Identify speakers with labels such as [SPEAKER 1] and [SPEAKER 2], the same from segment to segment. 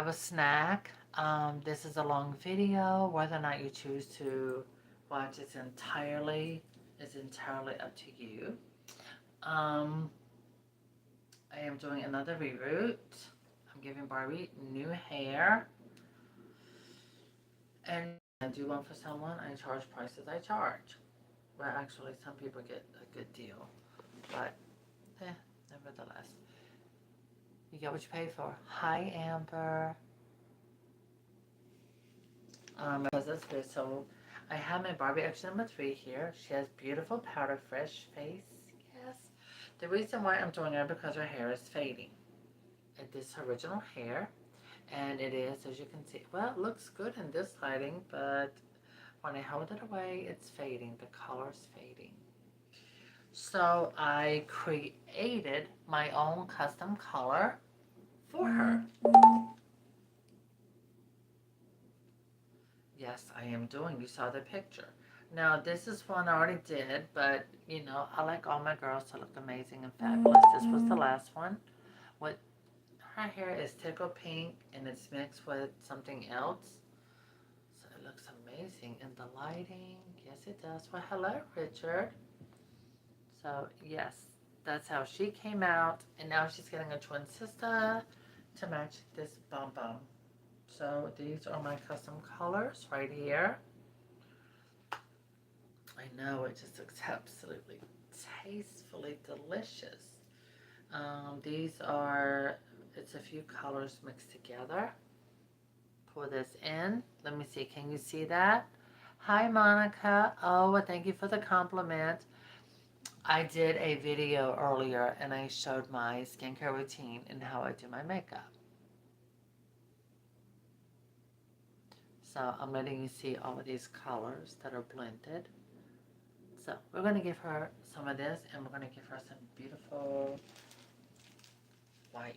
[SPEAKER 1] grab a snack. This is a long video. Whether or not you choose to watch it entirely is entirely up to you. Um, I am doing another reroute. I'm giving Barbie new hair. And I do one for someone, I charge prices I charge. Well, actually, some people get a good deal. But, nevertheless. You get what you pay for. Hi, Amber. Because it's good. So, I have my Barbie Action number 3 here. She has beautiful powder fresh face. Yes. The reason why I'm doing it is because her hair is fading. It is her original hair. And it is, as you can see, well, it looks good in this lighting, but when I hold it away, it's fading. The color's fading. So I created my own custom color for her. Yes, I am doing. You saw the picture. Now, this is one I already did, but, you know, I like all my girls to look amazing and fabulous. This was the last one. What her hair is tickle pink, and it's mixed with something else. So it looks amazing in the lighting. Yes, it does. Well, hello, Richard. So, yes, that's how she came out. And now she's getting a twin sister to match this bum bum. So these are my custom colors right here. I know, it just looks absolutely tastefully delicious. These are, it's a few colors mixed together. Pour this in. Let me see, can you see that? Hi, Monica. Oh, well, thank you for the compliment. I did a video earlier and I showed my skincare routine and how I do my makeup. So I'm letting you see all of these colors that are blended. So we're going to give her some of this and we're going to give her some beautiful white.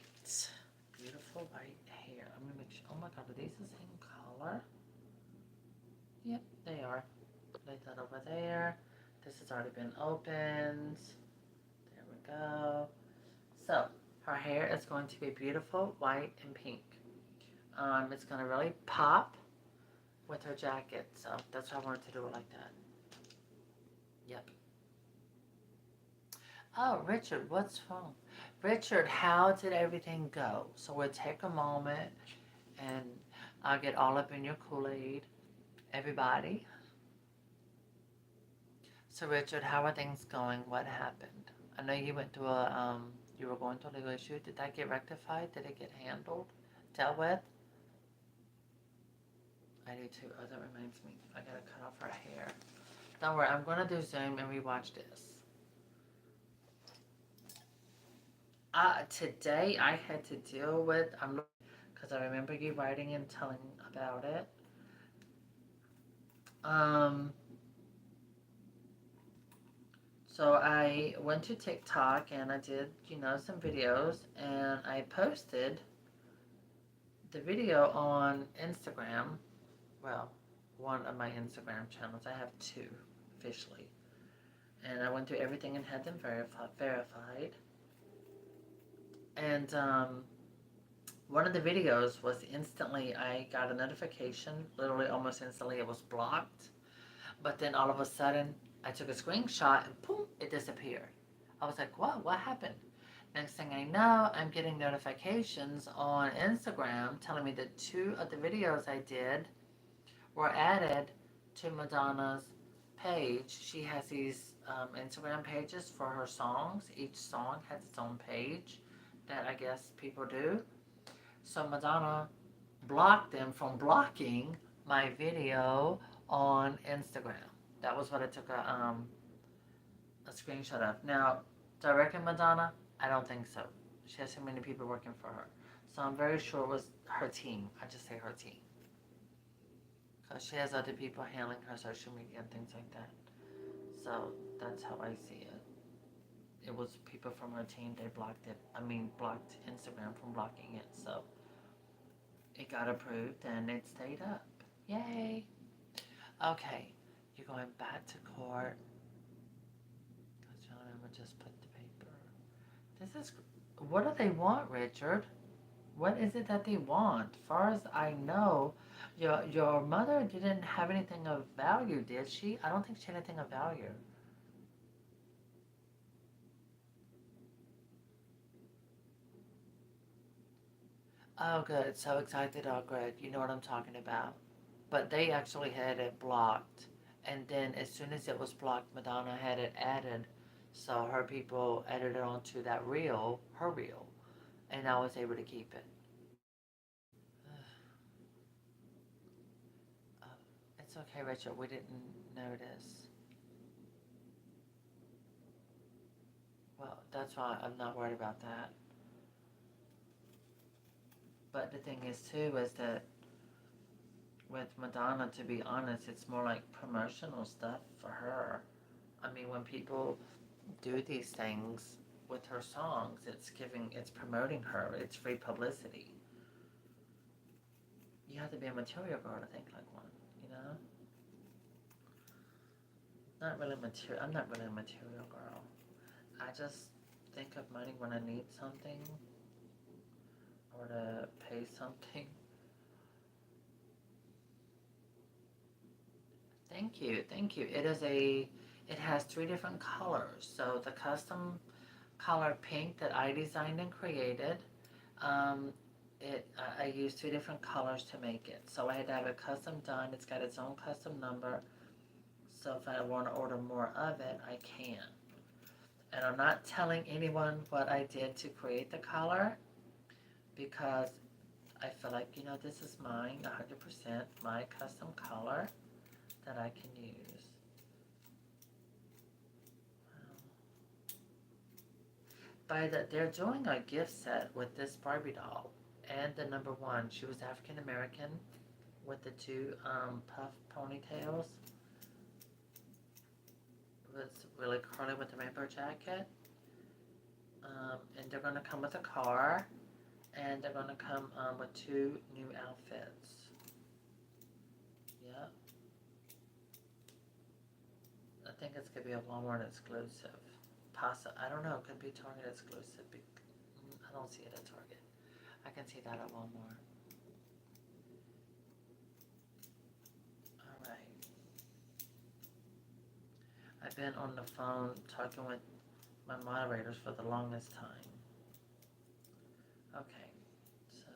[SPEAKER 1] Beautiful white hair. I'm going to make sure, oh my God, are these the same color? Yep, they are. Lay that over there. This has already been opened. There we go. So her hair is going to be beautiful white and pink. It's going to really pop with her jacket. So that's why I wanted to do it like that. Yep. Oh, Richard, what's wrong? Richard, how did everything go? So we'll take a moment and I'll get all up in your Kool-Aid. Everybody. So Richard, how are things going? What happened? I know you went through you were going through a legal issue. Did that get rectified? Did it get handled? Dealt with? I do too. Oh, that reminds me. I gotta cut off her hair. Don't worry, I'm gonna do Zoom and rewatch this. Today I had to deal with, because I remember you writing and telling about it. So I went to TikTok and I did, you know, some videos and I posted the video on Instagram. Well, one of my Instagram channels. I have two officially. And I went through everything and had them verified. And one of the videos was instantly, I got a notification, literally almost instantly it was blocked. But then all of a sudden, I took a screenshot and boom, it disappeared. I was like, what happened? Next thing I know, I'm getting notifications on Instagram telling me that 2 of the videos I did were added to Madonna's page. She has these Instagram pages for her songs. Each song has its own page that I guess people do. So Madonna blocked them from blocking my video on Instagram. That was what I took a screenshot of. Now, directly Madonna, I don't think so. She has so many people working for her. So I'm very sure it was her team. I just say her team. Because she has other people handling her social media and things like that. So that's how I see it. It was people from her team. They blocked it. Blocked Instagram from blocking it. So it got approved and it stayed up. Yay. Okay. You're going back to court. Because you'll never just put the paper. This is... What do they want, Richard? What is it that they want? Far as I know, your mother didn't have anything of value, did she? I don't think she had anything of value. Oh, good. So excited. Oh, good. You know what I'm talking about. But they actually had it blocked. And then as soon as it was blocked, Madonna had it added. So her people added it onto that reel, her reel. And I was able to keep it. Oh, it's okay, Rachel. We didn't notice. Well, that's why I'm not worried about that. But the thing is, too, is that with Madonna, to be honest, it's more like promotional stuff for her. I mean, when people do these things with her songs, it's promoting her, it's free publicity. You have to be a material girl to think like one, you know? Not really material. I'm not really a material girl. I just think of money when I need something or to pay something. Thank you, thank you. It has three different colors. So the custom color pink that I designed and created, um, I used two different colors to make it. So I had to have it custom done. It's got its own custom number. So if I want to order more of it, I can. And I'm not telling anyone what I did to create the color because I feel like, this is mine, 100% my custom color that I can use. They're doing a gift set with this Barbie doll and the number one. She was African American with the two puff ponytails. It was really curly with the rainbow jacket. And they're going to come with a car, and they're going to come with two new outfits. Yep. I think it's going to be a Walmart exclusive. I don't know. It could be Target exclusive. I don't see it at Target. I can see that at Walmart. All right. I've been on the phone talking with my moderators for the longest time. Okay, so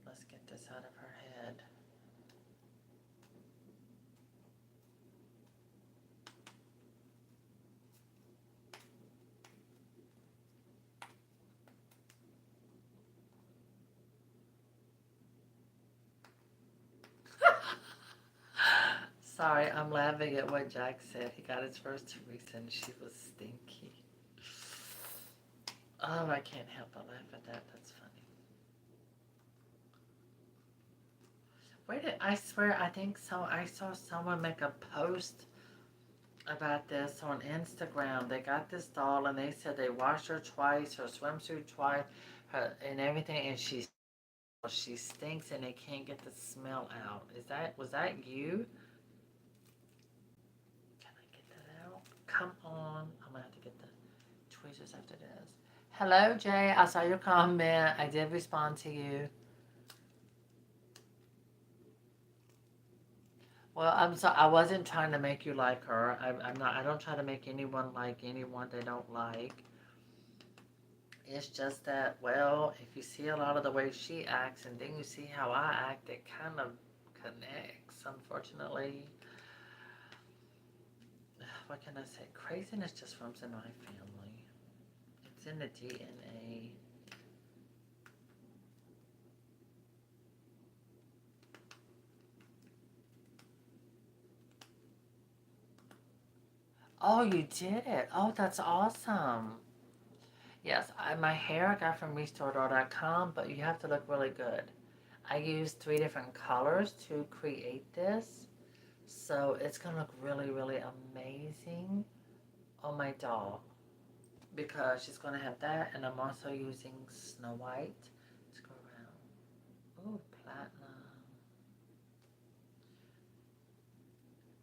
[SPEAKER 1] let's get this out of her head. Sorry, I'm laughing at what Jack said. He got his first 2 weeks and she was stinky. Oh, I can't help but laugh at that. That's funny. Where did I swear? I think so. I saw someone make a post about this on Instagram. They got this doll and they said they washed her twice, her swimsuit twice, and everything, and she stinks and they can't get the smell out. Was that you? Can I get that out? Come on. I'm gonna have to get the tweezers after this. Hello, Jay. I saw your comment. I did respond to you. Well, I'm sorry. I wasn't trying to make you like her. I'm not. I don't try to make anyone like anyone they don't like. It's just that, well, if you see a lot of the way she acts and then you see how I act, it kind of connects, unfortunately. What can I say? Craziness just runs in my family. It's in the DNA. Oh, you did it. Oh, that's awesome. Yes, my hair I got from restoredor.com, but you have to look really good. I used three different colors to create this, so it's gonna look really, really amazing on my doll because she's gonna have that, and I'm also using Snow White. Let's go around. Ooh, platinum.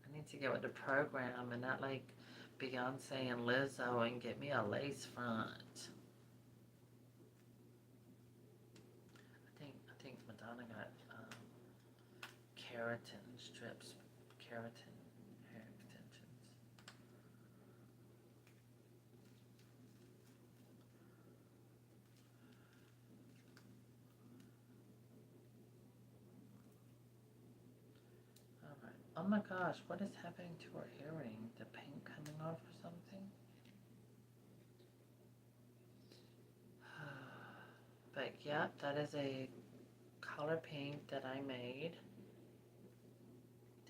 [SPEAKER 1] I need to get with the program and not like Beyonce and Lizzo and get me a lace front. Madonna got keratin strips, keratin hair extensions. Alright. Oh my gosh, what is happening to her earring? The paint coming off or something? But yeah, that is a color pink that I made.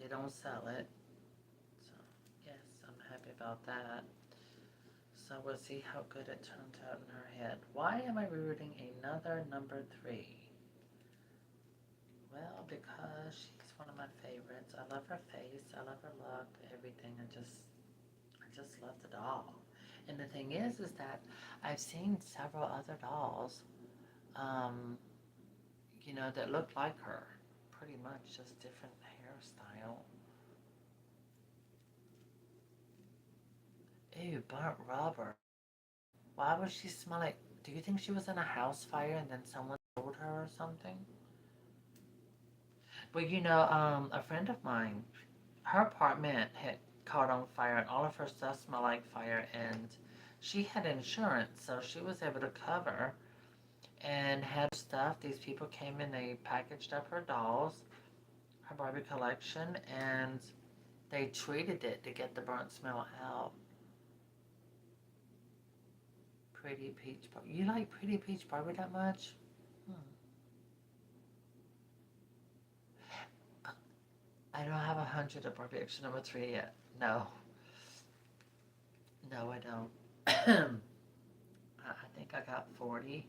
[SPEAKER 1] They don't sell it. So yes, I'm happy about that. So we'll see how good it turns out in her head. Why am I rereading another number 3? Well, because she's one of my favorites. I love her face. I love her look. Everything. I just love the doll. And the thing is that I've seen several other dolls, um, that look like her. Pretty much just different hairstyle. Ew, burnt rubber. Why would she smell like? Do you think she was in a house fire and then someone told her or something? Well, a friend of mine, her apartment had caught on fire and all of her stuff smelled like fire, and she had insurance, so she was able to cover and had stuff. These people came in, they packaged up her dolls, her Barbie collection, and they treated it to get the burnt smell out. Pretty Peach Barbie. You like Pretty Peach Barbie that much? Hmm. I don't have 100 of Barbie Extra number 3 yet. No. No, I don't. I think I got 40.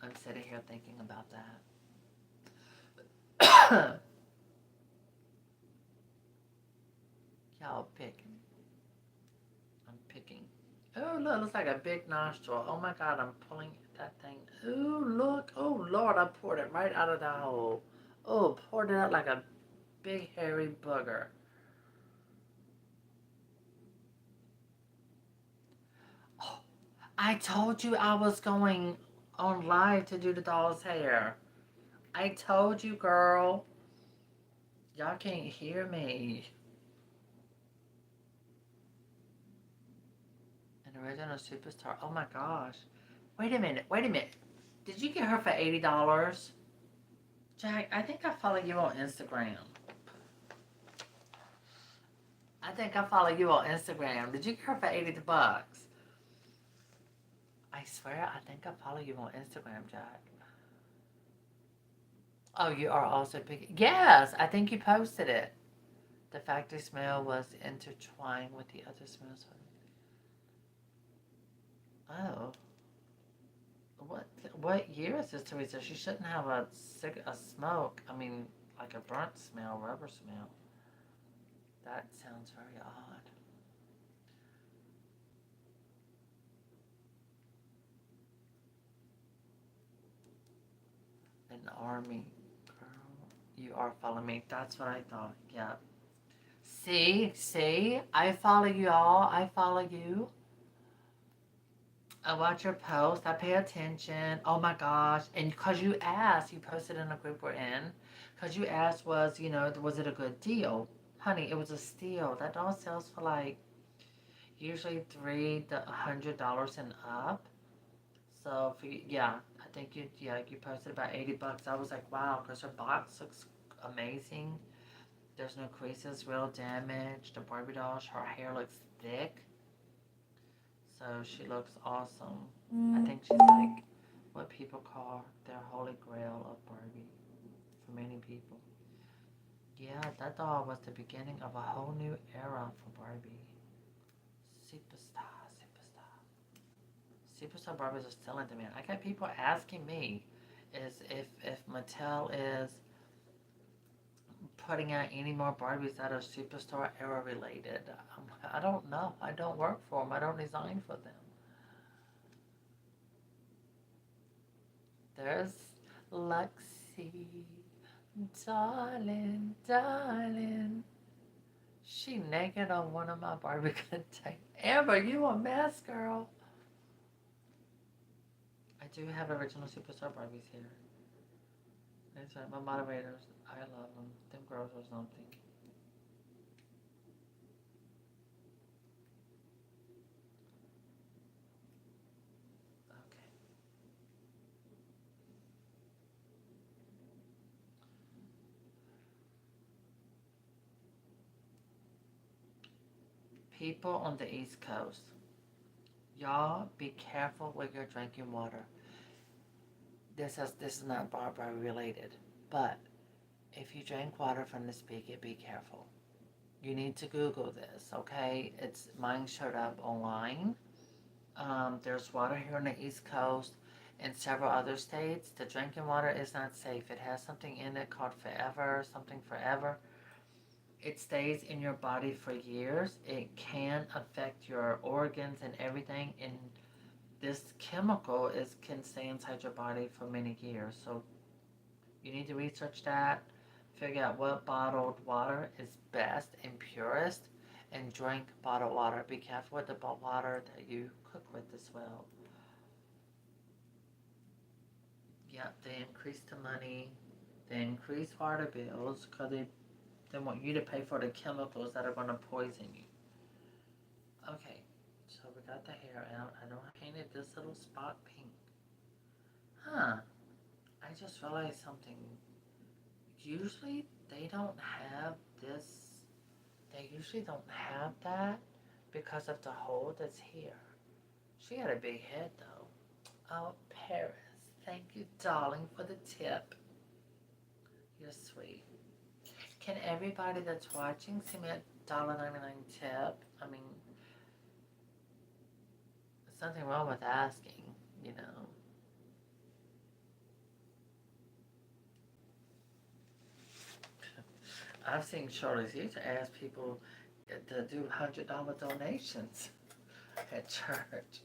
[SPEAKER 1] I'm sitting here thinking about that. Y'all picking. I'm picking. Oh, look, looks like a big nostril. Oh my God, I'm pulling that thing. Oh, look. Oh, Lord, I poured it right out of the hole. Oh, poured it out like a big hairy booger. Oh, I told you I was going on live to do the doll's hair. I told you, girl. Y'all can't hear me. An original superstar. Oh my gosh. Wait a minute. Wait a minute. Did you get her for $80? Jack, I think I follow you on Instagram. I think I follow you on Instagram. Did you get her for 80 bucks? I swear, I think I follow you on Instagram, Jack. Oh, you are also picking. Yes, I think you posted it. The factory smell was intertwined with the other smells. Oh. What year is this, Teresa? She shouldn't have a smoke. I mean, like a burnt smell, rubber smell. That sounds very odd. An army girl. You are following me. That's what I thought. Yeah. See, I follow you all. I follow you. I watch your post. I pay attention. Oh my gosh. And because you asked, you posted in a group we're in. Because you asked was it a good deal? Honey, it was a steal. That doll sells for like usually $300 and up. So yeah, I think you posted about 80 bucks. I was like, wow, because her box looks amazing. There's no creases, real damage. The Barbie doll, her hair looks thick. So she looks awesome. I think she's like what people call their holy grail of Barbie for many people. Yeah, that doll was the beginning of a whole new era for Barbie. Superstar, superstar. Superstar Barbies are still in demand. I got people asking me is if Mattel is putting out any more Barbies that are Superstar era related. I don't know. I don't work for them. I don't design for them. There's Lexi. Darling, darling. She naked on one of my Barbie containers. Amber, you a mess, girl. I do have original Superstar Barbies here. That's right, my moderators. I love them. Them girls are something. Okay. People on the East Coast, y'all be careful with your drinking water. This is not Barbara related, but if you drink water from the spigot, be careful. You need to Google this, okay? It's mine showed up online. There's water here on the East Coast and several other states. The drinking water is not safe. It has something in it called forever, something forever. It stays in your body for years. It can affect your organs and everything. And this chemical can stay inside your body for many years. So you need to research that, figure out what bottled water is best and purest, and drink bottled water. Be careful with the bottled water that you cook with as well. Yep, they increase the money, they increase water bills because they want you to pay for the chemicals that are going to poison you. Okay, so we got the hair out. I know I painted this little spot pink. Huh, I just realized something. Usually they don't have this, they usually don't have that because of the hole that's here. She had a big head though. Oh, Paris, thank you, darling, for the tip. You're sweet. Can everybody that's watching send me a $1.99 tip? I mean, there's nothing wrong with asking, you know. I've seen Charlie's used to ask people to do $100 donations at church.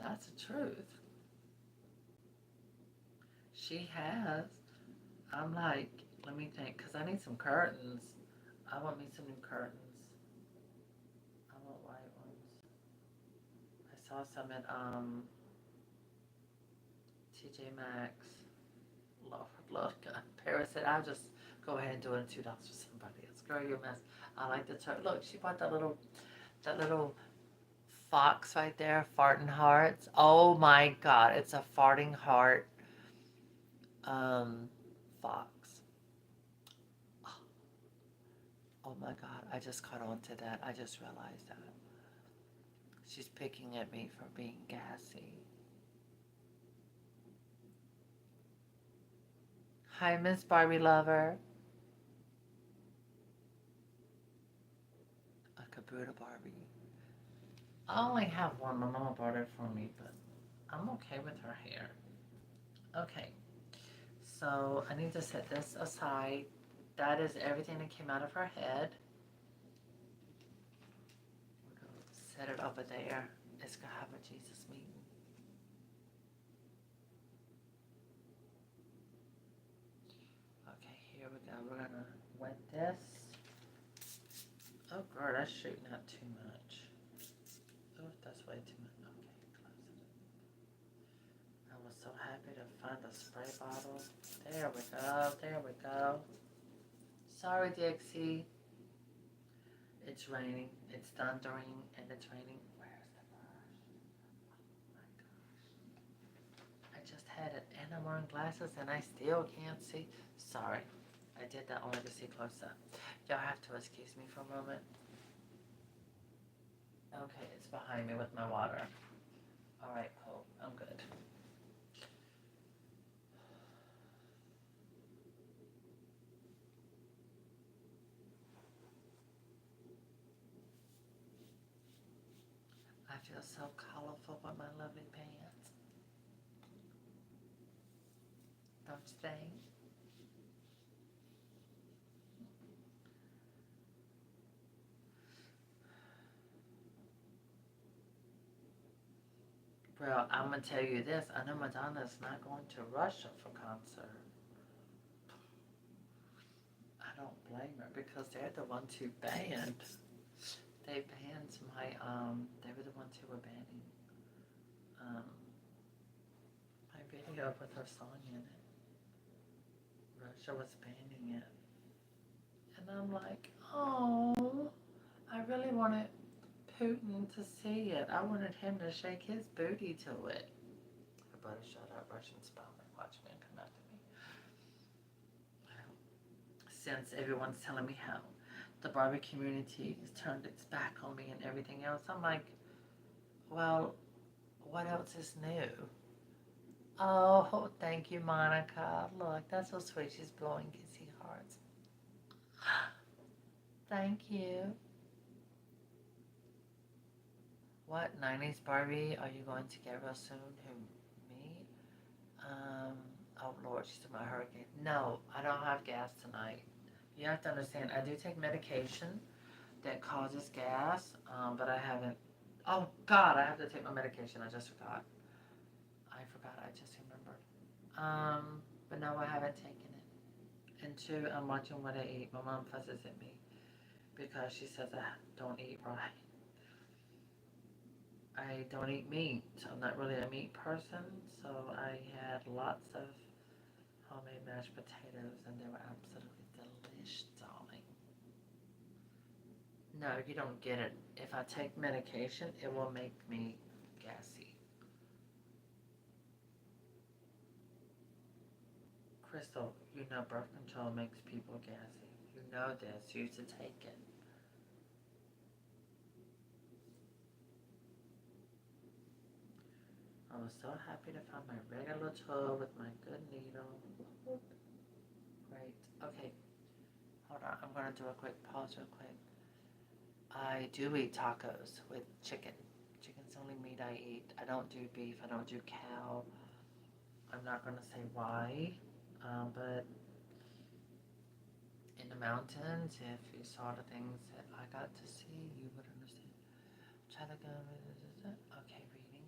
[SPEAKER 1] That's the truth. She has. I'm like, let me think, because I need some curtains. I want me some new curtains. I want white ones. I saw some at TJ Maxx. Lord, Lord God. Paris said, I'll just go ahead and do it in $2 for somebody else. Girl, you're a mess. I like the turtle. Look, she bought that little fox right there, farting hearts. Oh my God, it's a farting heart fox. Oh my God, I just caught on to that. I just realized that. She's picking at me for being gassy. Hi, Miss Barbie Lover. A Kabuta Barbie. I only have one. My mama bought it for me, but I'm okay with her hair. Okay, so I need to set this aside. That is everything that came out of her head. We're going to set it over there. It's going to have a Jesus meeting. Okay, here we go. We're going to wet this. Oh, girl, that's shooting out too much. Oh, that's way too much. Okay, close it. I was so happy to find a spray bottle. There we go. There we go. Sorry, Dixie. It's raining. It's thundering and it's raining. Where's the brush? Oh my gosh. I just had it and I'm wearing glasses and I still can't see. Sorry. I did that only to see close up. Y'all have to excuse me for a moment. Okay, it's behind me with my water. Alright, cool. I'm good. I feel so colorful with my lovely pants. Don't you think? Well, I'm gonna tell you this. I know Madonna's not going to Russia for concert. I don't blame her because they're the ones who banned. They banned my they were the ones who were banning video with her song in it. Russia was banning it. And I'm like, oh, I really wanted Putin to see it. I wanted him to shake his booty to it. I better shut up, Russian spy might watch me and come after me. Since everyone's telling me how the Barbie community has turned its back on me and everything else, I'm like, well, what else is new? Oh, thank you, Monica. Look, that's so sweet. She's blowing kissy hearts. Thank you. What 90s Barbie are you going to get real soon? Who, me? Oh Lord, she's talking about hurricane. No, I don't have gas tonight. You have to understand, I do take medication that causes gas, but I haven't. Oh God, I have to take my medication. I just forgot. I just remembered. But no, I haven't taken it. And two, I'm watching what I eat. My mom fusses at me because she says I don't eat right. I don't eat meat. I'm not really a meat person, so I had lots of homemade mashed potatoes, and they were absolutely delicious, darling. No, you don't get it. If I take medication, it will make me gassy. Crystal, you know birth control makes people gassy. You know this. You should take it. I was so happy to find my regular tool with my good needle. Great. Okay. Hold on. I'm going to do a quick pause real quick. I do eat tacos with chicken. Chicken's the only meat I eat. I don't do beef. I don't do cow. I'm not going to say why, but in the mountains, if you saw the things that I got to see, you would understand. Try to go. Okay, reading.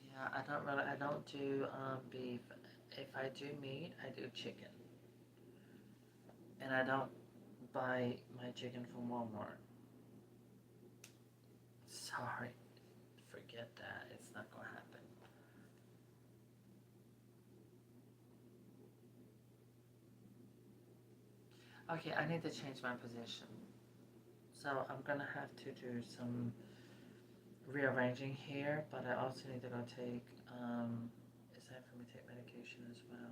[SPEAKER 1] Yeah, I don't do beef. If I do meat, I do chicken. And I don't buy my chicken from Walmart. Sorry, forget that. It's not gonna happen. Okay, I need to change my position. So I'm gonna have to do some rearranging here, but I also need to go take, it's time for me to take medication as well.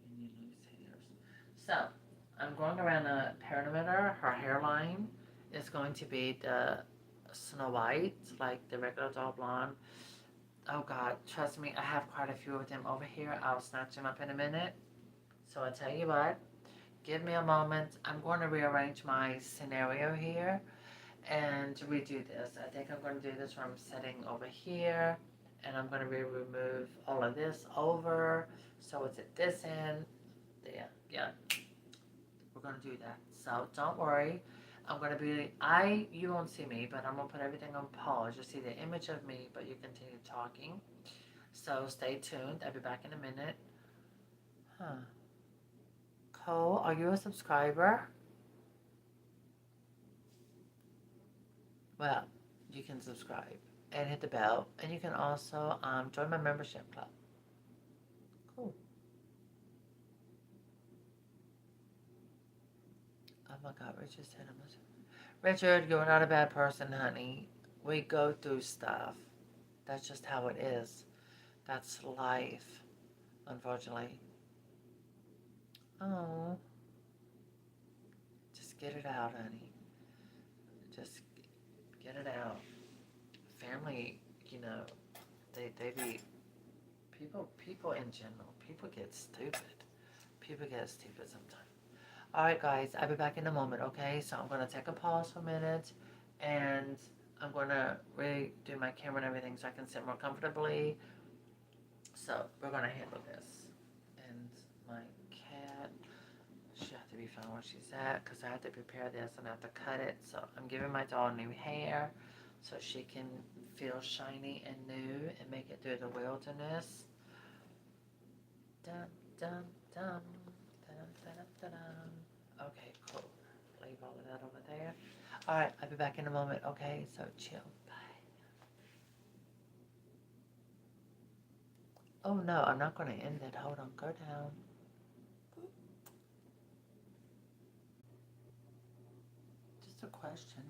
[SPEAKER 1] And you lose hairs. So, I'm going around the perimeter. Her hairline is going to be the Snow White, like the regular doll blonde. Oh God, trust me, I have quite a few of them over here. I'll snatch them up in a minute. So I tell you what, give me a moment. I'm going to rearrange my scenario here and redo this. I think I'm going to do this from sitting over here, and I'm going to remove all of this over, so it's at this end. There, yeah, we're going to do that. So don't worry. I'm going to be, you won't see me, but I'm going to put everything on pause. You'll see the image of me, but you continue talking. So stay tuned. I'll be back in a minute. Huh. Cole, are you a subscriber? Well, you can subscribe and hit the bell, and you can also join my membership club. Cool. Oh my God, Richard said I must. Richard, you're not a bad person, honey. We go through stuff. That's just how it is. That's life, unfortunately. Oh, just get it out, honey. Just get it out. Family, you know, they be people in general. People get stupid. People get stupid sometimes. Alright guys, I'll be back in a moment, okay? So I'm going to take a pause for a minute, and I'm going to redo my camera and everything so I can sit more comfortably. So we're going to handle this. And my cat, she has to be found where she's at, because I have to prepare this and I have to cut it. So I'm giving my doll new hair so she can feel shiny and new and make it through the wilderness. Dum, dum, dum, dum. that over there. All right, I'll be back in a moment. Okay, so chill. Bye. Oh no, I'm not going to end it. Hold on, go down. Just a question.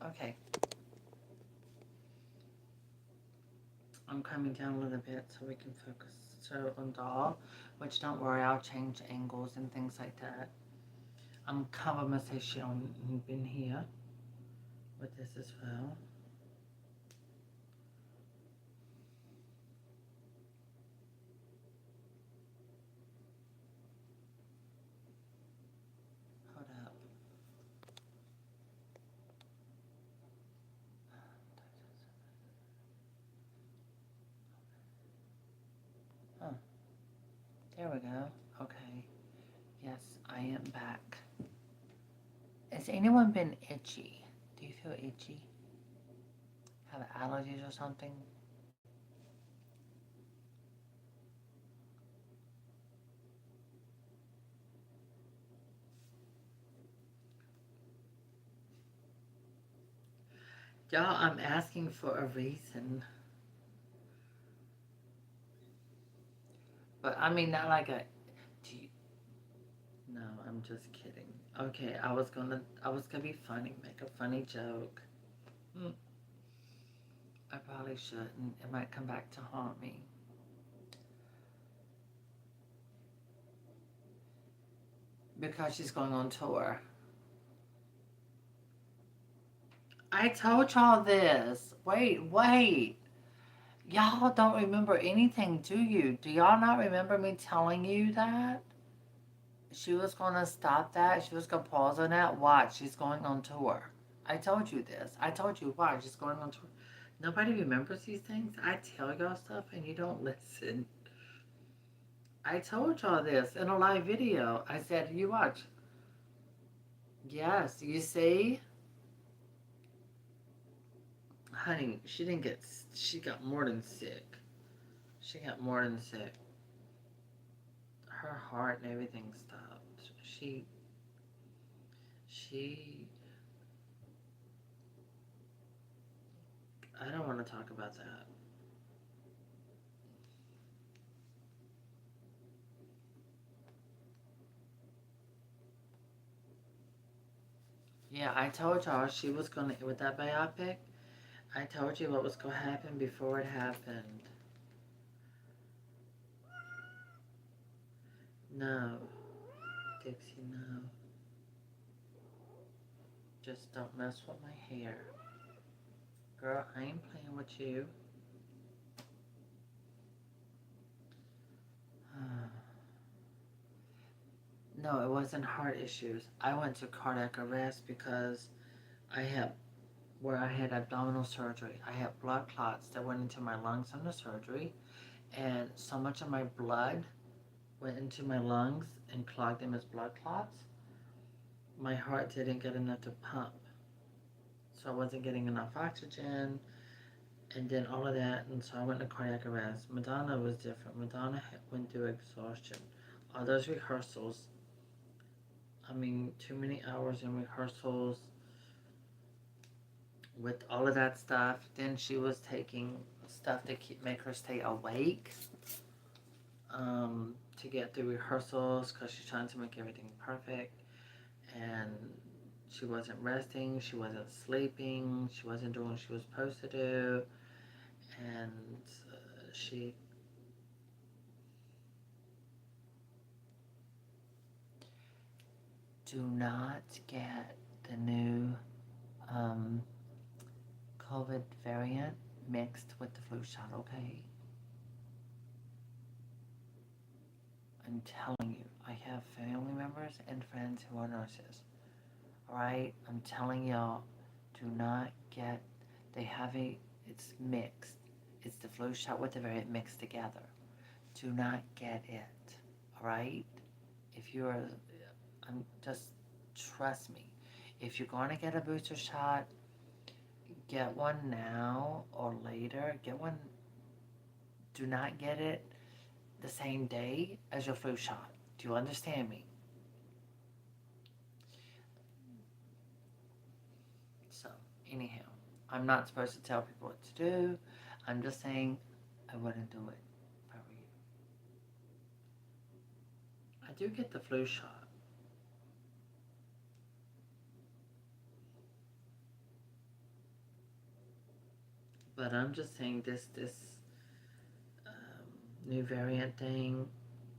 [SPEAKER 1] Okay. I'm coming down a little bit so we can focus on doll, which don't worry, I'll change angles and things like that. I'm kind of gonna say she don't been here with this as well. Hold up. Huh. There we go. Okay. Yes, I am back. Has anyone been itchy? Do you feel itchy? Have allergies or something? Y'all, I'm asking for a reason. But I mean, not like a. Do you, no, I'm just kidding. Okay, I was gonna be funny, make a funny joke. I probably shouldn't. It might come back to haunt me. Because she's going on tour. I told y'all this. Wait. Y'all don't remember anything, do you? Do y'all not remember me telling you that? She was going to stop that. She was going to pause on that. Watch, she's going on tour. I told you this. I told you, watch, she's going on tour. Nobody remembers these things. I tell y'all stuff and you don't listen. I told y'all this in a live video. I said, you watch. Yes, you see? Honey, she got more than sick. She got more than sick. Her heart and everything stopped. She, I don't want to talk about that. Yeah, I told y'all she was gonna, with that biopic, I told you what was gonna happen before it happened. No, Dixie, no. Just don't mess with my hair. Girl, I ain't playing with you. No, it wasn't heart issues. I went to cardiac arrest because I had, where I had abdominal surgery, I had blood clots that went into my lungs from the surgery, and so much of my blood went into my lungs and clogged them as blood clots. My heart didn't get enough to pump, so I wasn't getting enough oxygen, and then all of that, and so I went to cardiac arrest. Madonna was different. Madonna went through exhaustion. All those rehearsals, I mean, too many hours in rehearsals with all of that stuff. Then she was taking stuff to make her stay awake, to get through rehearsals because she's trying to make everything perfect. And she wasn't resting, she wasn't sleeping, she wasn't doing what she was supposed to do. And she do not get the new COVID variant mixed with the flu shot, okay? I'm telling you, I have family members and friends who are nurses. Alright? I'm telling y'all, do not get, it's mixed. It's the flu shot with the variant mixed together. Do not get it. Alright? If you're, just trust me. If you're going to get a booster shot, get one now or later. Get one, do not get it the same day as your flu shot. Do you understand me? Anyhow, I'm not supposed to tell people what to do. I'm just saying I wouldn't do it if I were you. I do get the flu shot. But I'm just saying this new variant thing,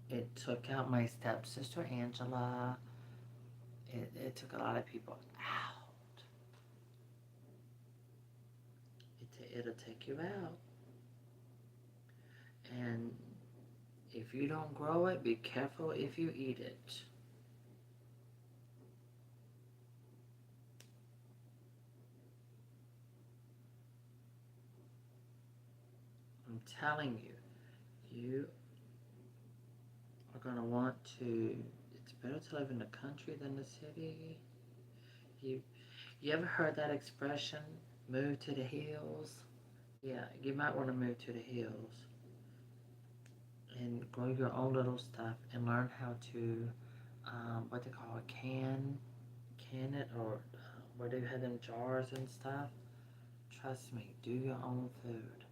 [SPEAKER 1] it took out my stepsister Angela. It took a lot of people out. It'll take you out. And if you don't grow it, be careful if you eat it. I'm telling you, you are going to want to, it's better to live in the country than the city. You, you ever heard that expression, move to the hills? Yeah, you might want to move to the hills and grow your own little stuff and learn how to, what they call it, can it, or where they had them jars and stuff. Trust me, do your own food.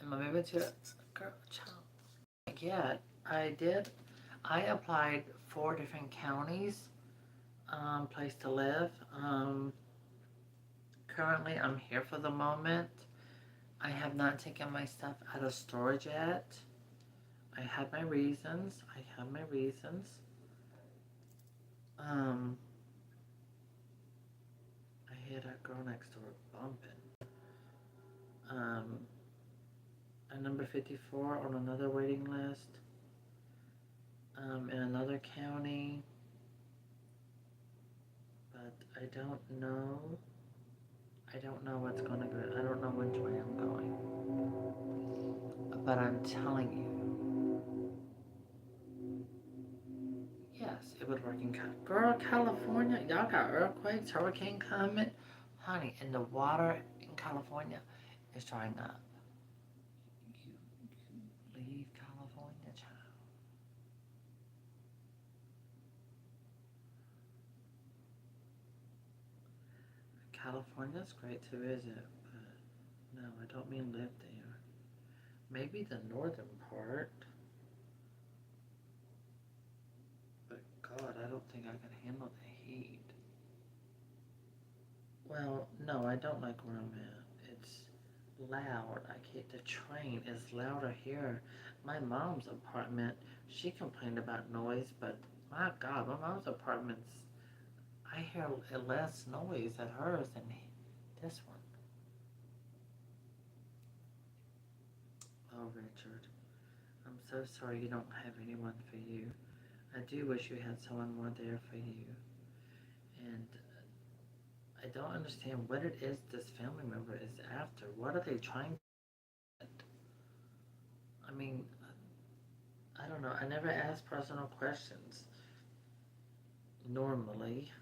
[SPEAKER 1] Am I moving to a girl child? Yeah, I did. I applied 4 different counties, place to live. Currently, I'm here for the moment. I have not taken my stuff out of storage yet. I have my reasons. I have my reasons. Um, I hear that girl next door bumping. Um, I'm number 54 on another waiting list. In another county. But I don't know. I don't know what's gonna go. I don't know which way I'm going. But I'm telling you, yes, it would work in girl, California. Y'all got earthquakes, hurricane coming, honey, and the water in California is drying up. You leave California, child. California's great to visit, but no, I don't mean live there. Maybe the northern part, but God, I don't think I can handle the heat. Well, no, I don't like where I'm at. It's loud. I can't. The train is louder here. My mom's apartment, she complained about noise, but my God, my mom's apartment's, I hear less noise at hers than this one. Oh, Richard, I'm so sorry you don't have anyone for you. I do wish you had someone more there for you. And I don't understand what it is this family member is after. What are they trying to get? I mean, I don't know. I never ask personal questions normally,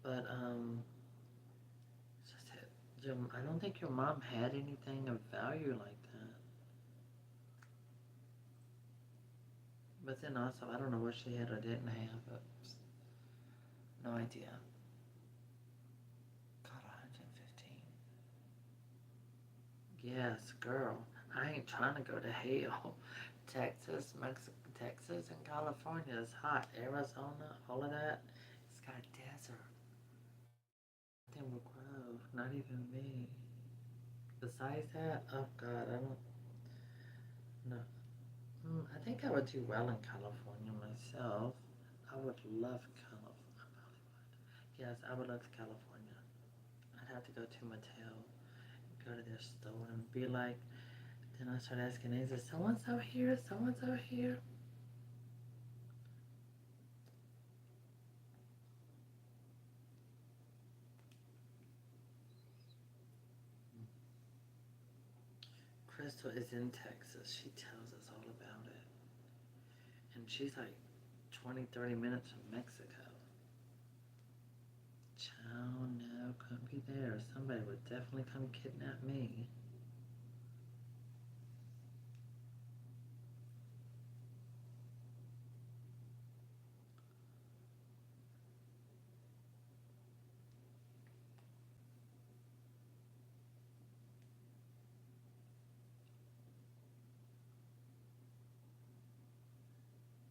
[SPEAKER 1] but it's just I don't think your mom had anything of value like that. But then also, I don't know what she had or didn't have. But no idea. God, 115. Yes, girl. I ain't trying to go to hell. Texas, Mexico, Texas, and California is hot. Arizona, all of that, it's got desert. Nothing will grow. Not even me. Besides that, oh God, I don't know. I think I would do well in California myself. I would love California. I probably would. Yes, I would love California. I'd have to go to Mattel, go to their store, and be like, then I start asking, is it someone's out here? Someone's out here? Crystal is in Texas. She tells us all about it. And she's like 20, 30 minutes from Mexico. Child, no, couldn't be there. Somebody would definitely come kidnap me.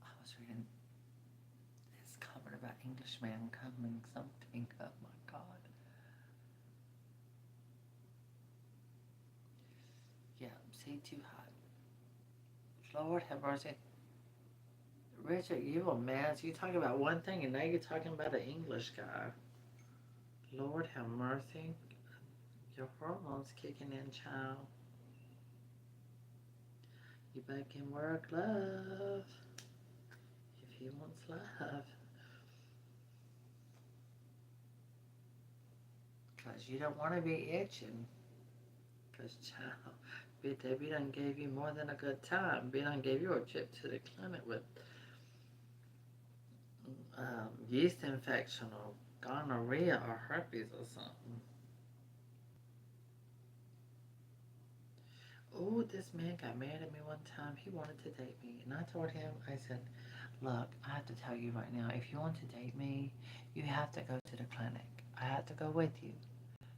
[SPEAKER 1] I was reading this comment about Englishman coming something. Oh my God. Yeah, see, too hot. Lord have mercy. Richard, you a mess. You talking about one thing and now you're talking about an English guy. Lord have mercy. Your hormones kicking in, child. You better can wear a glove if he wants love. Because you don't want to be itching. Because, child, we done gave you more than a good time. We done gave you a trip to the clinic with yeast infection or gonorrhea or herpes or something. Oh, this man got mad at me one time. He wanted to date me. And I told him, I said, look, I have to tell you right now, if you want to date me, you have to go to the clinic. I have to go with you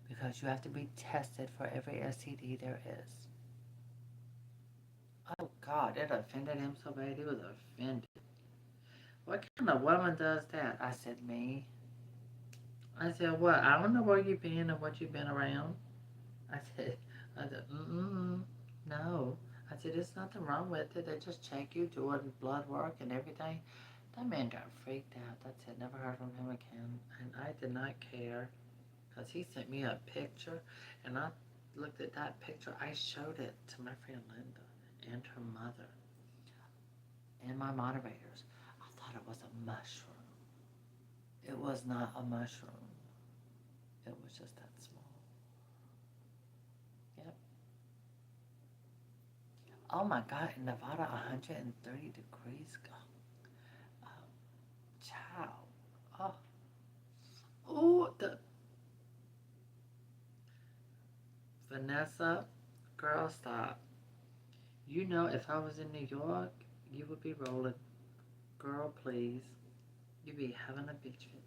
[SPEAKER 1] because you have to be tested for every STD there is. Oh, God, it offended him so bad. He was offended. What kind of woman does that? I said, me. I said, what? I don't know where you've been and what you've been around. I said, no. I said, there's nothing wrong with it. They just check you, doing blood work and everything. That man got freaked out. That's it. Never heard from him again. And I did not care because he sent me a picture. And I looked at that picture. I showed it to my friend Linda and her mother and my moderators. I thought it was a mushroom. It was not a mushroom. It was just that small. Yep. Oh my God, in Nevada, 130 degrees. Child. Oh. Oh, the Vanessa, girl, stop. You know, if I was in New York, you would be rolling. Girl, please. You'd be having a beach fit.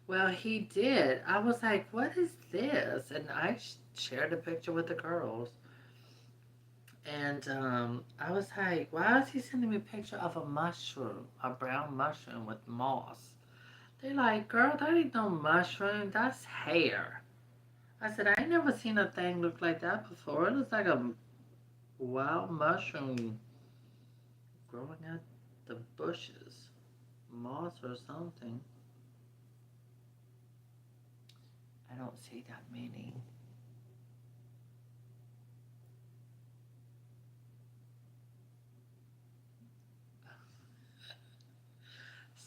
[SPEAKER 1] Well, he did. I was like, what is this? And I shared a picture with the girls. And I was like, why is he sending me a picture of a mushroom, a brown mushroom with moss? They're like, girl, that ain't no mushroom, that's hair. I said, I ain't never seen a thing look like that before. It looks like a wild mushroom growing out the bushes, moss or something. I don't see that many.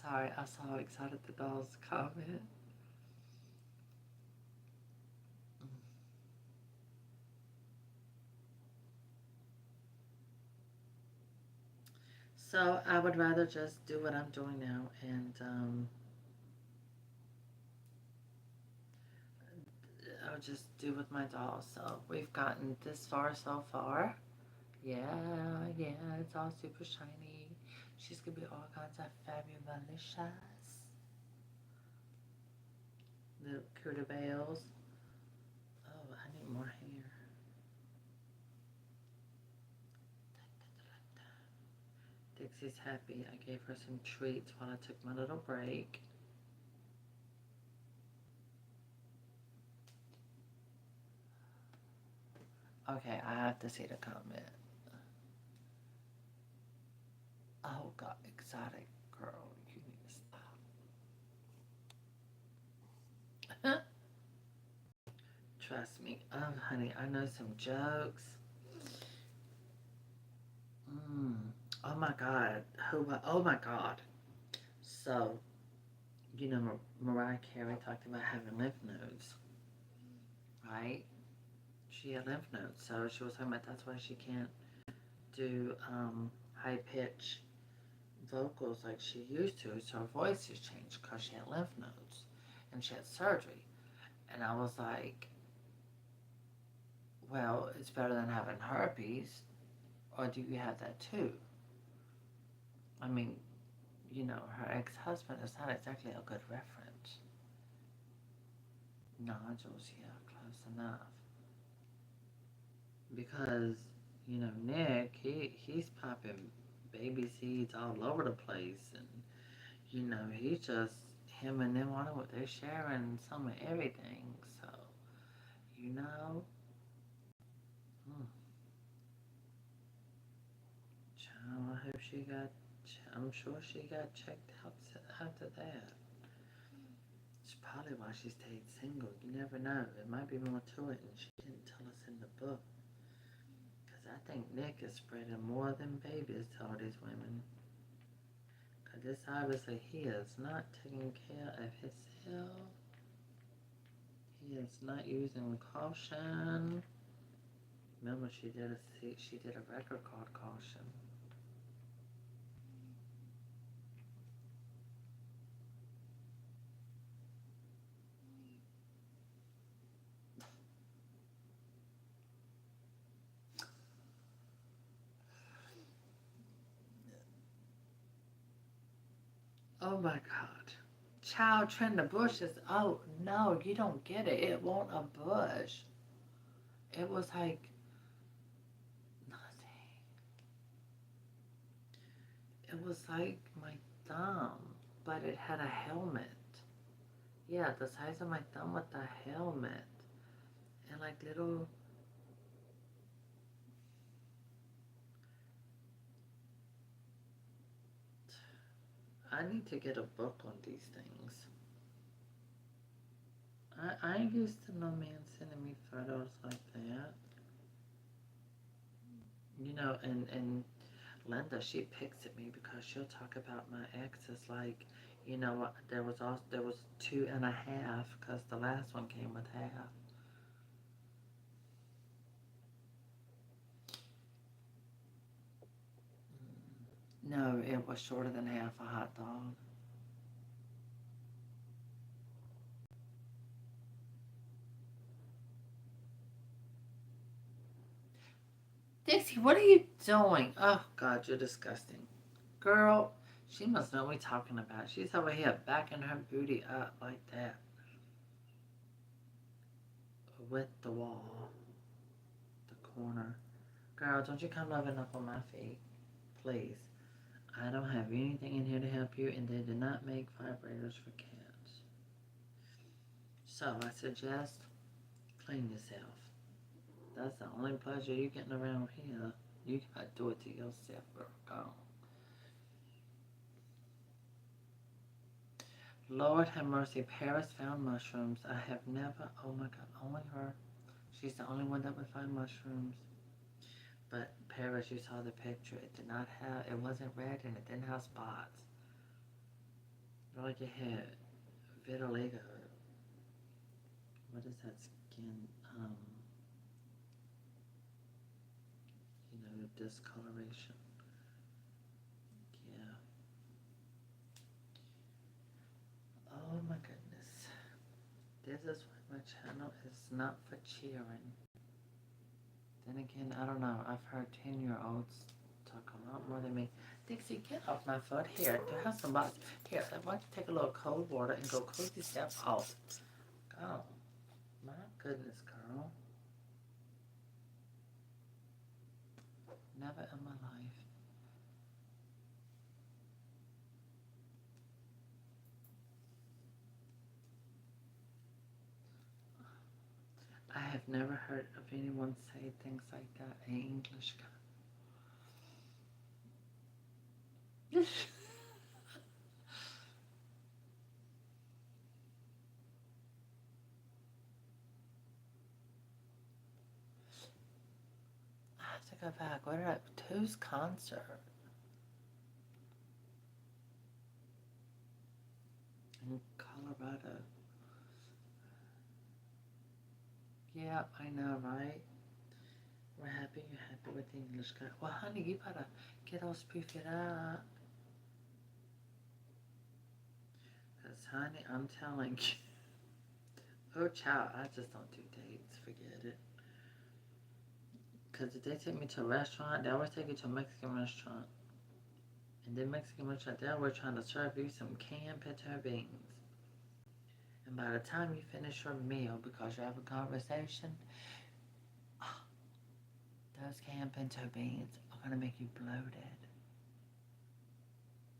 [SPEAKER 1] Sorry, I saw how excited the dolls comment. So I would rather just do what I'm doing now and I'll just do with my dolls. So we've gotten this far so far. Yeah, it's all super shiny. She's gonna be all kinds of fabulous. Little cutie bells. Oh, I need more hair. Dixie's happy. I gave her some treats while I took my little break. Okay, I have to see the comment. Oh God, exotic girl, you need to stop. Trust me. Oh, honey, I know some jokes. Oh my God. Oh my God. So, you know, Mariah Carey talked about having lymph nodes, right? She she had lymph nodes. So she was talking about that's why she can't do high pitch vocals like she used to. So her voice has changed because she had lymph nodes and she had surgery. And I was like, well, it's better than having herpes, or do you have that too? I mean, you know, her ex-husband is not exactly a good reference. Nodules, yeah, close enough. Because, you know, Nick, he's popping baby seeds all over the place, and you know, he's just him and them on it. They're sharing some of everything, so you know. Hmm. Child, I hope she got. I'm sure she got checked out after that. It's probably why she stayed single. You never know. There might be more to it, and she didn't tell us in the book. Because I think Nick is spreading more than babies to all these women. Because this obviously he is not taking care of himself. He is not using caution. Remember, she did a record called Caution. Oh my God. Child trimmed the bushes. Oh no, you don't get it. It wasn't a bush. It was like nothing. It was like my thumb, but it had a helmet. Yeah, the size of my thumb with the helmet. And like little. I need to get a book on these things. I ain't used to no man sending me photos like that. You know, and Linda, she picks at me because she'll talk about my exes like, you know, there was 2.5 because the last one came with half. No, it was shorter than half a hot dog. Dixie, what are you doing? Oh God, you're disgusting, girl. She must know what we're talking about. She's over here backing her booty up like that with the wall, the corner. Girl, don't you come loving up on my feet, please. I don't have anything in here to help you, and they do not make vibrators for cats. So I suggest clean yourself. That's the only pleasure you're getting around here. You gotta do it to yourself, girl. Lord have mercy, Paris found mushrooms. I have never, oh my God, only her. She's the only one that would find mushrooms. But Paris, you saw the picture. It did not have, it wasn't red and it didn't have spots. Like it had vitiligo. What is that skin? You know, discoloration. Yeah. Oh my goodness. This is why my channel is not for cheering. Then again, I don't know. I've heard 10-year-olds talk a lot more than me. Dixie, get off my foot. Here, to have some box. Here, why don't you take a little cold water and go cool yourself off? Oh, my goodness, girl. Never in my life. I have never heard of anyone say things like that. An English guy. I have to go back. What did I? Whose concert? In Colorado. Yeah, I know, right? We're happy you're happy with the English girl. Well, honey, you better get those proof it up. Because, honey, I'm telling you. Oh, child, I just don't do dates. Forget it. Because if they take me to a restaurant, they always take you to a Mexican restaurant. And then Mexican restaurant, they're always trying to serve you some canned pinto beans. And by the time you finish your meal, because you have a conversation, those canned pinto beans are going to make you bloated.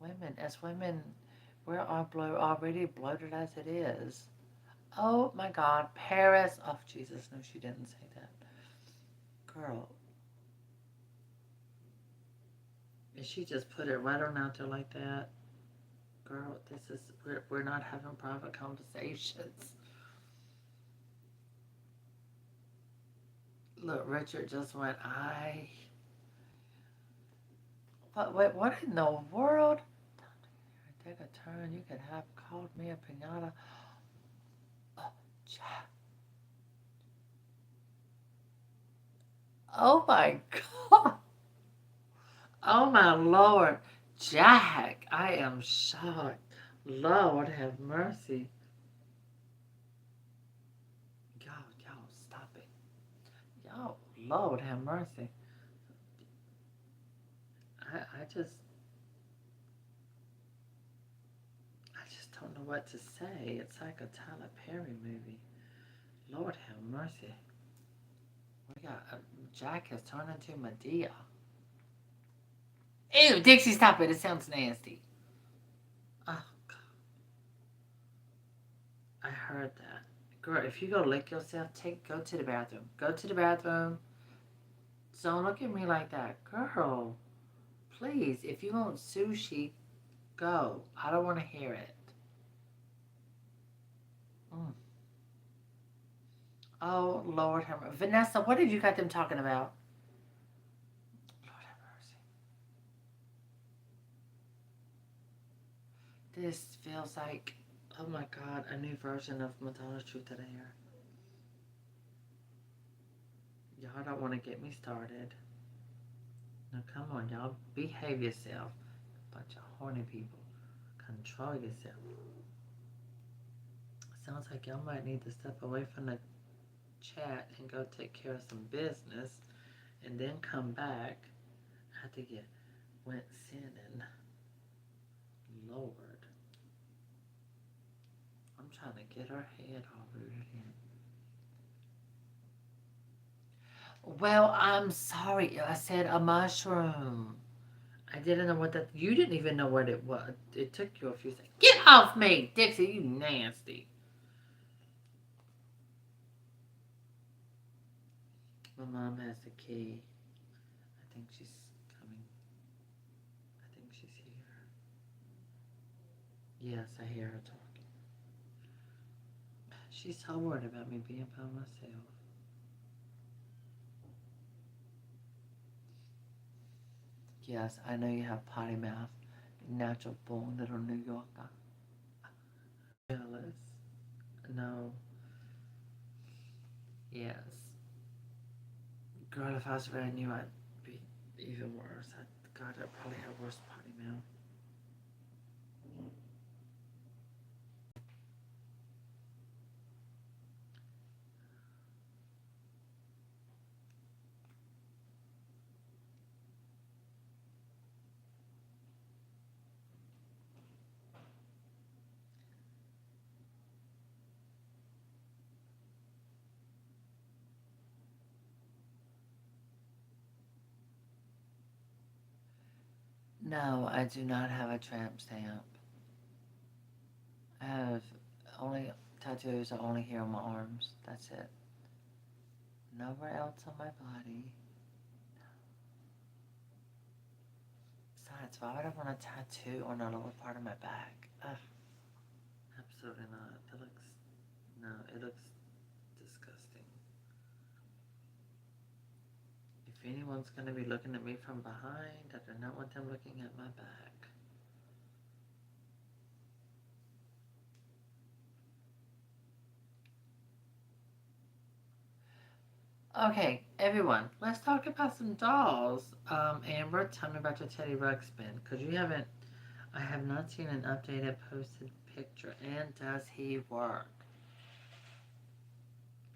[SPEAKER 1] Women, as women, we're all already bloated as it is. Oh my God, Paris. Oh, Jesus, no, she didn't say that. Girl. And she just put it right on out there like that. Girl, we're not having private conversations. Look, Richard just went, what in the world? Take a turn. You could have called me a pinata. Oh, Jack. Oh my God. Oh my Lord. Jack, I am shocked. Lord have mercy. Y'all, stop it. Y'all, Lord have mercy. I just don't know what to say. It's like a Tyler Perry movie. Lord have mercy. We got Jack has turned into Medea. Ew, Dixie, stop it. It sounds nasty. Oh, God. I heard that. Girl, if you go lick yourself, go to the bathroom. Go to the bathroom. Don't look at me like that. Girl, please, if you want sushi, go. I don't want to hear it. Mm. Oh, Lord have mercy. Vanessa, what have you got them talking about? Lord have mercy. This feels like, oh my God, a new version of Madonna's Truth of the Air. Y'all don't want to get me started. Now, come on, y'all. Behave yourself. Bunch of horny people. Control yourself. Sounds like y'all might need to step away from the chat and go take care of some business and then come back. I had to get went sinning. Lord. I'm trying to get her head all rooted in. Well, I'm sorry. I said a mushroom. I didn't know what that. You didn't even know what it was. It took you a few seconds. Get off me, Dixie, you nasty. My mom has the key. I think she's coming. I think she's here. Yes, I hear her talking. She's so worried about me being by myself. Yes, I know you have potty mouth. Natural born little New Yorker. Jealous. No. Yes. Girl, if I was brand new, I'd be even worse. God, I'd probably have worse potty mouth. No, I do not have a tramp stamp. I have only tattoos are only here on my arms. That's it. Nowhere else on my body. Besides, why would I want a tattoo on the lower part of my back? Ugh. Absolutely not. It looks disgusting. If anyone's going to be looking at me from behind, I do not want them looking at my back. Okay, everyone, let's talk about some dolls. Amber, tell me about your Teddy Ruxpin, because I have not seen an updated posted picture. And does he work?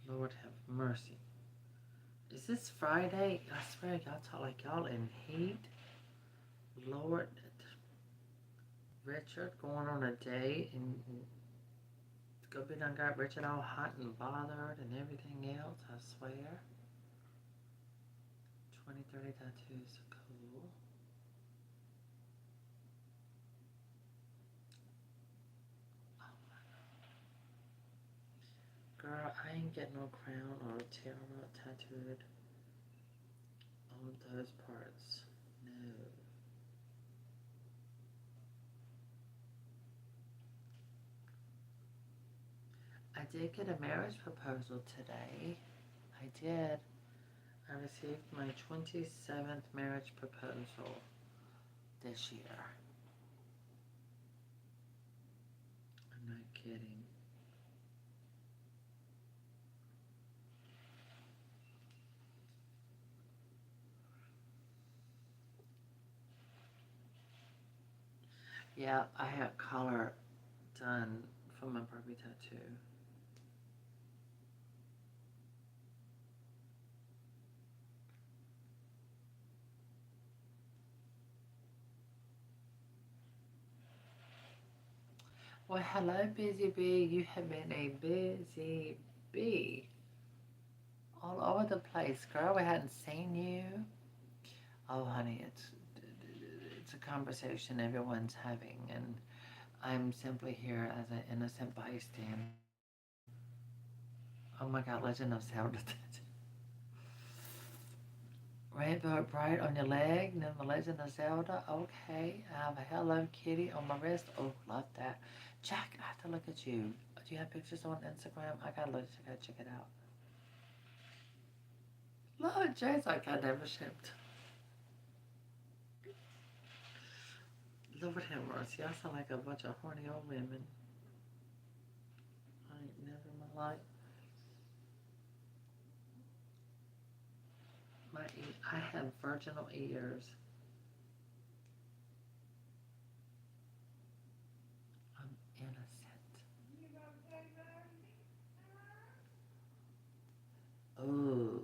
[SPEAKER 1] Lord have mercy. Is this Friday? I swear y'all talk like y'all in heat. Lord, Richard going on a date and Scooby done got Richard all hot and bothered and everything else, I swear. 2030 tattoos, cool. Oh my God. Girl, I ain't getting no crown or tiara tattooed on those parts. No. I did get a marriage proposal today. I did. I received my 27th marriage proposal this year. I'm not kidding. Yeah, I had color done for my Barbie tattoo. Well, hello, Busy Bee. You have been a busy bee all over the place, girl. We hadn't seen you. Oh, honey, it's a conversation everyone's having, and I'm simply here as an innocent bystander. Oh my God, Legend of Zelda. Rainbow Bright on your leg, and then the Legend of Zelda. Okay, I have a Hello Kitty on my wrist. Oh, love that. Jack, I have to look at you. Do you have pictures on Instagram? I gotta look. I gotta check it out. Lord, Jay's like I never shipped. Lord have mercy. I sound like a bunch of horny old women. I ain't never in my life. I have virginal ears. I'm innocent. Oh,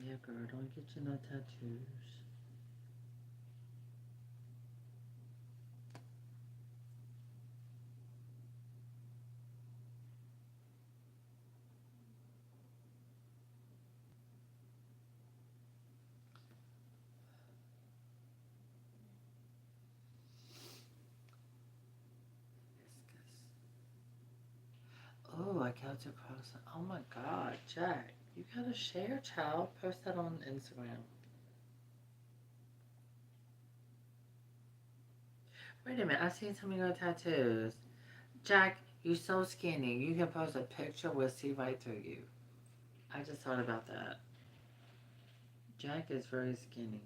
[SPEAKER 1] yeah, girl. Don't get you no tattoos. Oh, I got to cross. Oh my God, Jack. You gotta share, child. Post that on Instagram. Wait a minute. I seen some of your tattoos. Jack, you so skinny. You can post a picture, we'll see right through you. I just thought about that. Jack is very skinny.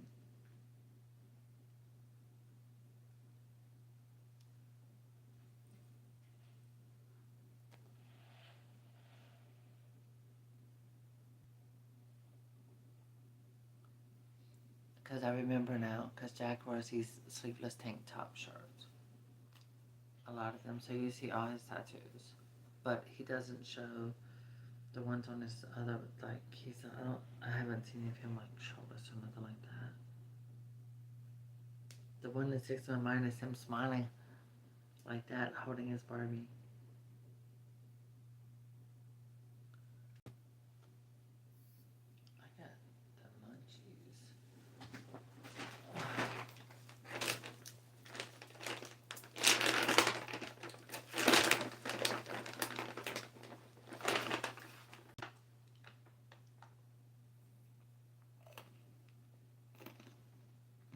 [SPEAKER 1] Because I remember now, because Jack wears these sleeveless tank top shirts. A lot of them. So you see all his tattoos. But he doesn't show the ones on his other, like, I haven't seen any of him, like, shirtless or nothing like that. The one that sticks to my mind is him smiling like that, holding his Barbie. I got the munchies.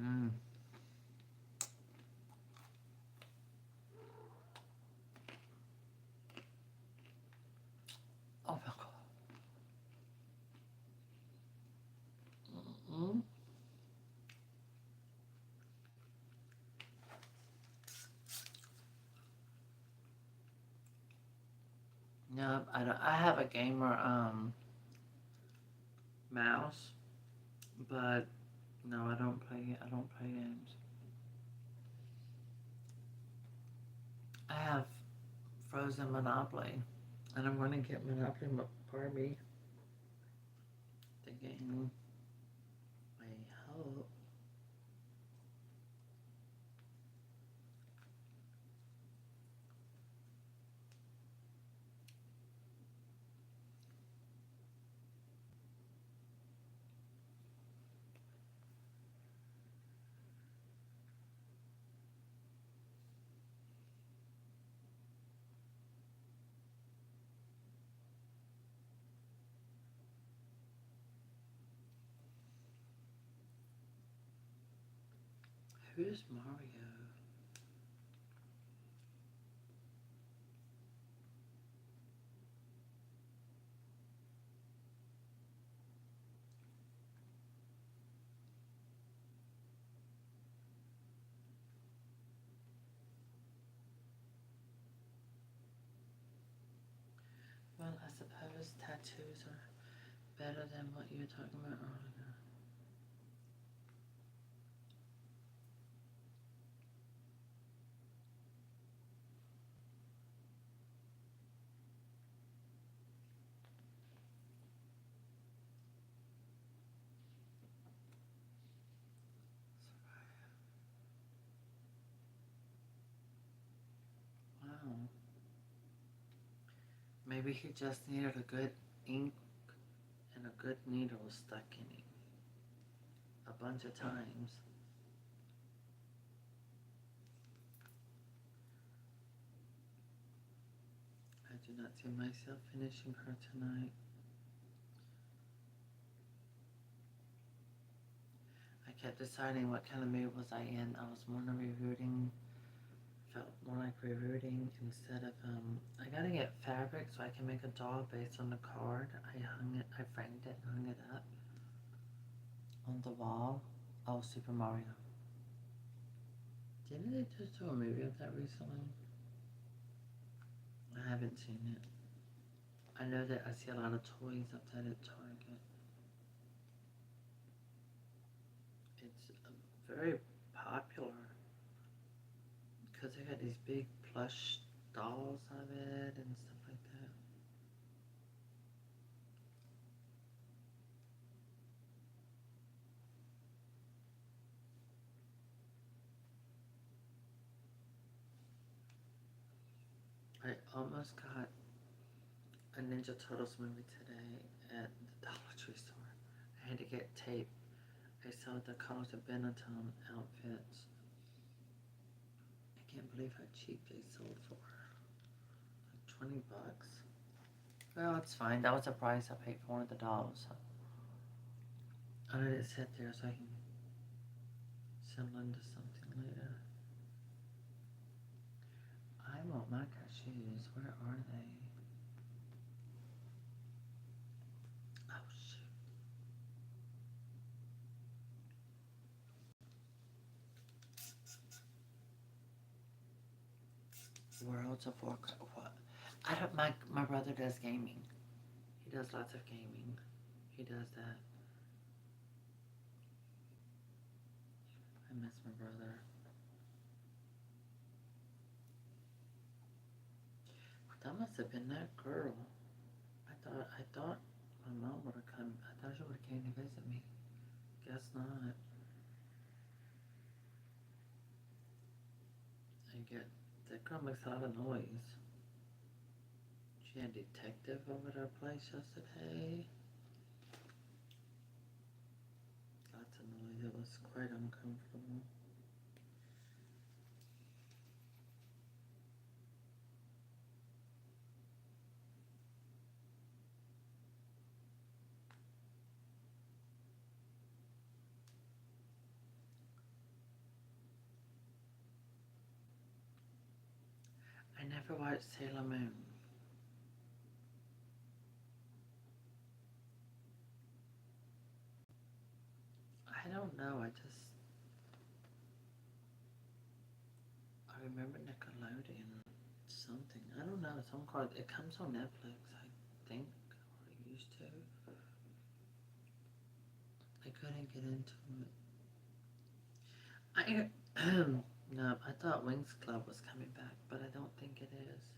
[SPEAKER 1] Mmm. No, I don't. I have a gamer mouse, but no, I don't play. I don't play games. I have Frozen Monopoly, and I'm going to get Monopoly Barbie. The game. I hope. Who's Mario? Well, I suppose tattoos are better than what you were talking about earlier. Wow. Maybe he just needed a good ink and a good needle stuck in him a bunch of times. I do not see myself finishing her tonight. I kept deciding what kind of mood was I in. I was more rerouting, felt more like rerouting instead of, I gotta get fabric so I can make a doll based on the card. I framed it and hung it up on the wall. Oh, Super Mario. Didn't they just do a movie of that recently? I haven't seen it. I know that I see a lot of toys up there at Target. It's very popular because they got these big plush dolls of it and stuff like that. I almost got a Ninja Turtles movie today at the Dollar Tree store. I had to get tape. I saw the colors of Benetton outfits. I can't believe how cheap they sold for. Like $20. Well, it's fine. That was the price I paid for one of the dolls. I let it sit there so I can assemble into something later. I want my cashews. Where are they? Oh, shoot. Worlds of Warcraft. What? I don't. My brother does gaming. He does lots of gaming. He does that. I miss my brother. That must have been that girl. I thought my mom would have come. I thought she would have came to visit me. Guess not. I get that girl makes a lot of noise. She had a detective over at our place yesterday. Lots of noise. It was quite uncomfortable. I never watched Sailor Moon. I don't know. I remember Nickelodeon. something. I don't know. Some called. It comes on Netflix, I think, or it used to. I couldn't get into it. No, I thought Wings Club was coming back, but I don't think it is.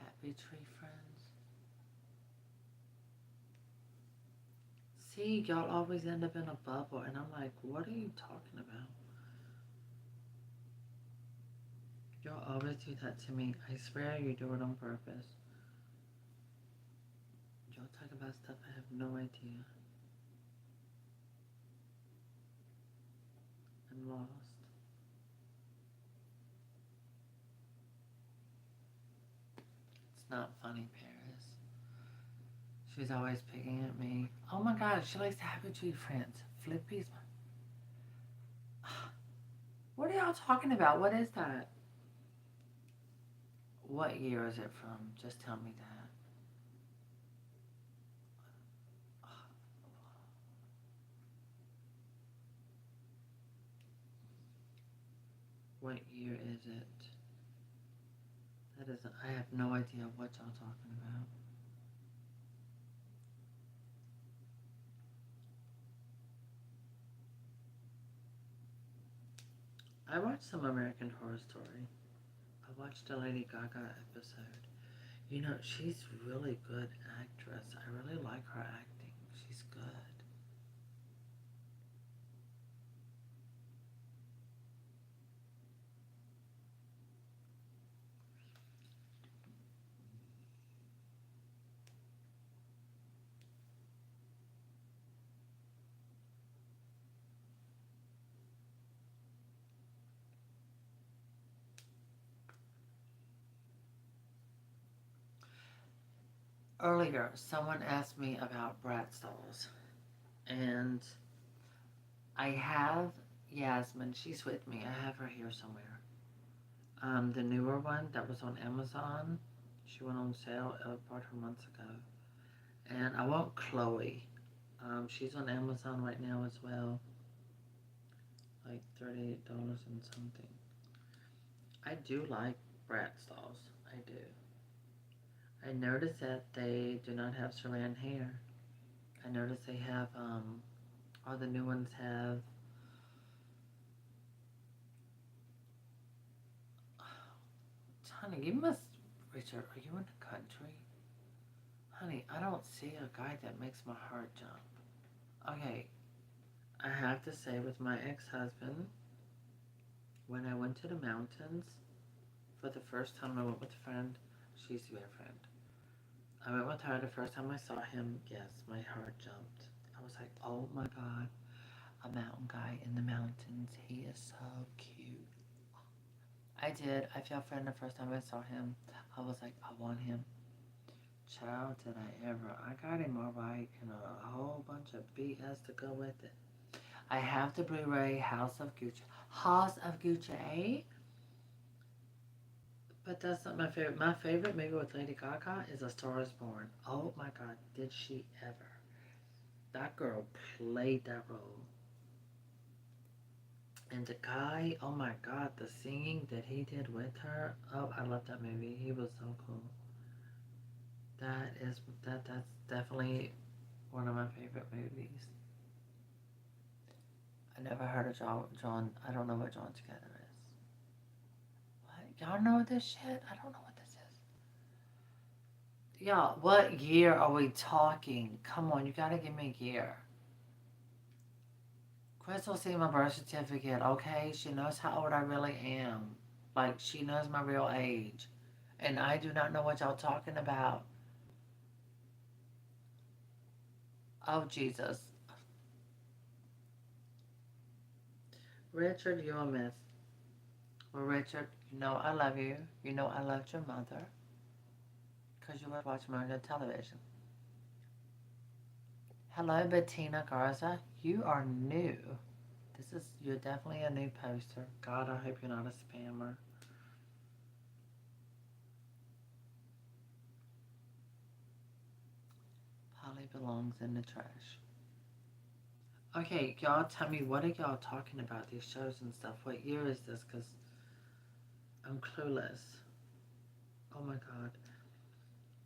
[SPEAKER 1] Happy Tree Friends. See, y'all always end up in a bubble, and I'm like, what are you talking about? Y'all always do that to me. I swear you do it on purpose. Y'all talk about stuff I have no idea. I'm lost. It's not funny, Paris. She's always picking at me. Oh my god, she likes the Happy Tree Friends. Flippy's. What are y'all talking about? What is that? What year is it from? Just tell me that. What year is it? That isn't. I have no idea what y'all talking about. I watched some American Horror Story. I watched a Lady Gaga episode. You know, she's really good actress. I really like her acting. She's good. Earlier, someone asked me about Bratz dolls, and I have Yasmin. She's with me. I have her here somewhere. The newer one that was on Amazon. She went on sale. I bought her months ago. And I want Chloe. She's on Amazon right now as well. Like $38 and something. I do like Bratz dolls. I do. I noticed that they do not have saran hair. I noticed they have, all the new ones have, honey, you must, Richard, are you in the country? Honey, I don't see a guy that makes my heart jump. Okay, I have to say with my ex-husband, when I went to the mountains, for the first time I went with a friend, she used to be a friend. I went with her the first time I saw him, yes, my heart jumped. I was like, oh my god, a mountain guy in the mountains, he is so cute. I did. I felt for him the first time I saw him. I was like, I want him. Child, did I ever. I got him alright and a whole bunch of BS to go with it. I have the Blu-ray House of Gucci. House of Gucci. But that's not my favorite. My favorite movie with Lady Gaga is A Star is Born. Oh my god, did she ever. That girl played that role. And the guy, oh my god, the singing that he did with her. Oh, I love that movie. He was so cool. That's definitely one of my favorite movies. I never heard of John. I don't know what John Together is. What? Y'all know this shit? I don't know what this is. Y'all, what year are we talking? Come on, you gotta give me a year. Crystal see my birth certificate, okay? She knows how old I really am. Like, she knows my real age. And I do not know what y'all talking about. Oh, Jesus. Richard, you're a mess. Well, Richard, you know I love you. You know I loved your mother. Because you were watching American television. Hello, Bettina Garza. You are new. You're definitely a new poster. God, I hope you're not a spammer. Polly belongs in the trash. Okay, y'all tell me, what are y'all talking about, these shows and stuff? What year is this? Because I'm clueless. Oh my God.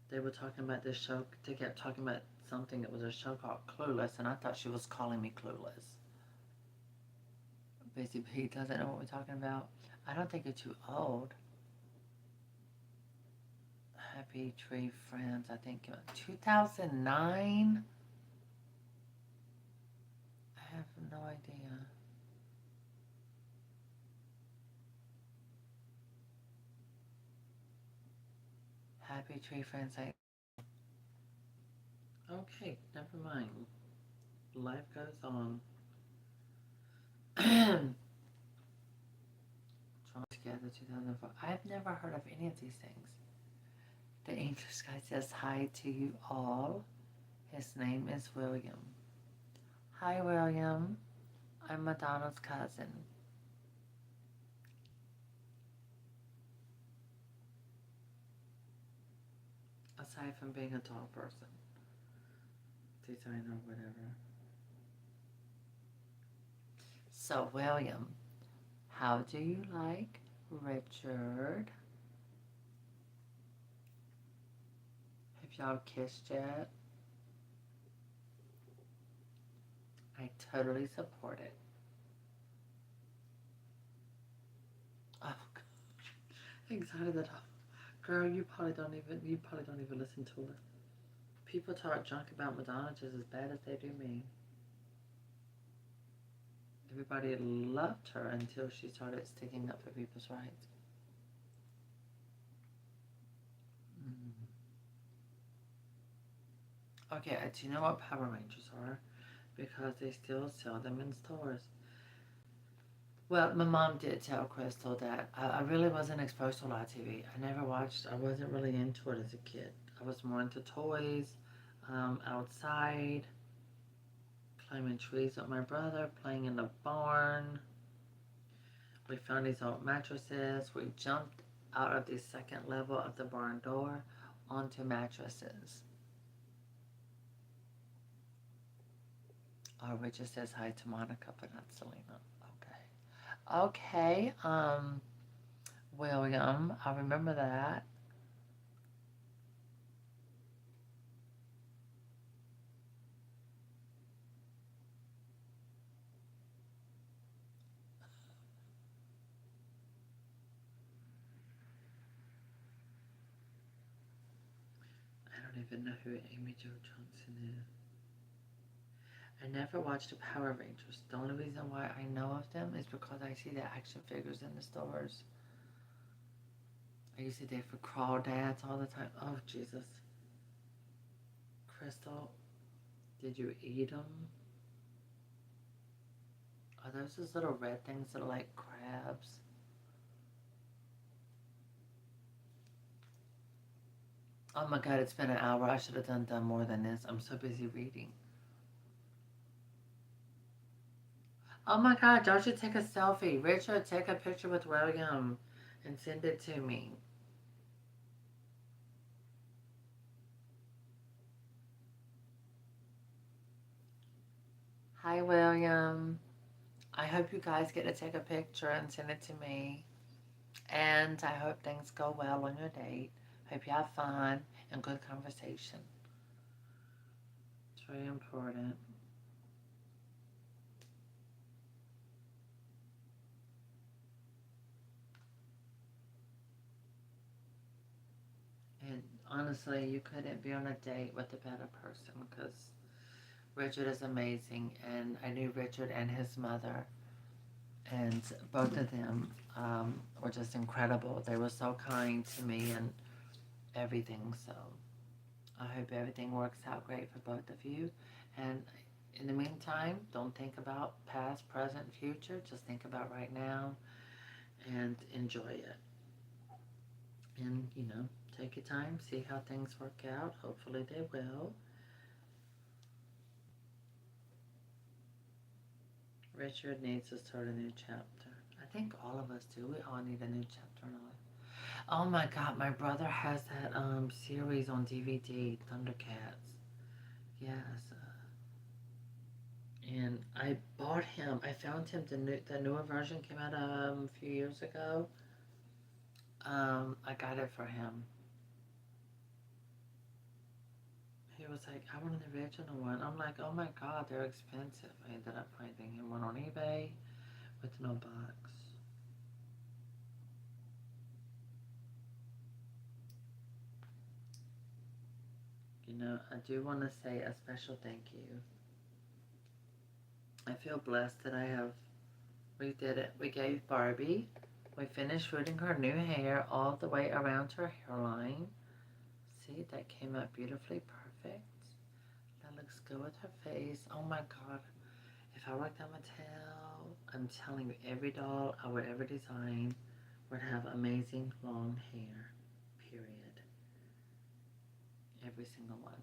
[SPEAKER 1] They were talking about this show. They kept talking about something. It was a show called Clueless, and I thought she was calling me clueless. Busy Bee doesn't know what we're talking about. I don't think you're too old. Happy Tree Friends, I think 2009? I have no idea. Happy Tree Friends, okay, never mind. Life goes on. Together 2004. I've never heard of any of these things. The English guy says hi to you all. His name is William. Hi, William. I'm Madonna's cousin. Aside from being a tall person, designer, whatever. So, William, how do you like Richard? Have y'all kissed yet? I totally support it. Oh, excited that girl, you probably don't even listen to it. People talk junk about Madonna just as bad as they do me. Everybody loved her until she started sticking up for people's rights. Okay, do you know what Power Rangers are? Because they still sell them in stores. Well, my mom did tell Crystal that I really wasn't exposed to a lot of TV. I wasn't really into it as a kid. I was more into toys, outside, climbing trees with my brother, playing in the barn. We found these old mattresses. We jumped out of the second level of the barn door onto mattresses. Oh, Richard says hi to Monica, but not Selena. Okay. Okay, William, I remember that. I don't even know who Amy Jo Johnson is. I never watched the Power Rangers. The only reason why I know of them is because I see the action figures in the stores. I used to date for crawdads all the time. Oh, Jesus. Crystal, did you eat them? Are those those little red things that are like crabs? Oh my God, it's been an hour. I should have done more than this. I'm so busy reading. Oh my God, y'all should take a selfie. Richard, take a picture with William and send it to me. Hi, William. I hope you guys get to take a picture and send it to me. And I hope things go well on your date. Hope you have fun and good conversation. It's very important. And honestly, you couldn't be on a date with a better person because Richard is amazing. And I knew Richard and his mother, and both of them were just incredible. They were so kind to me and everything. So I hope everything works out great for both of you. And in the meantime, don't think about past, present, future. Just think about right now and enjoy it. And, take your time, see how things work out. Hopefully they will. Richard needs to start a new chapter. I think all of us do. We all need a new chapter in our life. Oh my god, my brother has that series on DVD, Thundercats. Yes. And I bought him. I found him the newer version came out a few years ago. I got it for him. He was like, I want the original one. I'm like, oh my god, they're expensive. I ended up finding him one on eBay with no box. You know, I do want to say a special thank you. I feel blessed that we did it. We gave Barbie, we finished rooting her new hair all the way around her hairline. See, that came out beautifully perfect. That looks good with her face. Oh my god. If I worked at Mattel, I'm telling you, every doll I would ever design would have amazing long hair. Period. Every single one.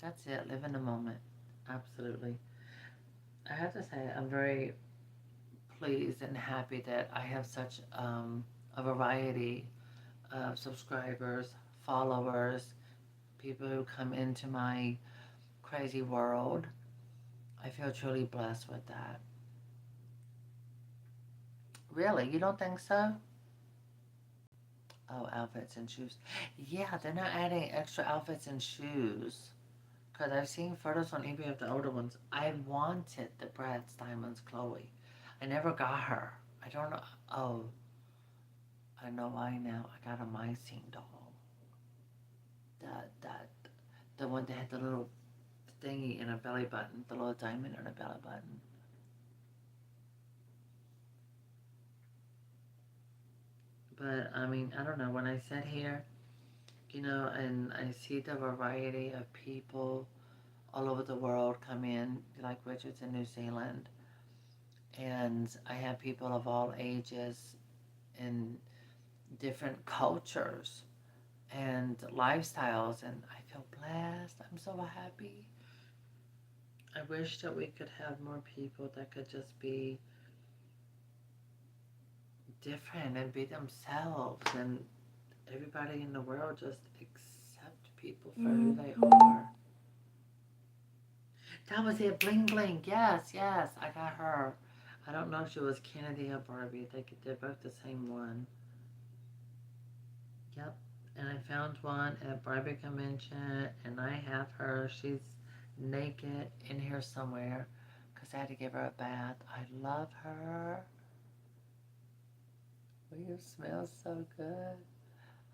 [SPEAKER 1] That's it. Live in the moment. Absolutely. I have to say, I'm very pleased and happy that I have such a variety of subscribers, followers, people who come into my crazy world. I feel truly blessed with that. Really? You don't think so? Oh, outfits and shoes. Yeah, they're not adding extra outfits and shoes. Because I've seen photos on eBay of the older ones. I wanted the Bratz Diamonds Chloe. I never got her. I don't know. Oh, I know why now. I got a Mycene doll. That, the one that had the little thingy in a belly button, the little diamond in a belly button. But I mean, I don't know. When I sit here, you know, and I see the variety of people all over the world come in, like Richard's in New Zealand, and I have people of all ages and different cultures and lifestyles, and I feel blessed. I'm so happy. I wish that we could have more people that could just be different and be themselves, and everybody in the world just accept people for who they are. That was it. Bling bling. Yes, yes. I got her. I don't know if she was Kennedy or Barbie. They're both the same one. Yep. And I found one at Barbie Convention, and I have her. She's naked in here somewhere because I had to give her a bath. I love her. Well, you smell so good.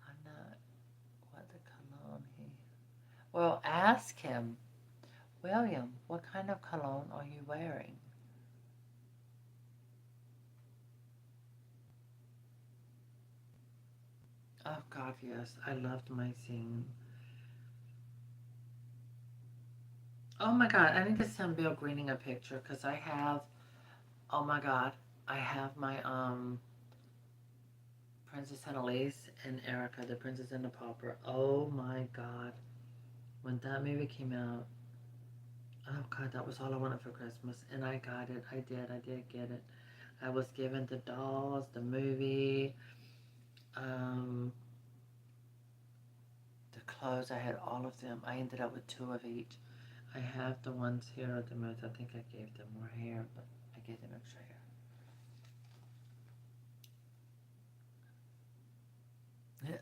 [SPEAKER 1] I'm not. What the cologne he? Well, ask him. William, what kind of cologne are you wearing? Oh God, yes, I loved my scene. Oh my God, I need to send Bill Greening a picture because I have. Oh my God, I have my Princess Annalise and Erica, the Princess and the Pauper. Oh my God, when that movie came out, oh God, that was all I wanted for Christmas, and I got it. I did get it. I was given the dolls, the movie, um, the clothes. I had all of them. I ended up with two of each. I have the ones here at the most. I think I gave them more hair, but I gave them extra hair. Yeah.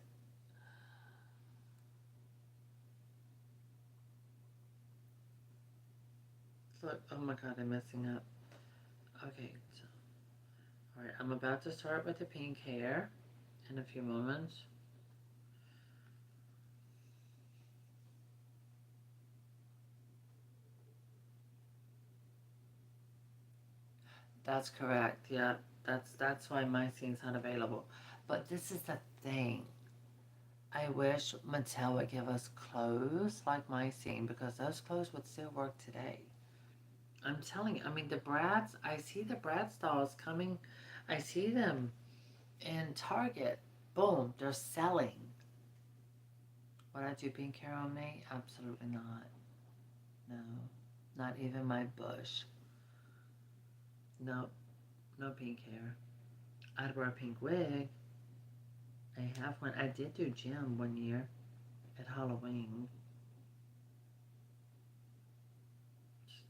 [SPEAKER 1] Look, oh my God, I'm messing up. Okay, so, all right, I'm about to start with the pink hair in a few moments. That's correct. Yeah, that's why my scene's not available. But this is the thing. I wish Mattel would give us clothes like my scene because those clothes would still work today. I'm telling you. I mean, the Bratz. I see the Bratz dolls coming. I see them in Target. Boom, they're selling. Would I do pink hair on me? Absolutely not. No. Not even my bush. No, no pink hair. I'd wear a pink wig. I have one. I did do gym one year at Halloween.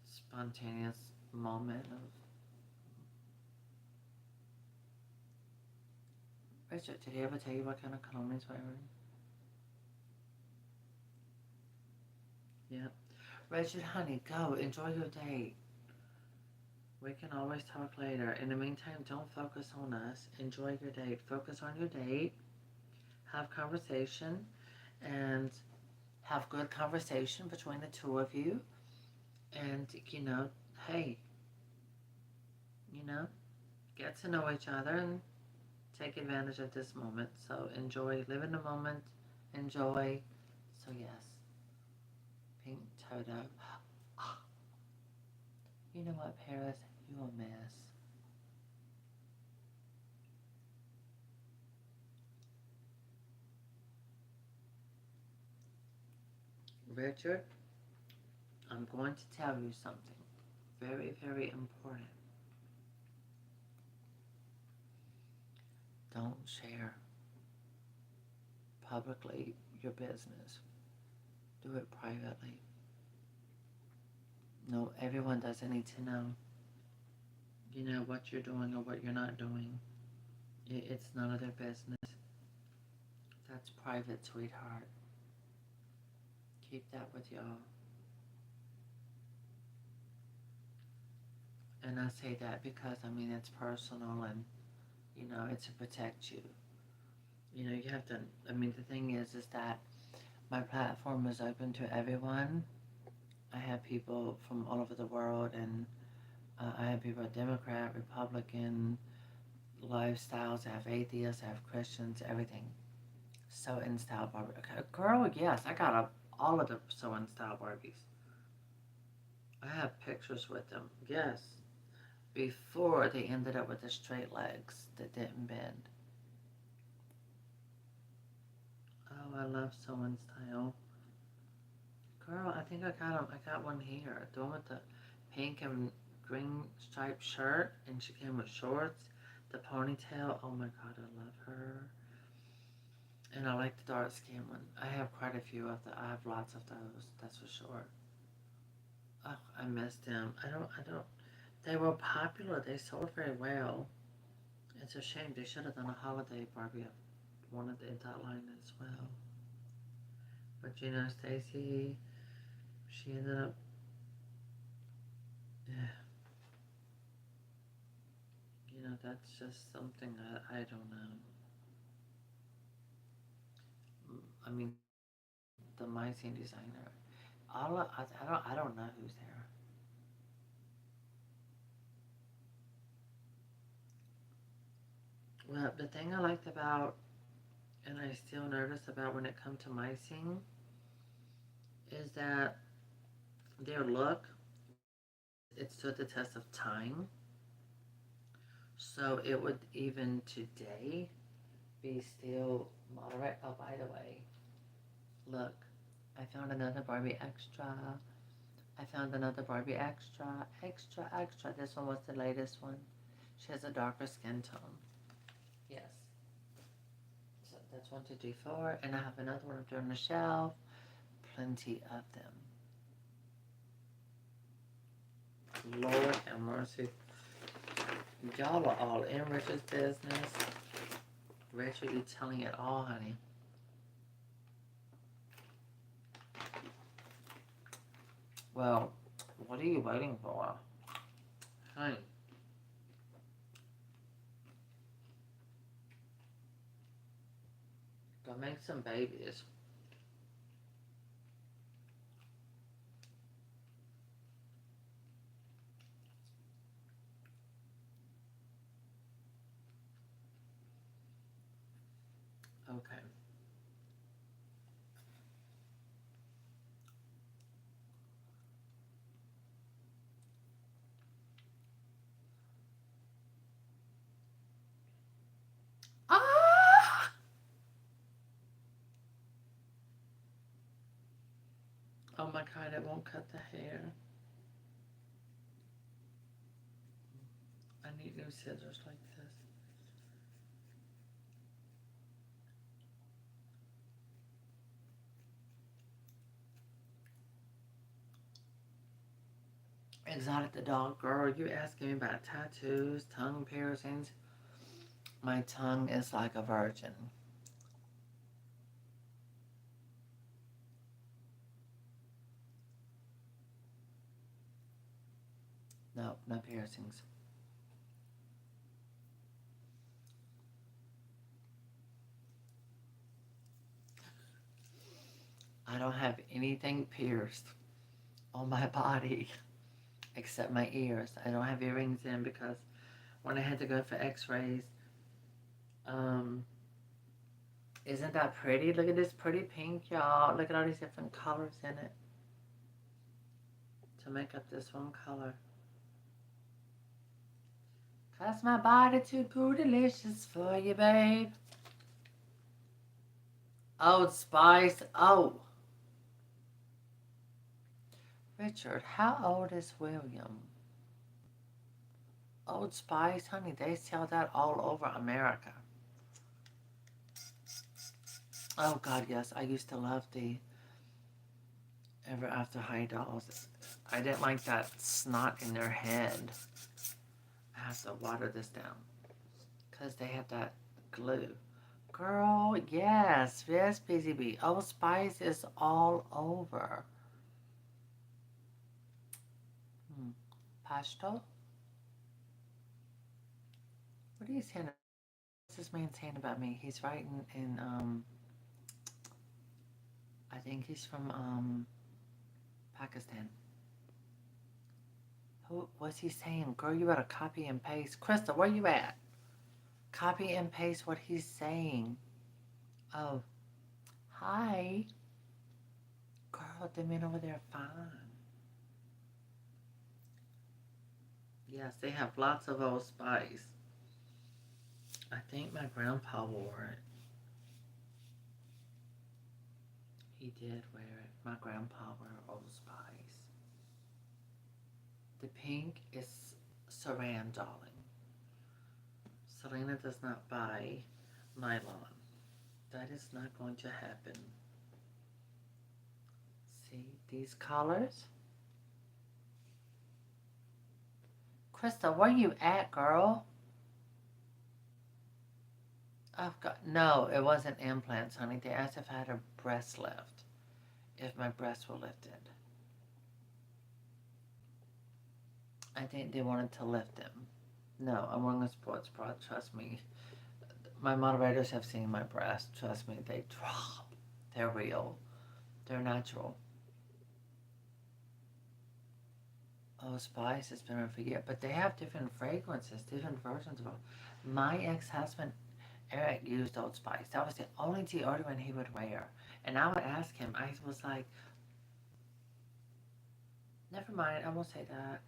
[SPEAKER 1] Spontaneous moment of. Richard, did he ever tell you what kind of cologne he's wearing? Yep. Richard, honey, go. Enjoy your date. We can always talk later. In the meantime, don't focus on us. Enjoy your date. Focus on your date. Have conversation. And have good conversation between the two of you. And, hey, you know, get to know each other and take advantage of this moment. So enjoy. Live in the moment. Enjoy. So, yes. Pink Toto. You know what, Paris? You a mess. Richard, I'm going to tell you something very, very important. Don't share publicly your business. Do it privately. No, everyone doesn't need to know, what you're doing or what you're not doing. It's none of their business. That's private, sweetheart. Keep that with y'all. And I say that because, it's personal and, it's to protect you. You have to, the thing is that my platform is open to everyone. I have people from all over the world, and I have people Democrat, Republican, lifestyles. I have atheists, I have Christians, everything. Sew in style Barbie. Okay, girl, yes, I got all of the sew in style Barbies. I have pictures with them. Yes, before they ended up with the straight legs that didn't bend. Oh, I love sew in style. Girl, I think I got them. I got one here. The one with the pink and green striped shirt, and she came with shorts. The ponytail. Oh my god, I love her. And I like the dark skin one. I have quite a few of the. I have lots of those. That's for sure. Oh, I missed them. I don't. They were popular. They sold very well. It's a shame. They should have done a holiday Barbie. I wanted in that line as well. But Stacy, she ended up. Yeah, that's just something I don't know. I mean, the my scene designer. I don't know who's there. Well, the thing I liked about, and I still notice about when it comes to my scene, is that their look, it stood the test of time. So it would even today be still moderate. Oh, by the way, look, I found another Barbie extra. I found another Barbie extra, extra, extra. This one was the latest one. She has a darker skin tone. Yes. So that's 1, 2, 3, 4. And I have another one up there on the shelf. Plenty of them. Lord have mercy. Y'all are all in Richard's business. Richard, you telling it all, honey. Well, what are you waiting for? Honey. Go make some babies. Okay. Ah! Oh my god, it won't cut the hair. you do scissors like this. Exotic the dog girl, you asking me about tattoos, tongue piercings. My tongue is like a virgin. No, no piercings. I don't have anything pierced on my body except my ears. I don't have earrings in because when I had to go for x-rays, um, isn't that pretty? Look at this pretty pink, y'all. Look at all these different colors in it to make up this one color. Cause my body too delicious for you, babe. Old Spice. Oh. Richard, how old is William? Old Spice, honey, they sell that all over America. Oh, God, yes. I used to love the Ever After High dolls. I didn't like that snot in their head. I have to water this down. Because they have that glue. Girl, yes. Yes, PCB. Old Spice is all over. Pasto? What are you saying? What's this man saying about me? He's writing in, I think he's from, Pakistan. What's he saying? Girl, you better copy and paste. Krista, where you at? Copy and paste what he's saying. Oh, hi. Girl, the men over there are fine. Yes, they have lots of Old Spice. I think my grandpa wore it. He did wear it. My grandpa wore Old Spice. The pink is Saran, darling. Selena does not buy nylon. That is not going to happen. See these colors? Krista, where you at, girl? I've got no. It wasn't implants, honey. They asked if I had a breast lift, if my breasts were lifted. I think they wanted to lift them. No, I'm wearing a sports bra. Trust me. My moderators have seen my breasts. Trust me, they drop. They're real. They're natural. Oh, Spice has been around for years, but they have different fragrances, different versions of it. My ex-husband, Eric, used Old Spice. That was the only deodorant he would wear. And I would ask him, I was like, never mind, I won't say that.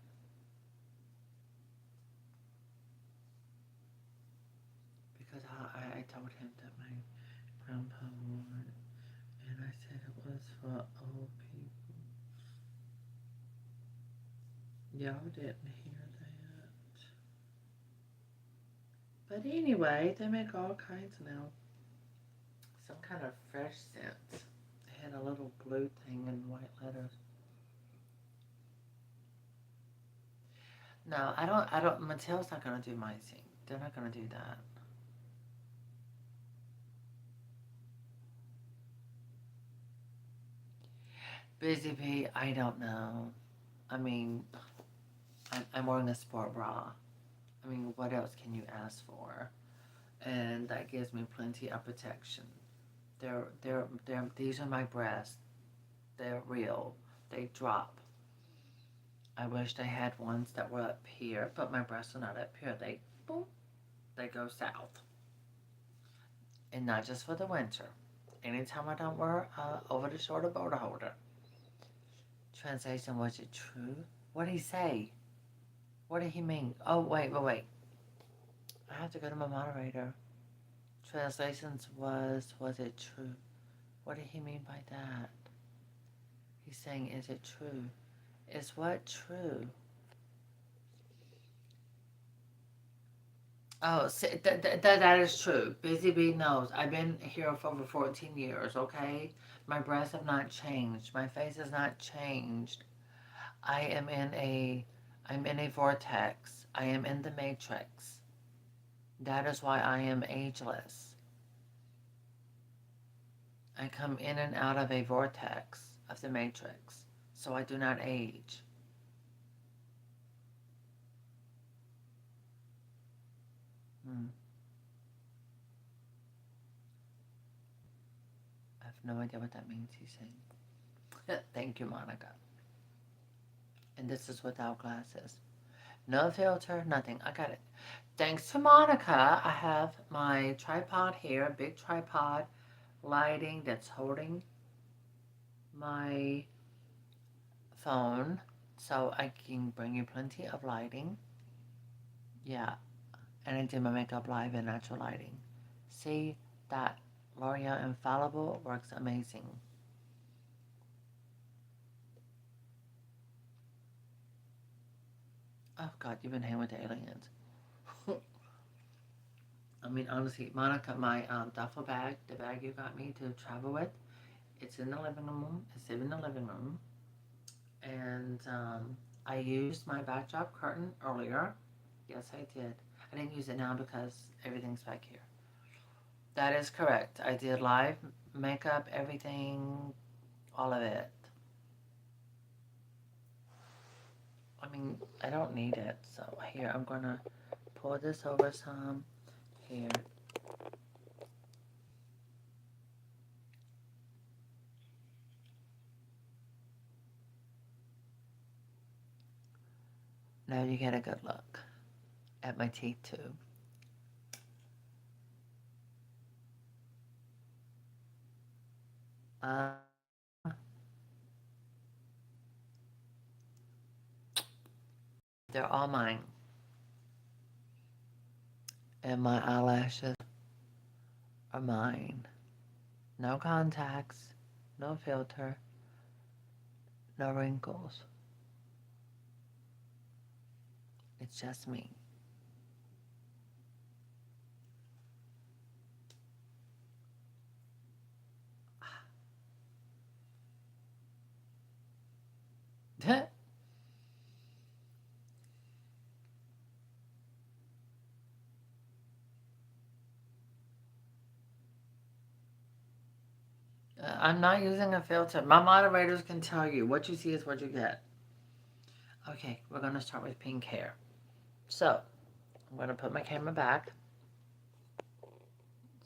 [SPEAKER 1] Because I told him that my grandpa wore it. And I said it was for old people. Y'all didn't hear that. But anyway, they make all kinds now. Some kind of fresh scent. They had a little blue thing in white letters. No, I don't, Mattel's not gonna do my scene. They're not gonna do that. Busy Bee, I don't know. I mean, I'm wearing a sport bra. I mean, what else can you ask for? And that gives me plenty of protection. These are my breasts. They're real. They drop. I wish they had ones that were up here, but my breasts are not up here. They, boom, they go south. And not just for the winter. Anytime I don't wear over the shoulder border holder. Translation, was it true? What did he say? What did he mean? Oh, wait. I have to go to my moderator. Translations was it true? What did he mean by that? He's saying, is it true? Is what true? Oh, that is true. Busy Bee knows. I've been here for over 14 years, okay? My breasts have not changed. My face has not changed. I am in a I'm in a vortex. I am in the matrix. That is why I am ageless. I come in and out of a vortex of the matrix, so I do not age. Hmm. I have no idea what that means, he's saying. Thank you, Monica. And this is without glasses. No filter, nothing. I got it. Thanks to Monica, I have my tripod here, a big tripod lighting that's holding my phone so I can bring you plenty of lighting. Yeah, and I did my makeup live in natural lighting. See, that L'Oreal Infallible works amazing. Oh God, you've been hanging with the aliens. I mean, honestly, Monica, my duffel bag, the bag you got me to travel with, it's in the living room. It's in the living room. And I used my backdrop curtain earlier. Yes, I did. I didn't use it now because everything's back here. That is correct. I did live makeup, everything, all of it. I mean, I don't need it. So here, I'm going to pour this over some. Here. Now you get a good look at my teeth too. Uh, they're all mine. And my eyelashes are mine. No contacts, no filter, no wrinkles. It's just me. I'm not using a filter. My moderators can tell you what you see is what you get. Okay, we're going to start with pink hair. So, I'm going to put my camera back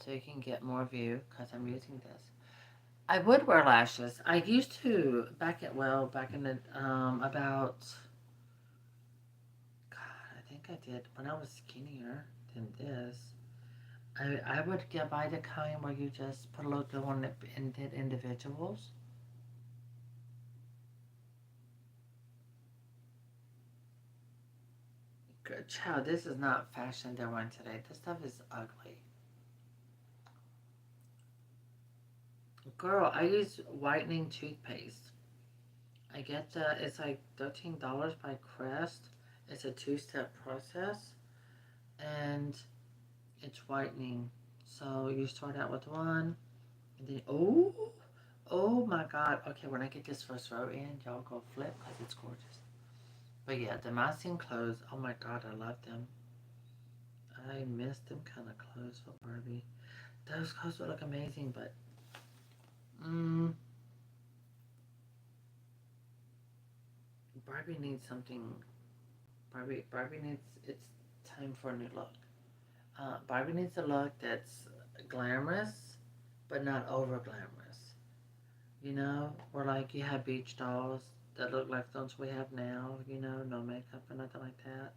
[SPEAKER 1] so you can get more view because I'm using this. I would wear lashes. I used to back in the about God, I think I did when I was skinnier than this. I would get by the kind where you just put a little glue on it and did individuals. Good child, this is not fashion they're wearing today. This stuff is ugly. Girl, I use whitening toothpaste. I get it's like $13 by Crest. It's a two-step process and it's whitening. So you start out with one and then, oh my God. Okay, when I get this first row in, y'all go flip because it's gorgeous. But yeah, the masking clothes, oh my God, I love them. I miss them kind of clothes for Barbie. Those clothes would look amazing, but mm, Barbie needs something. Barbie needs. It's time for a new look. Barbie needs a look that's glamorous, but not over glamorous. You know, or like you have beach dolls that look like those we have now. You know, no makeup or nothing like that.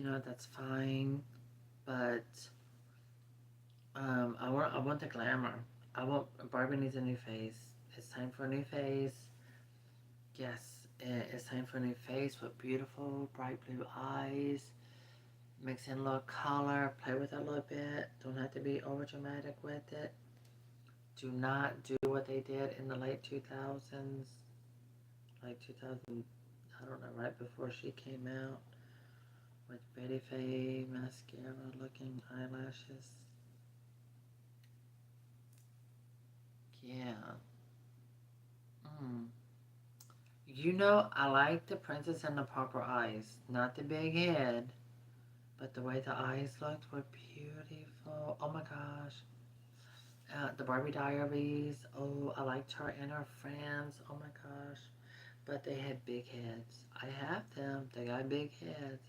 [SPEAKER 1] God, that's fine, but I want the glamour. I want Barbie needs a new face. It's time for a new face. Yes, it's time for a new face with beautiful bright blue eyes. Mix in a little color, play with it a little bit. Don't have to be over dramatic with it. Do not do what they did in the late 2000s, like 2000, I don't know, right before she came out. with Betty Faye mascara looking eyelashes. Yeah. Mm. You know, I like the Princess and the Pauper eyes. Not the big head, but the way the eyes looked were beautiful. Oh my gosh. The Barbie Diaries. Oh, I liked her and her friends. Oh my gosh. But they had big heads. I have them. They got big heads.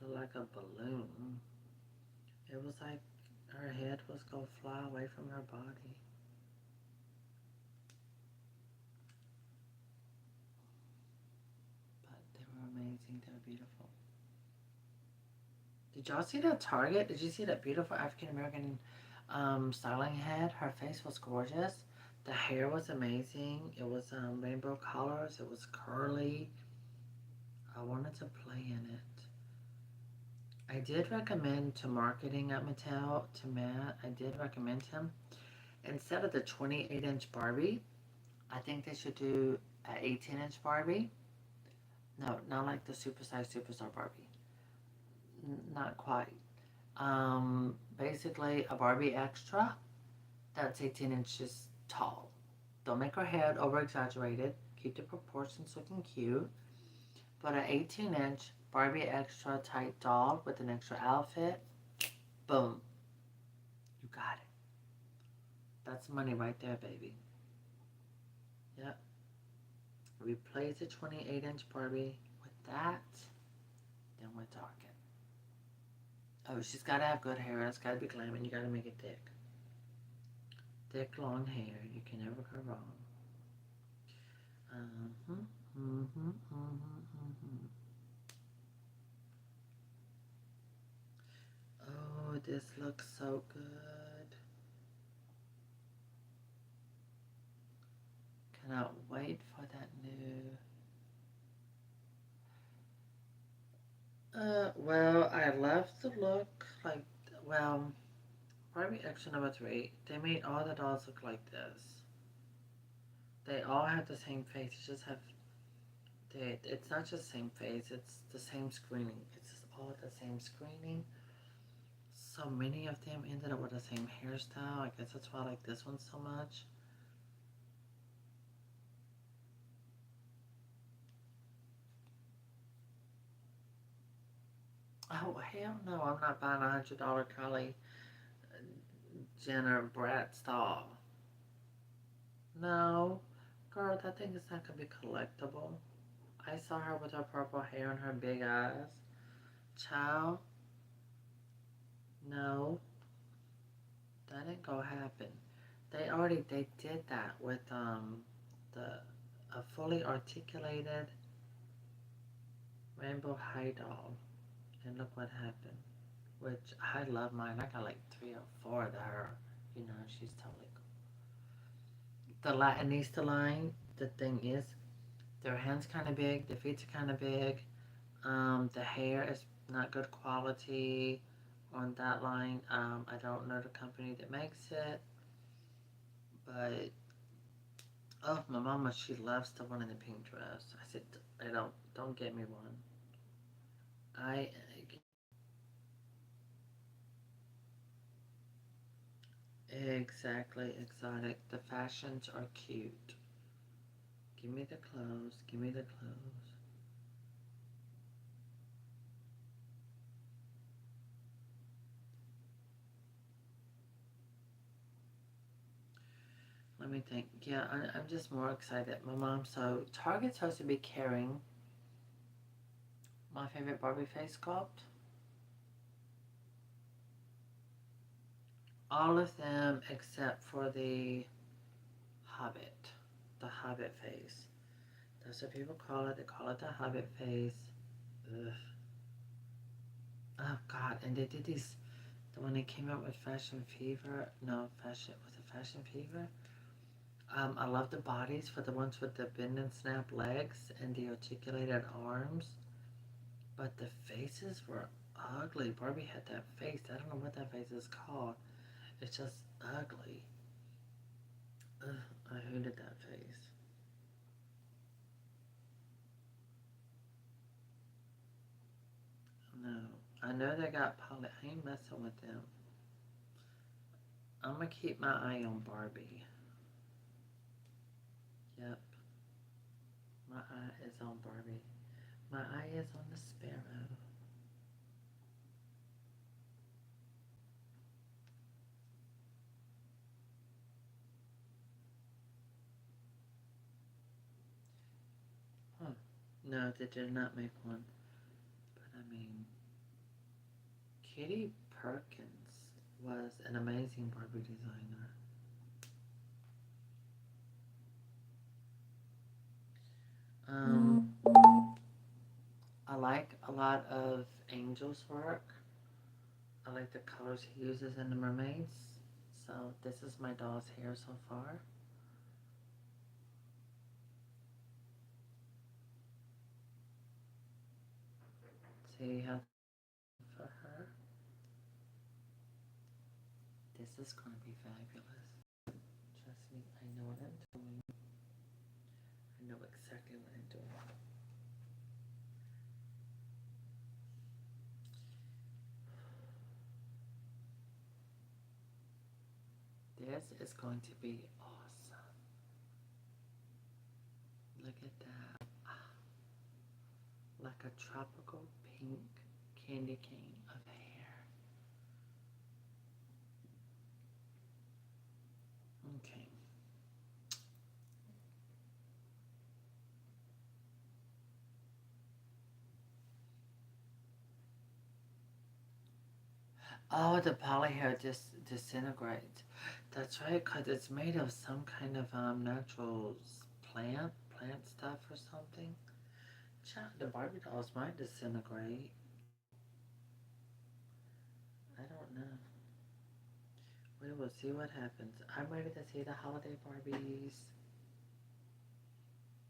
[SPEAKER 1] Look like a balloon. It was like her head was gonna fly away from her body. But they were amazing. They were beautiful. Did y'all see that Target? Did you see that beautiful African American styling head? Her face was gorgeous. The hair was amazing. It was rainbow colors. It was curly. I wanted to play in it. I did recommend to marketing at Mattel, to Matt, I did recommend him. Instead of the 28-inch Barbie, I think they should do an 18-inch Barbie. No, not like the supersized superstar Barbie. Not quite. Basically a Barbie extra that's 18 inches tall. Don't make her head over exaggerated. Keep the proportions looking cute. But an 18-inch Barbie extra tight doll with an extra outfit, boom, you got it. That's money right there, baby. Yep. Replace the 28-inch Barbie with that, then we're talking. Oh, she's gotta have good hair. It's gotta be glam, and you gotta make it thick. Thick, long hair. You can never go wrong. Mm-hmm, mm-hmm, mm-hmm, mm-hmm. Oh, this looks so good. Cannot wait for that new. Well, I love the look. Like, well, Barbie Action number 3. They made all the dolls look like this. They all have the same face. It's just have. It's not just same face. It's the same screening. It's just all the same screening. So many of them ended up with the same hairstyle. I guess that's why I like this one so much. Oh hell no! I'm not buying $100 Kylie Jenner Bratz doll. No, girl, that thing is not gonna be collectible. I saw her with her purple hair and her big eyes. Child, no, that ain't gonna happen. They did that with the a fully articulated rainbow high doll, and look what happened. Which I love mine. I got like 3 or 4 of her. You know, she's totally cool. The Latinista line. The thing is, their hands kind of big, their feet are kind of big. The hair is not good quality on that line. I don't know the company that makes it, but oh, my mama, she loves the one in the pink dress. I said, I don't get me one. I exactly exotic. The fashions are cute. Give me the clothes. Give me the clothes. Let me think. Yeah, I'm just more excited. My mom, so Target's supposed to be carrying my favorite Barbie face sculpt. All of them except for the Hobbit. The Hobbit face. That's what people call it. They call it the Hobbit face. Ugh. Oh God! And they did these. The one they came out with Fashion Fever. No, Fashion was it Fashion Fever? I love the bodies for the ones with the bend and snap legs and the articulated arms, but the faces were ugly. Barbie had that face. I don't know what that face is called. It's just ugly. Ugh, I hated that face. No. know they got poly. I ain't messing with them. I'm gonna keep my eye on Barbie. Yep. My eye is on Barbie. My eye is on the sparrow. Huh. No, they did not make one. But I mean, Katie Perkins was an amazing Barbie designer. Um, I like a lot of Angel's work. I like the colors he uses in the mermaids. So this is my doll's hair so far. See how for her. This is going to be fabulous. Trust me, I know what I'm doing. I know exactly what I'm doing. This is going to be awesome. Look at that. Like a tropical pink candy cane of hair. Okay. Oh, the poly hair disintegrates. That's right, because it's made of some kind of natural plant stuff or something. The Barbie dolls might disintegrate. I don't know. We will see what happens. I'm ready to see the holiday Barbies.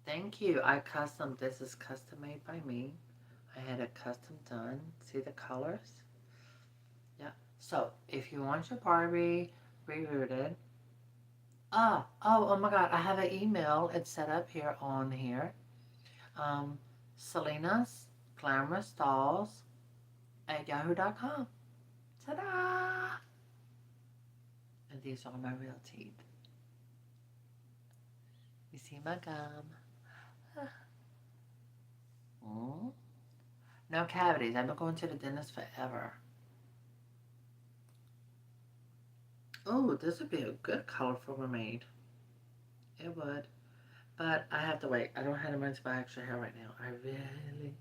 [SPEAKER 1] Thank you. This is custom made by me. I had it custom done. See the colors? Yeah. So, if you want your Barbie rerooted, oh my God, I have an email. It's set up here on here. Selena's Glamorous Dolls at yahoo.com. Ta-da! And these are my real teeth. You see my gum? Mm. No cavities. I've been going to the dentist forever. Oh, this would be a good color for mermaid. It would. But I have to wait. I don't have the money to buy extra hair right now. I really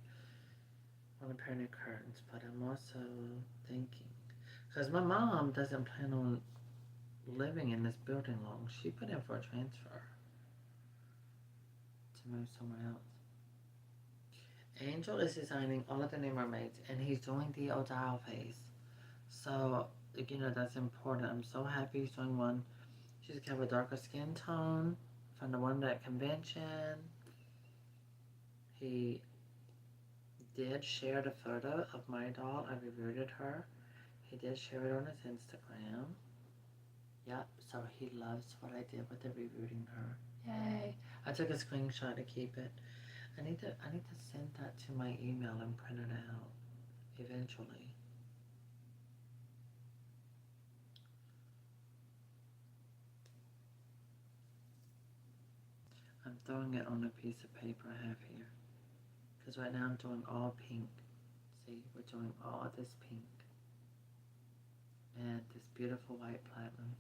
[SPEAKER 1] want a pair of new curtains, but I'm also thinking. Because my mom doesn't plan on living in this building long. She put in for a transfer to move somewhere else. Angel is designing all of the new mermaids, and he's doing the Odile face. So, that's important. I'm so happy he's doing one. She's got a darker skin tone from the one at convention. He did share the photo of my doll. I reviewed her. He did share it on his Instagram. Yep, so he loves what I did with the reviewing her. Yay! I took a screenshot to keep it. I need to send that to my email and print it out eventually. I'm throwing it on a piece of paper I have here. Because right now I'm doing all pink. See, we're doing all this pink. And this beautiful white platinum.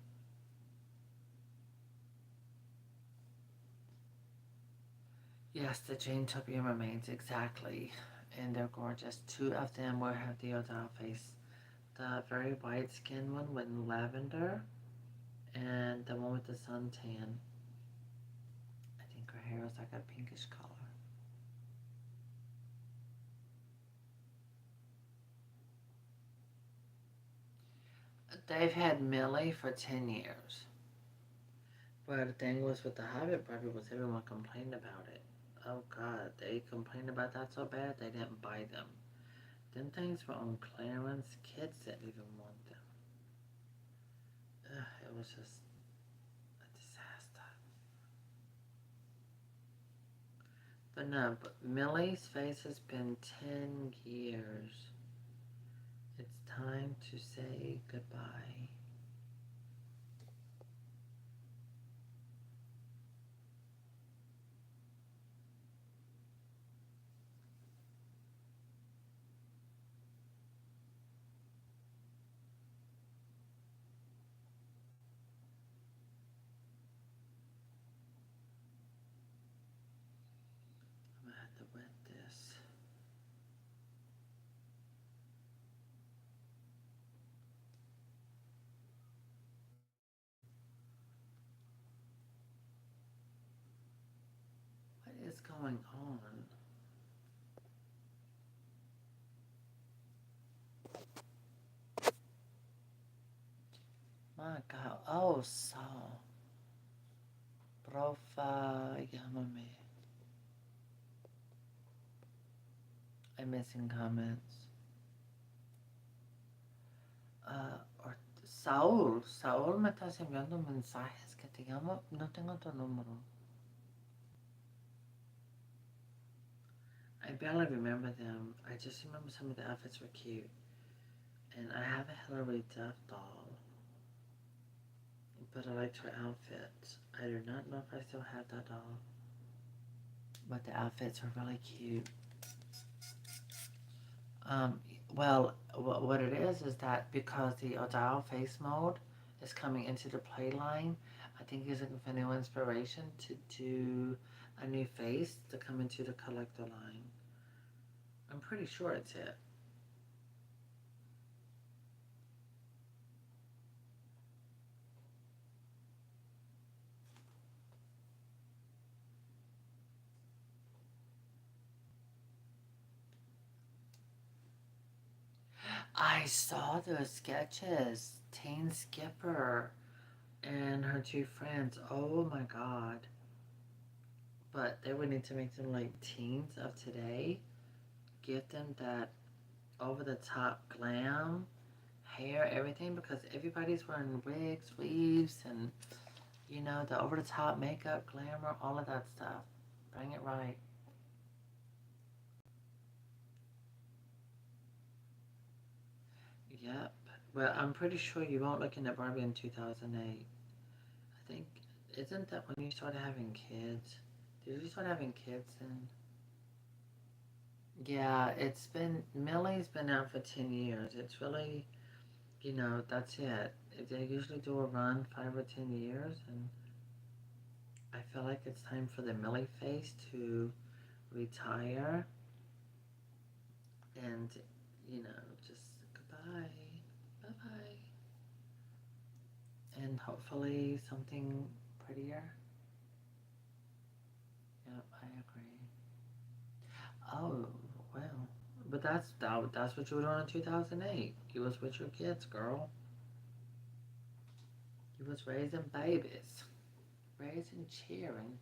[SPEAKER 1] Yes, the Jane Topia mermaids, exactly. And they're gorgeous. Two of them will have the Odile face. The very white skin one with lavender, and the one with the suntan. I think her hair is like a pinkish color. They've had Millie for 10 years. But the thing was with the Hobbit Barbie was everyone complained about it. Oh God, they complained about that so bad they didn't buy them. Them things were on clearance. Kids didn't even want them. Ugh, it was just a disaster. But no, but Millie's face has been 10 years. It's time to say goodbye. I'm gonna have to wet this. What is going on? My God. Oh, so. Profa, llámame. I'm missing comments. Or Saúl, Saúl me estás enviando mensajes que te llamo, no tengo tu número. I barely remember them. I just remember some of the outfits were cute. And I have a Hillary Duff doll, but I liked her outfits. I do not know if I still have that doll, but the outfits were really cute. Well, what it is that because the Odile face mode is coming into the play line, I think he's looking for new inspiration to do a new face to come into the collector line. I'm pretty sure it's it. I saw those sketches. Teen Skipper and her two friends. Oh my god. But they would need to make them like teens of today. Give them that over the top glam, hair, everything, because everybody's wearing wigs, weaves, and you know, the over the top makeup, glamour, all of that stuff. Bring it right. Yep. Well, I'm pretty sure you won't look into Barbie in 2008. I think, isn't that when you started having kids? Did you start having kids then? Yeah, it's been, Millie's been out for 10 years. It's really, you know, that's it. They usually do a run 5 or 10 years, and I feel like it's time for the Millie face to retire and, you know, just goodbye. Bye bye. And hopefully something prettier. Yep, I agree. Oh, well. But that's what you were doing in 2008. You was with your kids, girl. You was raising babies. Raising cheering.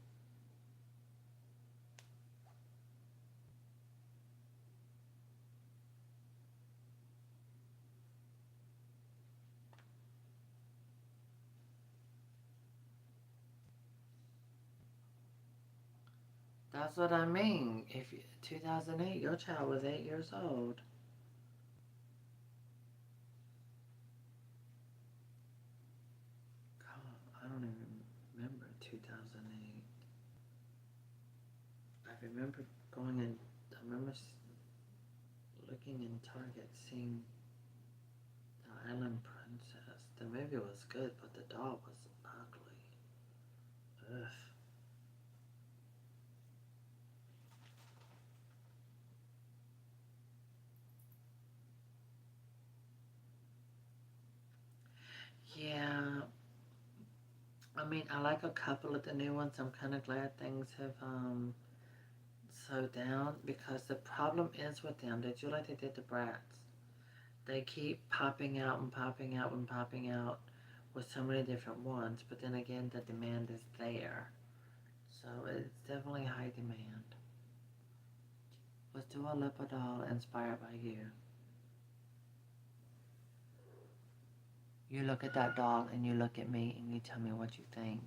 [SPEAKER 1] That's what I mean. If 2008, your child was 8 years old. God, I don't even remember 2008. I remember going in. I remember looking in Target, seeing the Island Princess. The movie was good, but the doll was ugly. Ugh. Yeah, I mean, I like a couple of the new ones. I'm kind of glad things have slowed down because the problem is with them. They do like they did the Brats. They keep popping out and popping out and popping out with so many different ones. But then again, the demand is there, so it's definitely high demand. Was Dua Lipa doll inspired by you? You look at that doll and you look at me and you tell me what you think.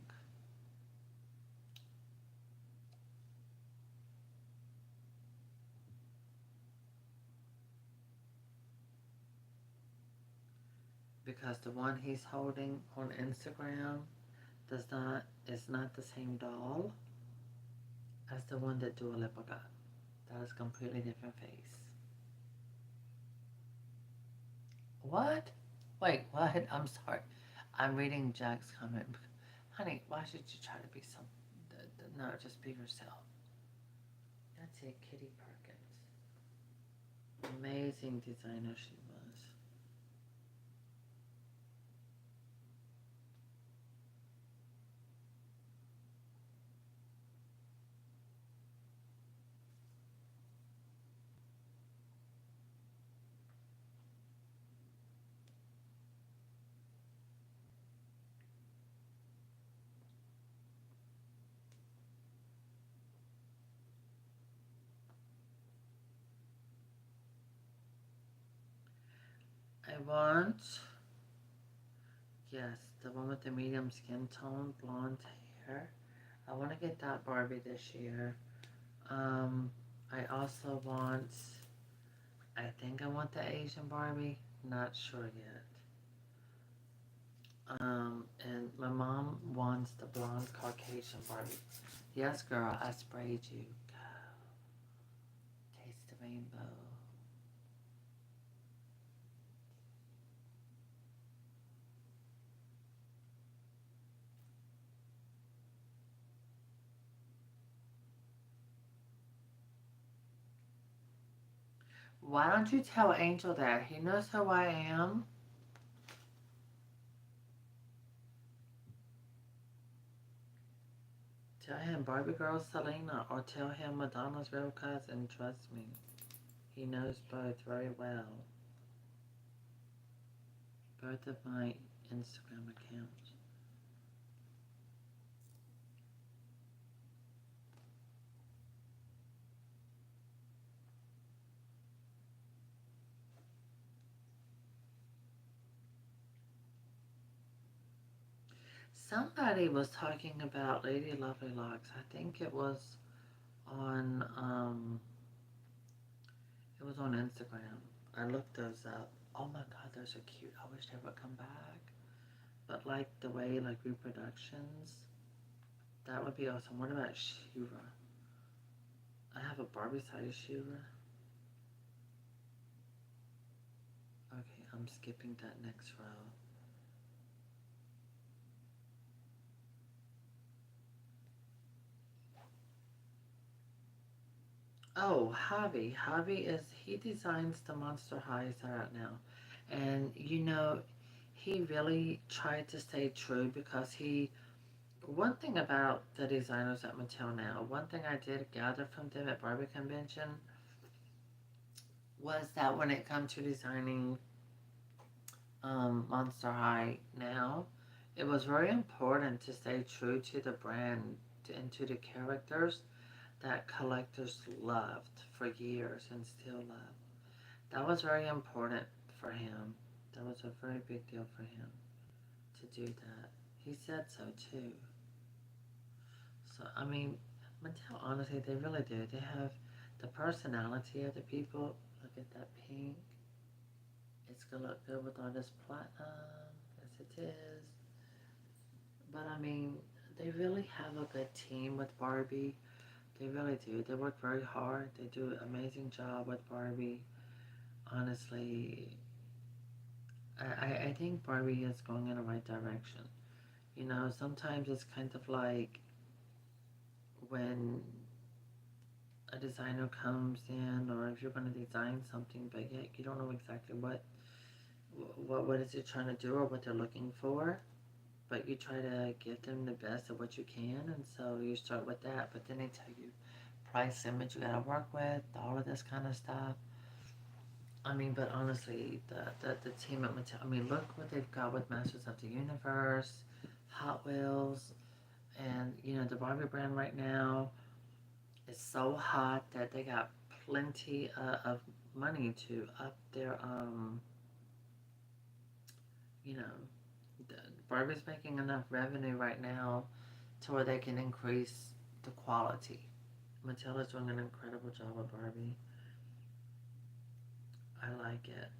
[SPEAKER 1] because the one he's holding on Instagram is not the same doll as the one that Dua Lipa got. That is a completely different face. What? Wait, what? I'm sorry. I'm reading Jack's comment. Honey, why should you try to be some... No, just be yourself. That's it, Kitty Perkins. Amazing designer she was. I want... Yes, the one with the medium skin tone, blonde hair. I want to get that Barbie this year. I also want... I think I want the Asian Barbie. Not sure yet. And my mom wants the blonde Caucasian Barbie. Yes, girl, I sprayed you. Go. Taste the rainbow. Why don't you tell Angel that? He knows who I am. Tell him Barbie Girl Selena, or tell him Madonna's real cousin. Trust me. He knows both very well. Both of my Instagram accounts. Somebody was talking about Lady Lovely Locks. I think it was on Instagram. I looked those up. Oh my god, those are cute. I wish they would come back. But like the way like reproductions, that would be awesome. What about Shira? I have a Barbie size Shira. Okay, I'm skipping that next row. Oh, Javi. He designs the Monster Highs right now. And you know, he really tried to stay true because one thing about the designers at Mattel now, one thing I did gather from them at Barbie Convention was that when it comes to designing Monster High now, it was very important to stay true to the brand and to the characters that collectors loved for years and still love. That was very important for him. That was a very big deal for him to do that. He said so too. So, I mean, Mattel, honestly, they really do. They have the personality of the people. Look at that pink. It's going to look good with all this platinum. Yes, it is. But, I mean, they really have a good team with Barbie. They really do. They work very hard. They do an amazing job with Barbie. Honestly, I think Barbie is going in the right direction. You know, sometimes it's kind of like when a designer comes in, or if you're going to design something, but yet you don't know exactly what is it trying to do or what they're looking for, but you try to give them the best of what you can, and so you start with that, but then they tell you price, image you got to work with, all of this kind of stuff. I mean, but honestly, the team at Mattel, I mean, look what they've got with Masters of the Universe, Hot Wheels, and, you know, the Barbie brand right now is so hot that they got plenty of money to up their, you know, Barbie's making enough revenue right now to where they can increase the quality. Mattel is doing an incredible job with Barbie. I like it.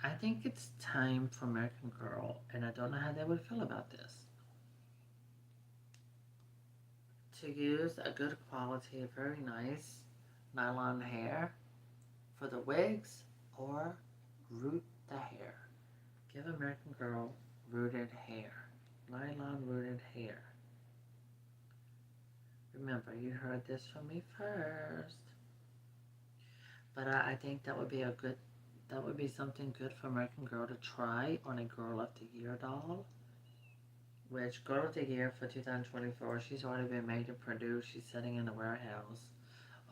[SPEAKER 1] I think it's time for American Girl, and I don't know how they would feel about this, to use a good quality, very nice nylon hair for the wigs or root the hair. Give American Girl rooted hair. Nylon rooted hair. Remember, you heard this from me first. But I think that would be something good for American Girl to try on a Girl of the Year doll. Which Girl of the Year for 2024, she's already been made and produced. She's sitting in the warehouse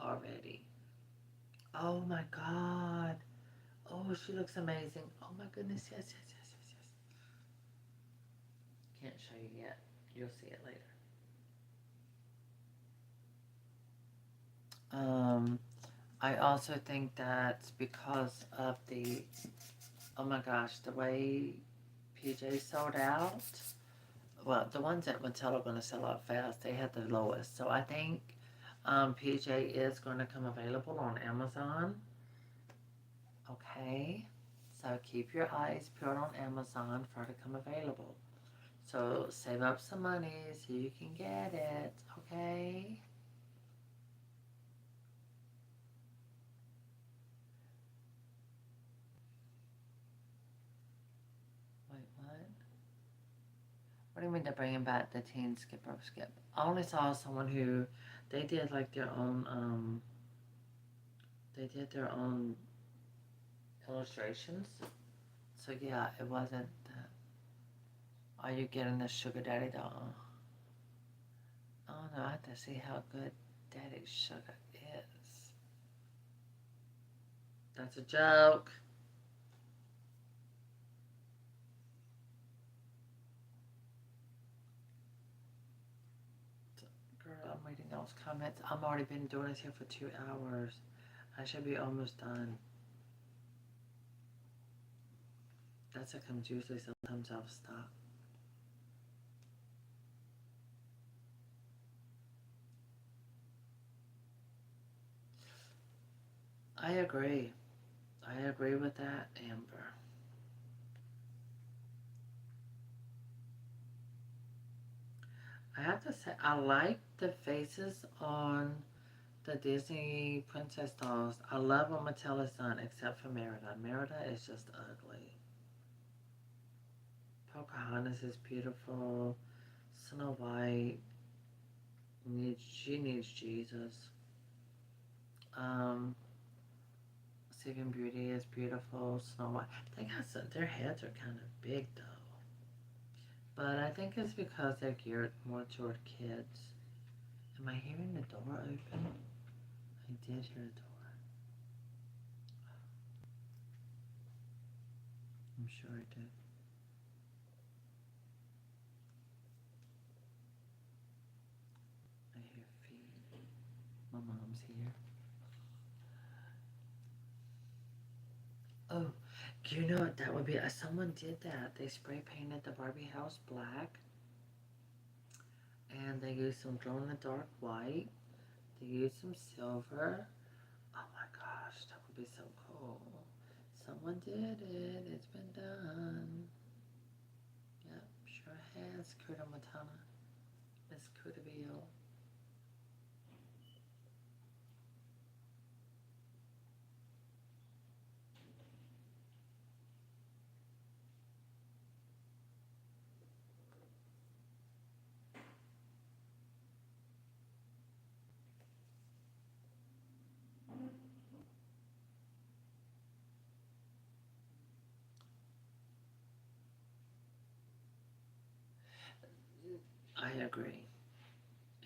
[SPEAKER 1] already. Oh my God. Oh, she looks amazing. Oh my goodness. Yes, yes, yes, yes, yes. Can't show you yet. You'll see it later. I also think that's because of the, oh my gosh, the way PJ sold out. Well, the ones at Mattel are going to sell out fast. They had the lowest. So I think PJ is going to come available on Amazon. Okay. So keep your eyes peeled on Amazon for it to come available. So save up some money so you can get it. Okay. Wait, what? What do you mean they're bringing back the teen skip or skip? I only saw someone who they did like their own they did their own illustrations. So yeah, it wasn't are you getting the sugar daddy doll? Oh no, I have to see how good daddy sugar is. That's a joke. Girl, I'm reading those comments. I'm already been doing this here for 2 hours. I should be almost done. That's what comes usually. Sometimes I'll stop. I agree. I agree with that, Amber. I have to say, I like the faces on the Disney princess dolls. I love what Mattel has done, except for Merida. Merida is just ugly. Pocahontas is beautiful. Snow White needs Jesus. Um, Sleeping Beauty is beautiful. Snow White. Their heads are kind of big though. But I think it's because they're geared more toward kids. Am I hearing the door open? I did hear a door. I'm sure I did. I hear feet. My mom's here. Oh, you know what that would be? Someone did that. They spray painted the Barbie house black. And they used some glow in the dark white. They used some silver. Oh my gosh, that would be so cool. Someone did it. It's been done. Yep, sure has. Kuda Matana. Miss Kudaville. I agree.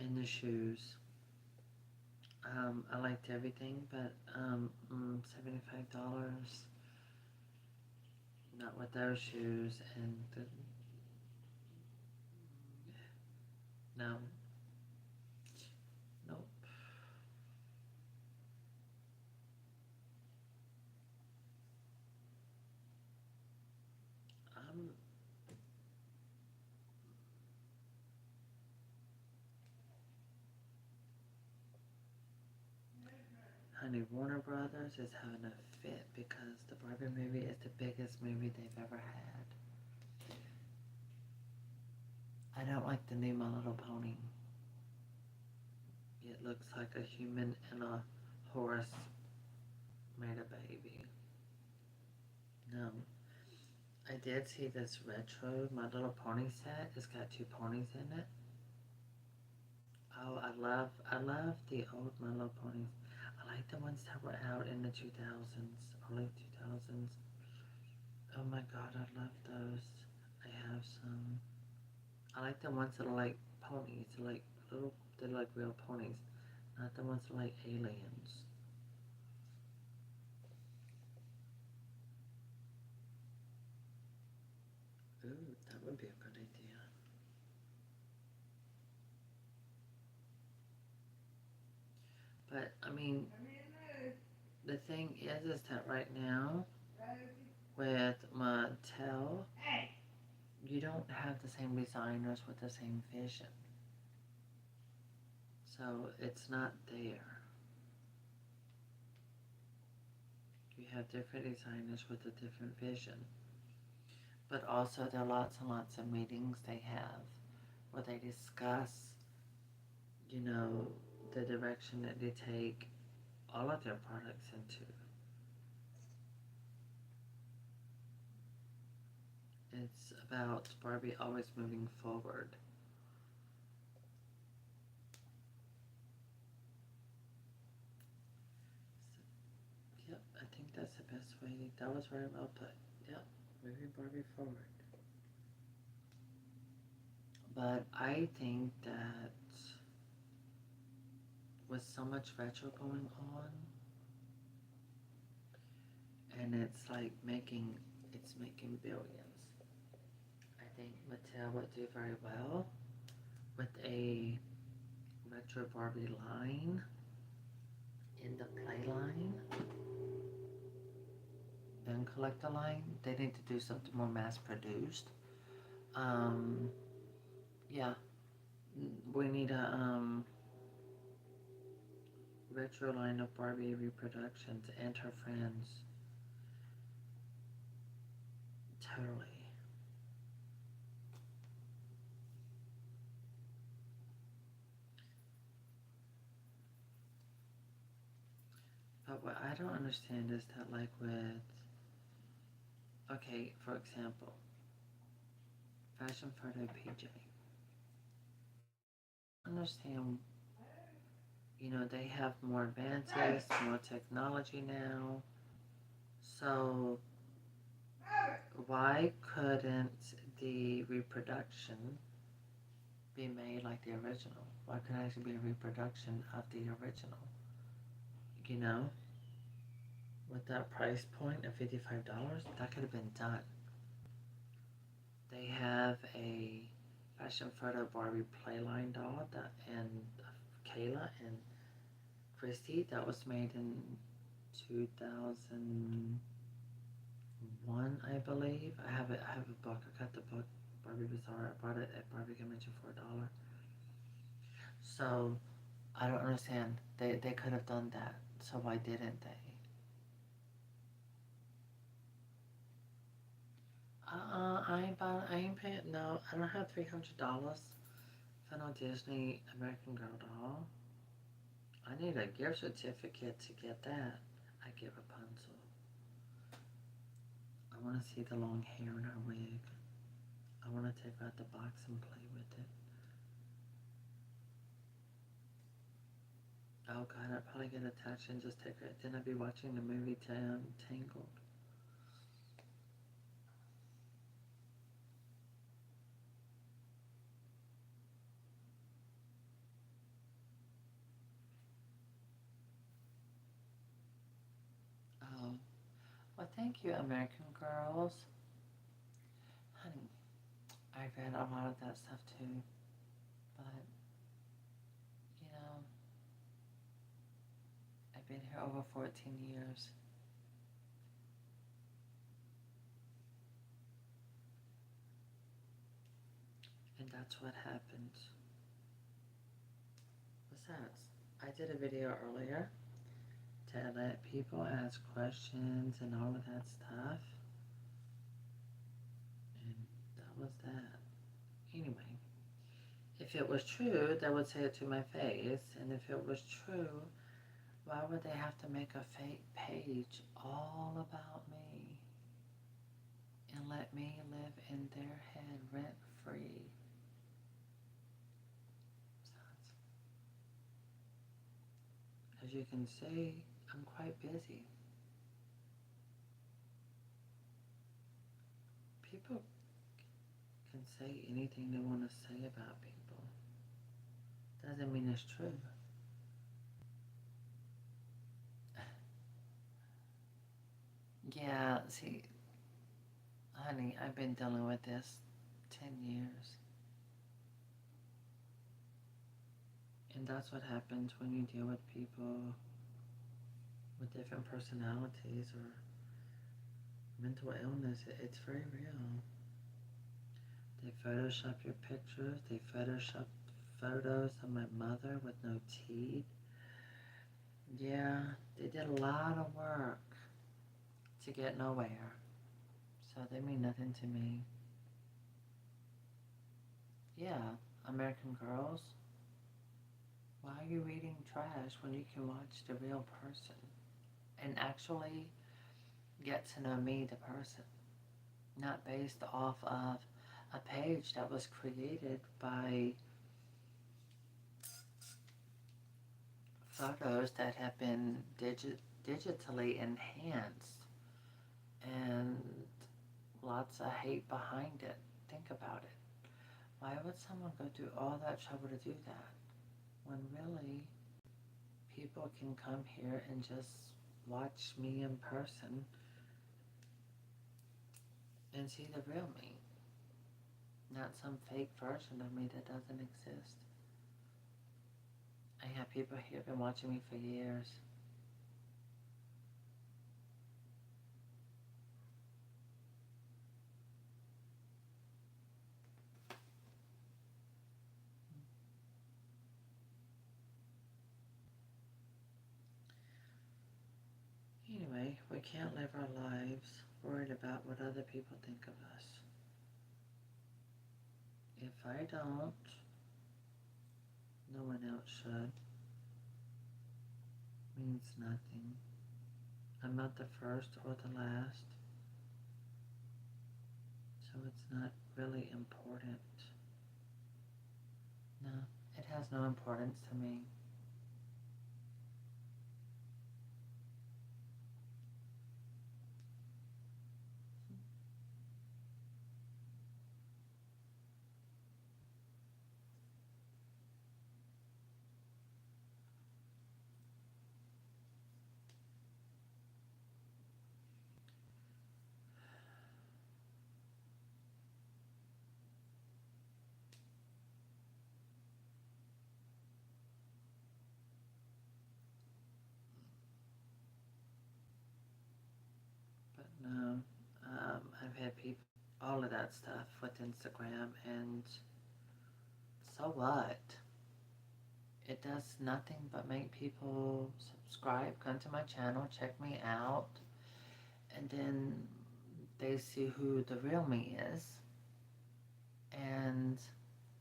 [SPEAKER 1] And the shoes. I liked everything, but $75. Not with those shoes and the no, nope. Um, Honey, Warner Brothers is having a fit because the Barbie movie is the biggest movie they've ever had. I don't like the new My Little Pony. It looks like a human and a horse made a baby. No. I did see this retro My Little Pony set. It's got two ponies in it. Oh, I love the old My Little Ponies. I like the ones that were out in the 2000s, early 2000s. Oh my god, I love those. I have some. I like the ones that are like ponies, like little, they're like real ponies, not the ones that are like aliens. Ooh, that would be a good idea. But I mean, the thing is that right now with Mattel, you don't have the same designers with the same vision, so it's not there. You have different designers with a different vision, but also there are lots and lots of meetings they have where they discuss, you know, the direction that they take all of their products into. It's about Barbie always moving forward. So, yep, I think that's the best way. That was very well put. Yep, moving Barbie forward. But I think that with so much retro going on, and it's making billions. I think Mattel would do very well with a retro Barbie line in the play line and collector line. They need to do something more mass produced. Um, yeah, we need a retro line of Barbie reproductions and her friends. Totally. But what I don't understand is that, like, with, okay, for example, Fashion Photo PJ. I understand, you know, they have more advances, more technology now. So, why couldn't the reproduction be made like the original? Why couldn't it actually be a reproduction of the original? You know, with that price point of $55, that could have been done. They have a Fashion Photo Barbie Playline doll that, and Kayla and Christy, that was made in 2001, I believe. I have it. I have a book. I got the book, Barbie Bazaar. I bought it at Barbie Convention for $1. So I don't understand. They could have done that. So why didn't they? I ain't paying. No, I don't have $300 for no Disney American Girl doll. I need a gift certificate to get that. I get Rapunzel. I want to see the long hair in her wig. I want to take her out the box and play with it. Oh god, I'd probably get attached and just take her. Then I'd be watching the movie Tangled. Oh, well, thank you, American Girls. Honey, I read a lot of that stuff too, but you know, I've been here over 14 years. And that's what happens. Besides, I did a video earlier to let people ask questions and all of that stuff. And that was that. Anyway, if it was true, they would say it to my face. And if it was true, why would they have to make a fake page all about me and let me live in their head rent free? As you can see, I'm quite busy. People can say anything they want to say about people. Doesn't mean it's true. Yeah, see, honey, I've been dealing with this 10 years. And that's what happens when you deal with people with different personalities or mental illness. It's very real. They Photoshop your pictures. They Photoshop photos of my mother with no teeth. Yeah, they did a lot of work to get nowhere. So they mean nothing to me. Yeah, American Girls. Why are you reading trash when you can watch the real person and actually get to know me, the person, not based off of a page that was created by photos that have been digitally enhanced and lots of hate behind it. Think about it. Why would someone go through all that trouble to do that when really people can come here and just watch me in person and see the real me, not some fake version of me that doesn't exist? I have people here been watching me for years. Anyway, we can't live our lives worried about what other people think of us. If I don't, no one else should. Means nothing. I'm not the first or the last, so it's not really important. No, it has no importance to me. But no, I've had people, all of that stuff with Instagram, and so what? It does nothing but make people subscribe, come to my channel, check me out, and then they see who the real me is, and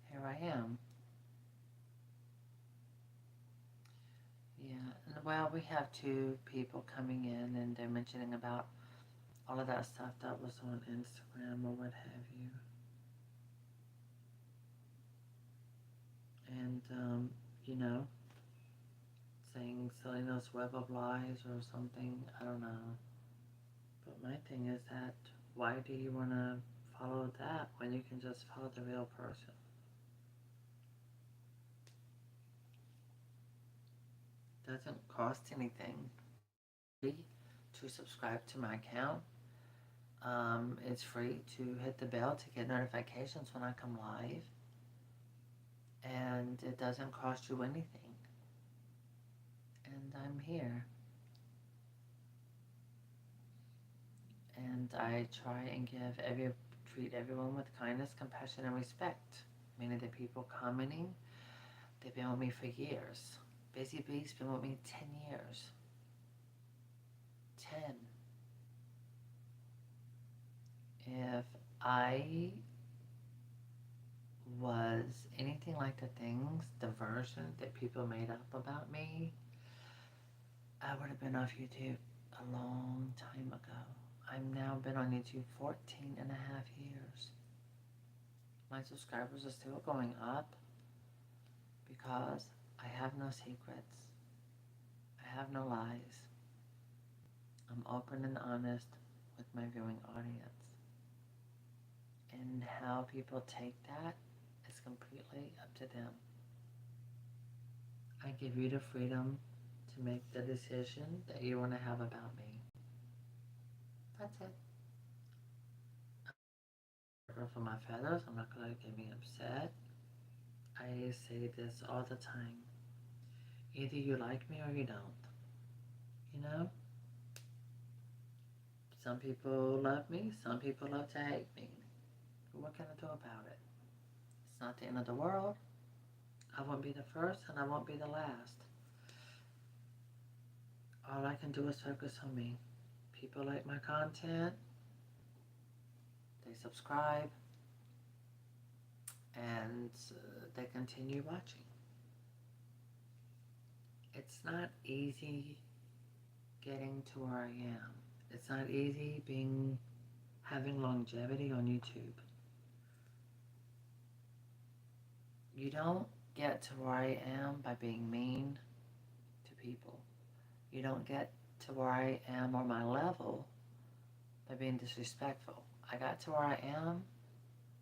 [SPEAKER 1] here I am. Yeah, well, we have two people coming in, and they're mentioning about all of that stuff that was on Instagram or what have you. And, you know, saying Selena's Web of Lies or something, I don't know. But my thing is that, why do you want to follow that when you can just follow the real person? Doesn't cost anything to subscribe to my account. It's free to hit the bell to get notifications when I come live. And it doesn't cost you anything. And I'm here. And I try and treat everyone with kindness, compassion, and respect. Many of the people commenting, they've been with me for years. Busy Bee's been with me 10 years. 10. If I was anything like the things, the version that people made up about me, I would have been off YouTube a long time ago. I've now been on YouTube 14 and a half years. My subscribers are still going up because I have no secrets. I have no lies. I'm open and honest with my viewing audience. And how people take that is completely up to them. I give you the freedom to make the decision that you want to have about me. That's it. I'm not for my feathers. I'm not going to get me upset. I say this all the time. Either you like me or you don't. You know? Some people love me. Some people love to hate me. What can I do about it? It's not the end of the world. I won't be the first and I won't be the last. All I can do is focus on me. People like my content. They subscribe. And they continue watching. It's not easy getting to where I am. It's not easy having longevity on YouTube. You don't get to where I am by being mean to people. You don't get to where I am or my level by being disrespectful. I got to where I am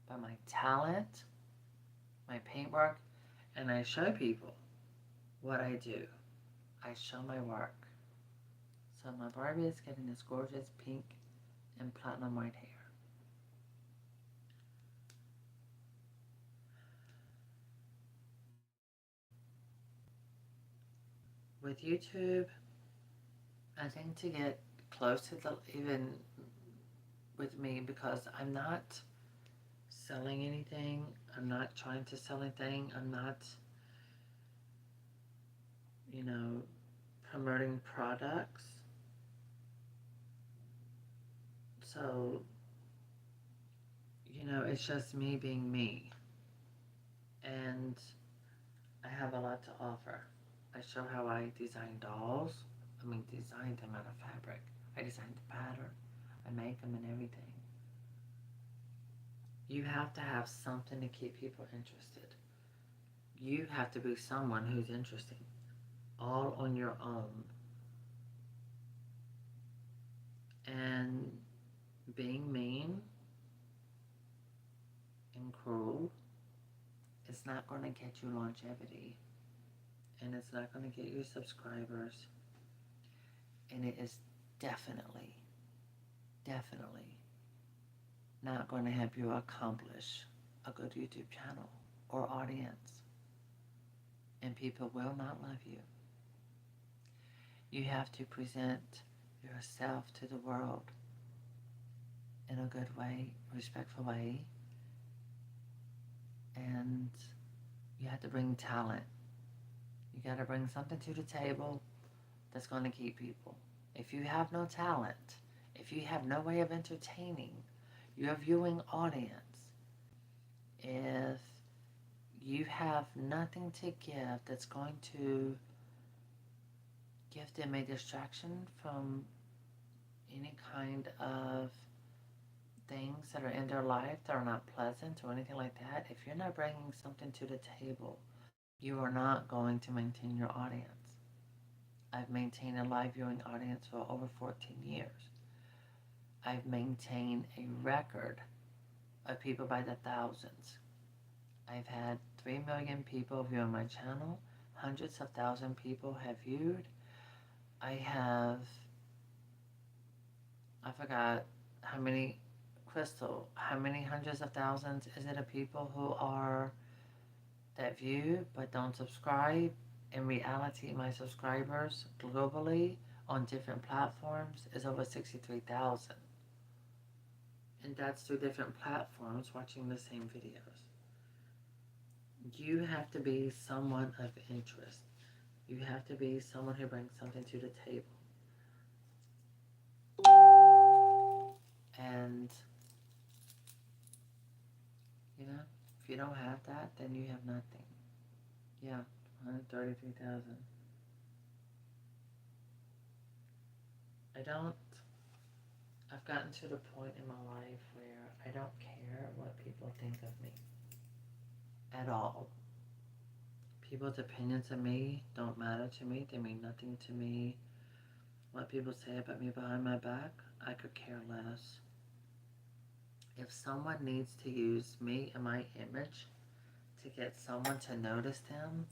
[SPEAKER 1] by my talent, my paintwork, and I show people what I do. I show my work. So my Barbie is getting this gorgeous pink and platinum white hair. With YouTube, I think to get close to even with me, because I'm not selling anything, I'm not trying to sell anything, I'm not, promoting products. So, it's just me being me. And I have a lot to offer. I show how I design dolls. Design them out of fabric. I design the pattern. I make them and everything. You have to have something to keep people interested. You have to be someone who's interesting, all on your own. And being mean and cruel is not going to get you longevity. And it's not going to get you subscribers. And it is definitely not going to help you accomplish a good YouTube channel or audience. And people will not love you. You have to present yourself to the world in a good way, respectful way. And you have to bring talent. You got to bring something to the table that's going to keep people. If you have no talent, if you have no way of entertaining your viewing audience, if you have nothing to give that's going to give them a distraction from any kind of things that are in their life that are not pleasant or anything like that, if you're not bringing something to the table, you are not going to maintain your audience. I've maintained a live viewing audience for over 14 years. I've maintained a record of people by the thousands. I've had 3 million people viewing my channel. Hundreds of thousands of people have viewed. I forgot how many, Crystal, how many hundreds of thousands is it of people that view but don't subscribe? In reality, my subscribers globally on different platforms is over 63,000. And that's through different platforms watching the same videos. You have to be someone of interest. You have to be someone who brings something to the table. And, you know, if you don't have that, then you have nothing. Yeah, 133,000. I don't, I've gotten to the point in my life where I don't care what people think of me at all. People's opinions of me don't matter to me. They mean nothing to me. What people say about me behind my back, I could care less. If someone needs to use me and my image to get someone to notice them,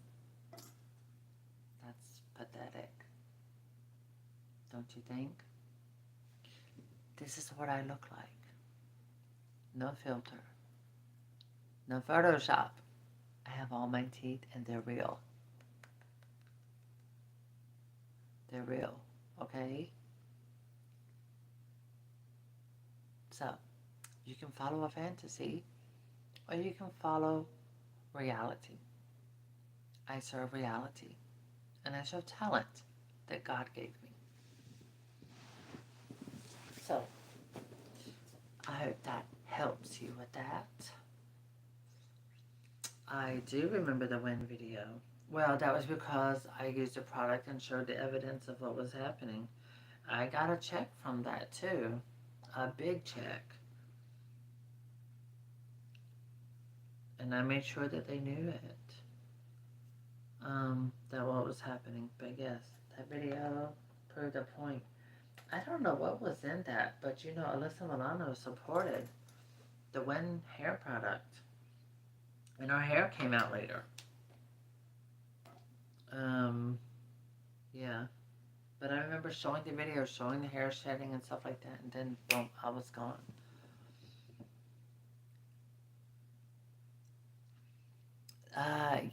[SPEAKER 1] that's pathetic. Don't you think? This is what I look like. No filter. No Photoshop. I have all my teeth and they're real. They're real, okay? So, you can follow a fantasy or you can follow reality. I serve reality and I serve talent that God gave me. So, I hope that helps you with that. I do remember the Win video. Well, that was because I used a product and showed the evidence of what was happening. I got a check from that too. A big check. And I made sure that they knew it. That what was happening. But yes, that video proved a point. I don't know what was in that, but you know, Alyssa Milano supported the Win hair product. And her hair came out later. Yeah. But I remember showing the video, showing the hair shedding and stuff like that, and then boom, I was gone.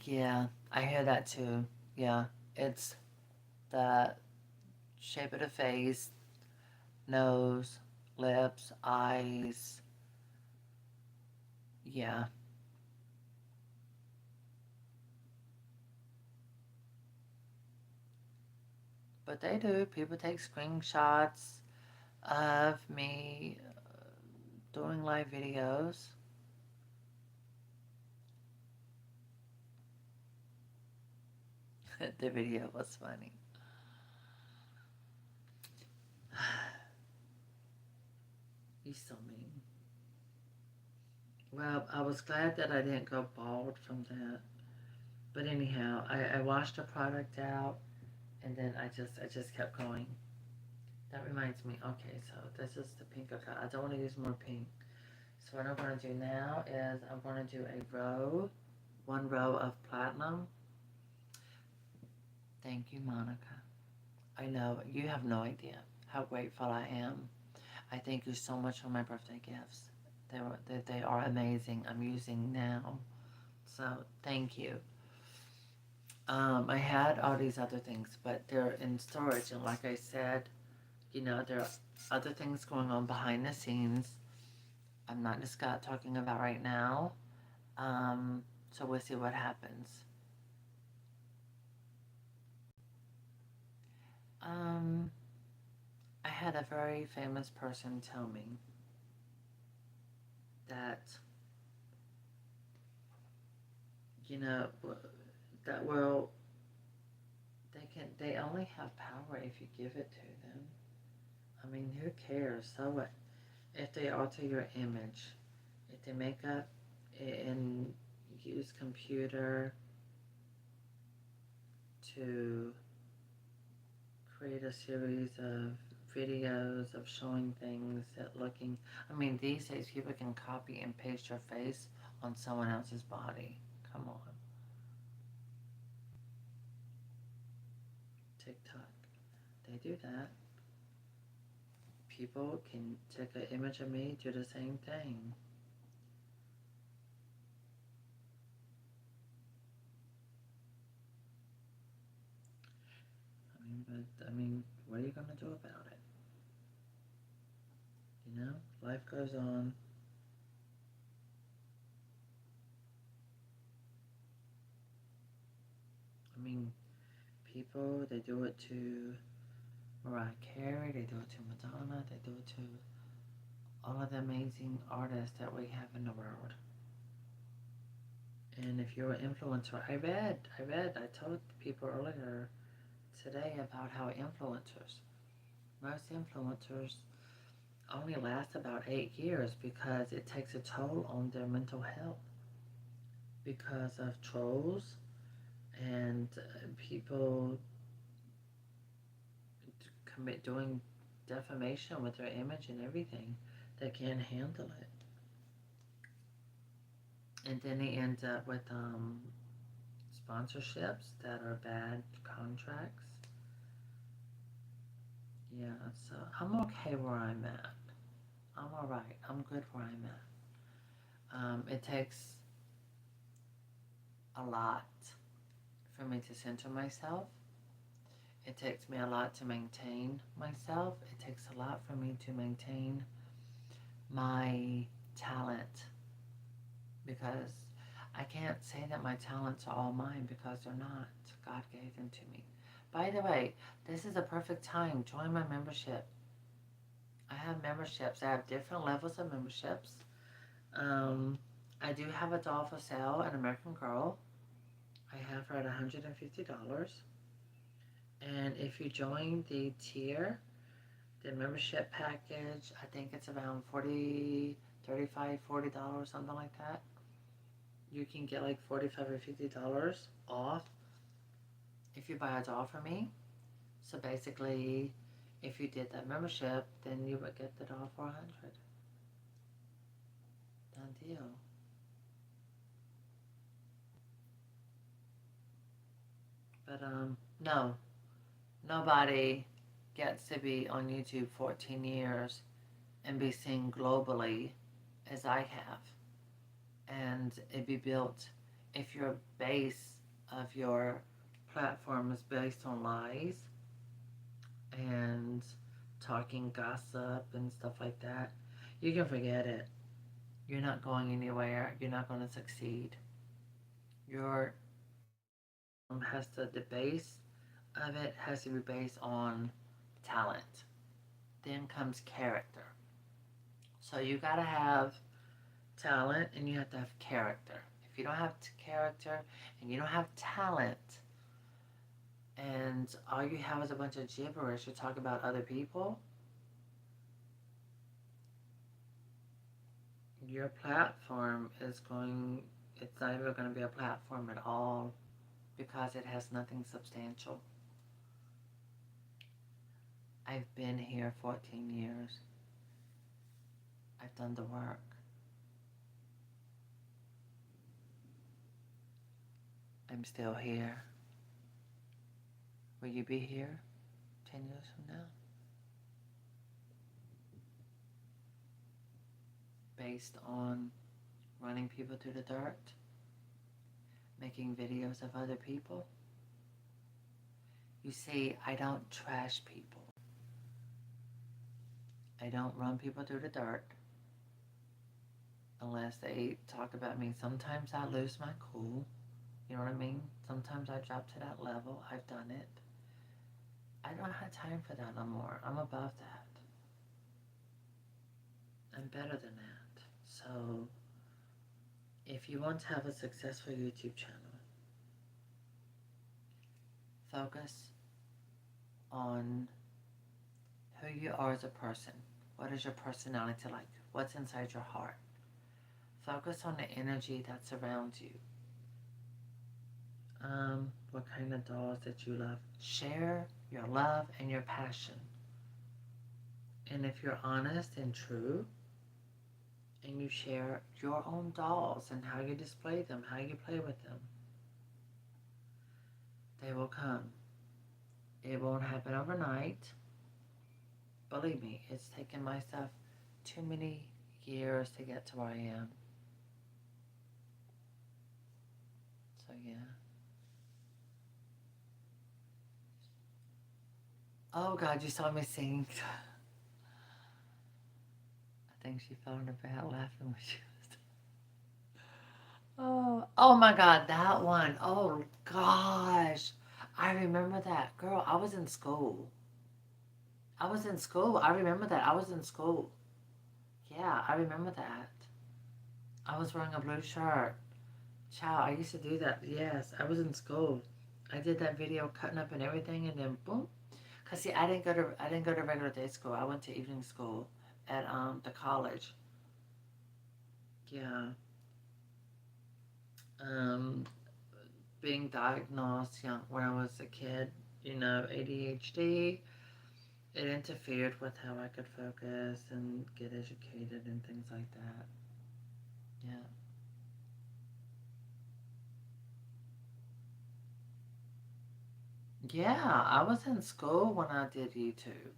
[SPEAKER 1] Yeah, I hear that too. Yeah, it's the shape of the face, nose, lips, eyes. Yeah. But they do. People take screenshots of me doing live videos. The video was funny. He's so mean. Well, I was glad that I didn't go bald from that. But anyhow, I washed the product out and then I just kept going. That reminds me, okay, so this is the pink I got. I don't want to use more pink. So what I'm going to do now is I'm going to do one row of platinum. Thank you, Monica. I know, you have no idea how grateful I am. I thank you so much for my birthday gifts. They are amazing. I'm using now. So thank you. I had all these other things, but they're in storage. And like I said, you know, there are other things going on behind the scenes. I'm not just talking about right now. So we'll see what happens. I had a very famous person tell me that, you know, that they only have power if you give it to them. I mean, who cares? So what? If they alter your image, if they make up and use computer to create a series of videos of showing things that looking, I mean, these days people can copy and paste your face on someone else's body. Come on. TikTok, they do that. People can take an image of me, do the same thing. I mean, what are you gonna do about it? You know, life goes on. I mean, people, they do it to Mariah Carey, they do it to Madonna, they do it to all of the amazing artists that we have in the world. And if you're an influencer, I told people earlier today about how most influencers only last about 8 years because it takes a toll on their mental health because of trolls and people doing defamation with their image and everything. They can't handle it. And then they end up with sponsorships that are bad contracts. Yeah, so I'm okay where I'm at. I'm alright. I'm good where I'm at. It takes a lot for me to center myself. It takes me a lot to maintain myself. It takes a lot for me to maintain my talent because I can't say that my talents are all mine because they're not. God gave them to me. By the way, this is a perfect time. Join my membership. I have memberships. I have different levels of memberships. Um, I do have a doll for sale, an American Girl. I have her at $150. And if you join the tier, the membership package, I think it's around $40, something like that. You can get like $45 or $50 off if you buy a doll from me. So basically, if you did that membership, then you would get the doll for $100. Done deal. But no, nobody gets to be on YouTube 14 years and be seen globally as I have. And it be built if your base of your platform is based on lies and talking gossip and stuff like that, you can forget it. You're not going anywhere. You're not going to succeed. Your has to the base of it has to be based on talent. Then comes character. So you gotta have talent and you have to have character. If you don't have character and you don't have talent and all you have is a bunch of gibberish to talk about other people, your platform is going, it's not even going to be a platform at all because it has nothing substantial. I've been here 14 years. I've done the work. I'm still here. Will you be here 10 years from now? Based on running people through the dirt? Making videos of other people? You see, I don't trash people. I don't run people through the dirt unless they talk about me. Sometimes I lose my cool. You know what I mean? Sometimes I drop to that level. I've done it. I don't have time for that no more. I'm above that. I'm better than that. So, if you want to have a successful YouTube channel, focus on who you are as a person. What is your personality like? What's inside your heart? Focus on the energy that surrounds you. What kind of dolls that you love? Share your love and your passion. And if you're honest and true, and you share your own dolls and how you display them, how you play with them, they will come. It won't happen overnight. Believe me, it's taken myself too many years to get to where I am. So yeah. Oh God, you saw me singing. I think she fell in her bed laughing when she was. Oh my God, that one. Oh gosh, I remember that girl. I was in school. I remember that. I was in school. Yeah, I remember that. I was wearing a blue shirt. Child, I used to do that. Yes, I was in school. I did that video cutting up and everything, and then boom. Cause see, I didn't go to regular day school. I went to evening school at the college. Yeah. Um, being diagnosed young when I was a kid, ADHD. It interfered with how I could focus and get educated and things like that. Yeah. Yeah, I was in school when I did YouTube.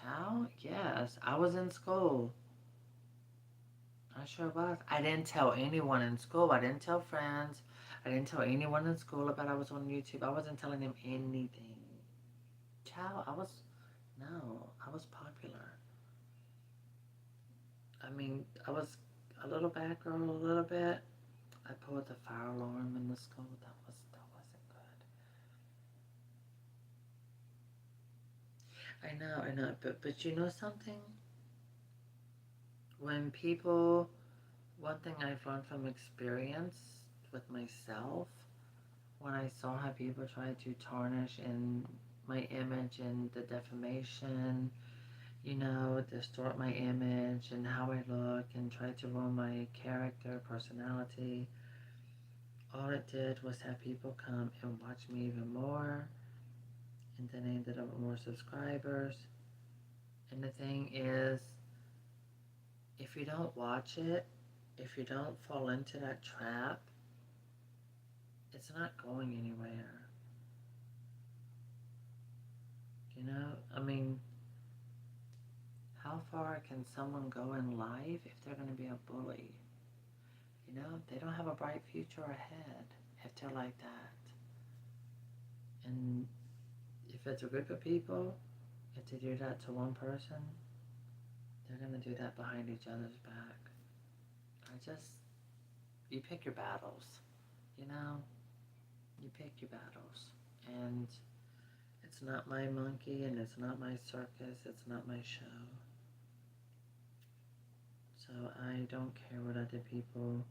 [SPEAKER 1] Child, yes, I was in school. I sure was. I didn't tell anyone in school. I didn't tell friends. I didn't tell anyone in school about I was on YouTube. I wasn't telling them anything. Child, no, I was popular. I mean, I was a little bad girl a little bit. I pulled the fire alarm in the school. That wasn't good. I know, but you know something? When people, one thing I've learned from experience with myself, when I saw how people try to tarnish in my image and the defamation, distort my image and how I look and try to ruin my character, personality, all it did was have people come and watch me even more, and then I ended up with more subscribers. And the thing is, if you don't watch it, if you don't fall into that trap, it's not going anywhere. I mean, how far can someone go in life if they're going to be a bully? They don't have a bright future ahead if they're like that. And if it's a group of people, if they do that to one person, they're going to do that behind each other's back. You pick your battles, you know? You pick your battles. And it's not my monkey and it's not my circus, it's not my show. So I don't care what other people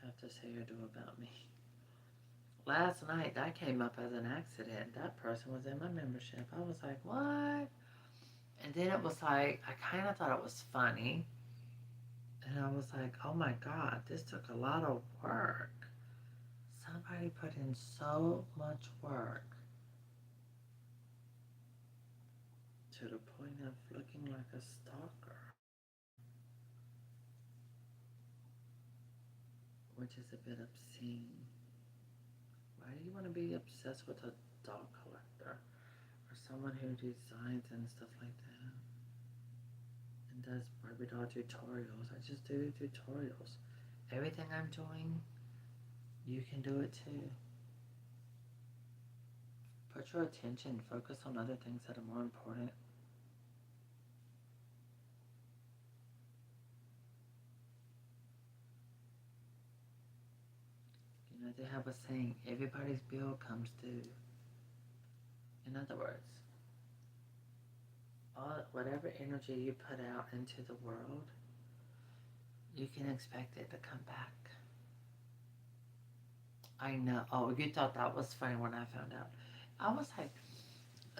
[SPEAKER 1] have to say or do about me. Last night, that came up as an accident. That person was in my membership. I was like, what? And then it was like, I kind of thought it was funny. And I was like, oh my God, this took a lot of work. Somebody put in so much work to the point of looking like a stalker, which is a bit obscene. Why do you want to be obsessed with a dog collector or someone who designs and stuff like that and does Barbie doll tutorials? I just do tutorials. Everything I'm doing, you can do it too. Put your attention, focus on other things that are more important. They have a saying, everybody's bill comes due. In other words, whatever energy you put out into the world, you can expect it to come back. I know. Oh, you thought that was funny when I found out. I was like,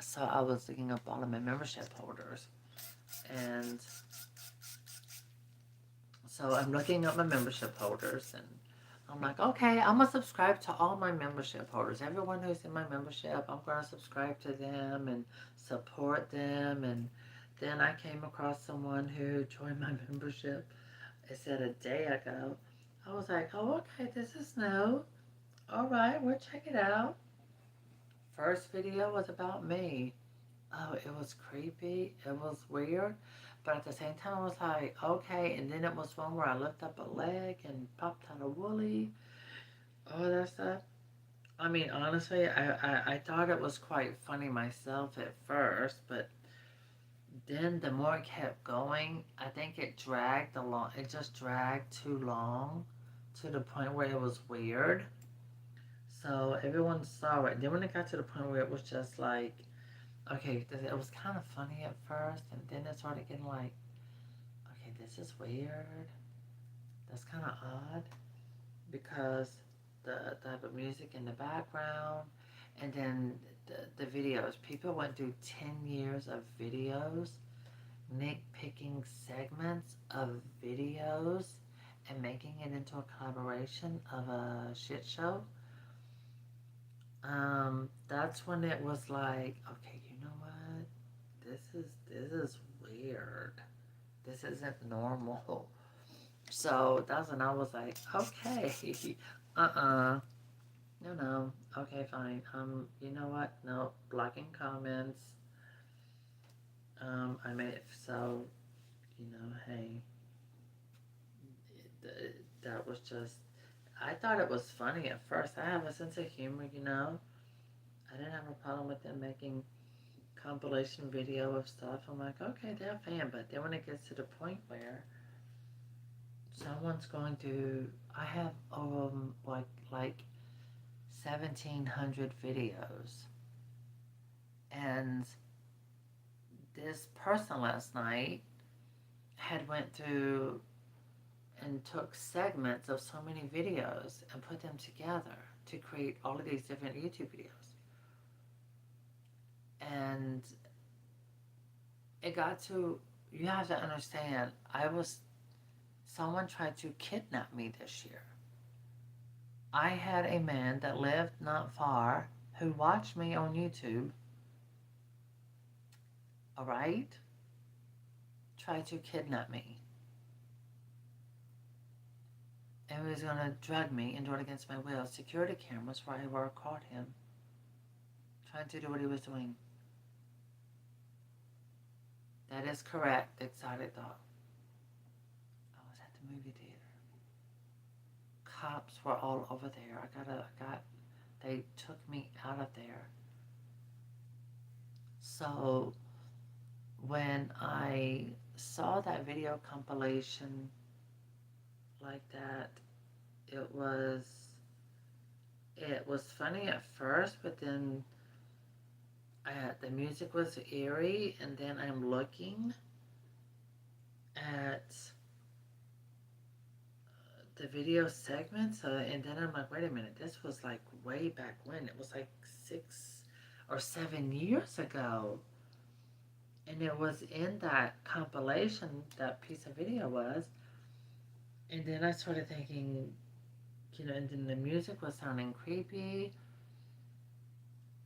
[SPEAKER 1] so I was looking up all of my membership holders. And so I'm looking up my membership holders and I'm like, okay, I'm going to subscribe to all my membership holders. Everyone who's in my membership, I'm going to subscribe to them and support them. And then I came across someone who joined my membership. It said a day ago. I was like, oh, okay, this is new. All right, we'll check it out. First video was about me. Oh, it was creepy. It was weird. But at the same time, I was like, okay. And then it was one where I lifted up a leg and popped out a woolly. All that stuff. I mean, honestly, I thought it was quite funny myself at first. But then the more it kept going, I think it dragged along. It just dragged too long to the point where it was weird. So everyone saw it. Then when it got to the point where it was just like Okay, it was kind of funny at first, and then it started getting like, okay, this is weird. That's kind of odd because the type of music in the background, and then the videos. People went through 10 years of videos, nitpicking segments of videos, and making it into a collaboration of a shit show. That's when it was like, okay, you know what? This is weird. This isn't normal. So that's when I was like, okay, uh-uh, no, okay, fine. You know what? No, blocking comments. I made it so, hey, that was just. I thought it was funny at first. I have a sense of humor. I didn't have a problem with them making compilation video of stuff. I'm like, okay, they're a fan. But then when it gets to the point where someone's going to, I have like 1,700 videos, and this person last night had went through and took segments of so many videos and put them together to create all of these different YouTube videos. And it got to, you have to understand, someone tried to kidnap me this year. I had a man that lived not far who watched me on YouTube, all right, tried to kidnap me. And he was going to drug me and do it against my will. Security cameras where I were caught him trying to do what he was doing. That is correct, excited dog. I was at the movie theater. Cops were all over there. They took me out of there. So when I saw that video compilation like that, it was it was funny at first, but then the music was eerie, and then I'm looking at the video segments, and then I'm like, wait a minute, this was like way back when. It was like 6 or 7 years ago. And it was in that compilation, that piece of video was. And then I started thinking, and then the music was sounding creepy.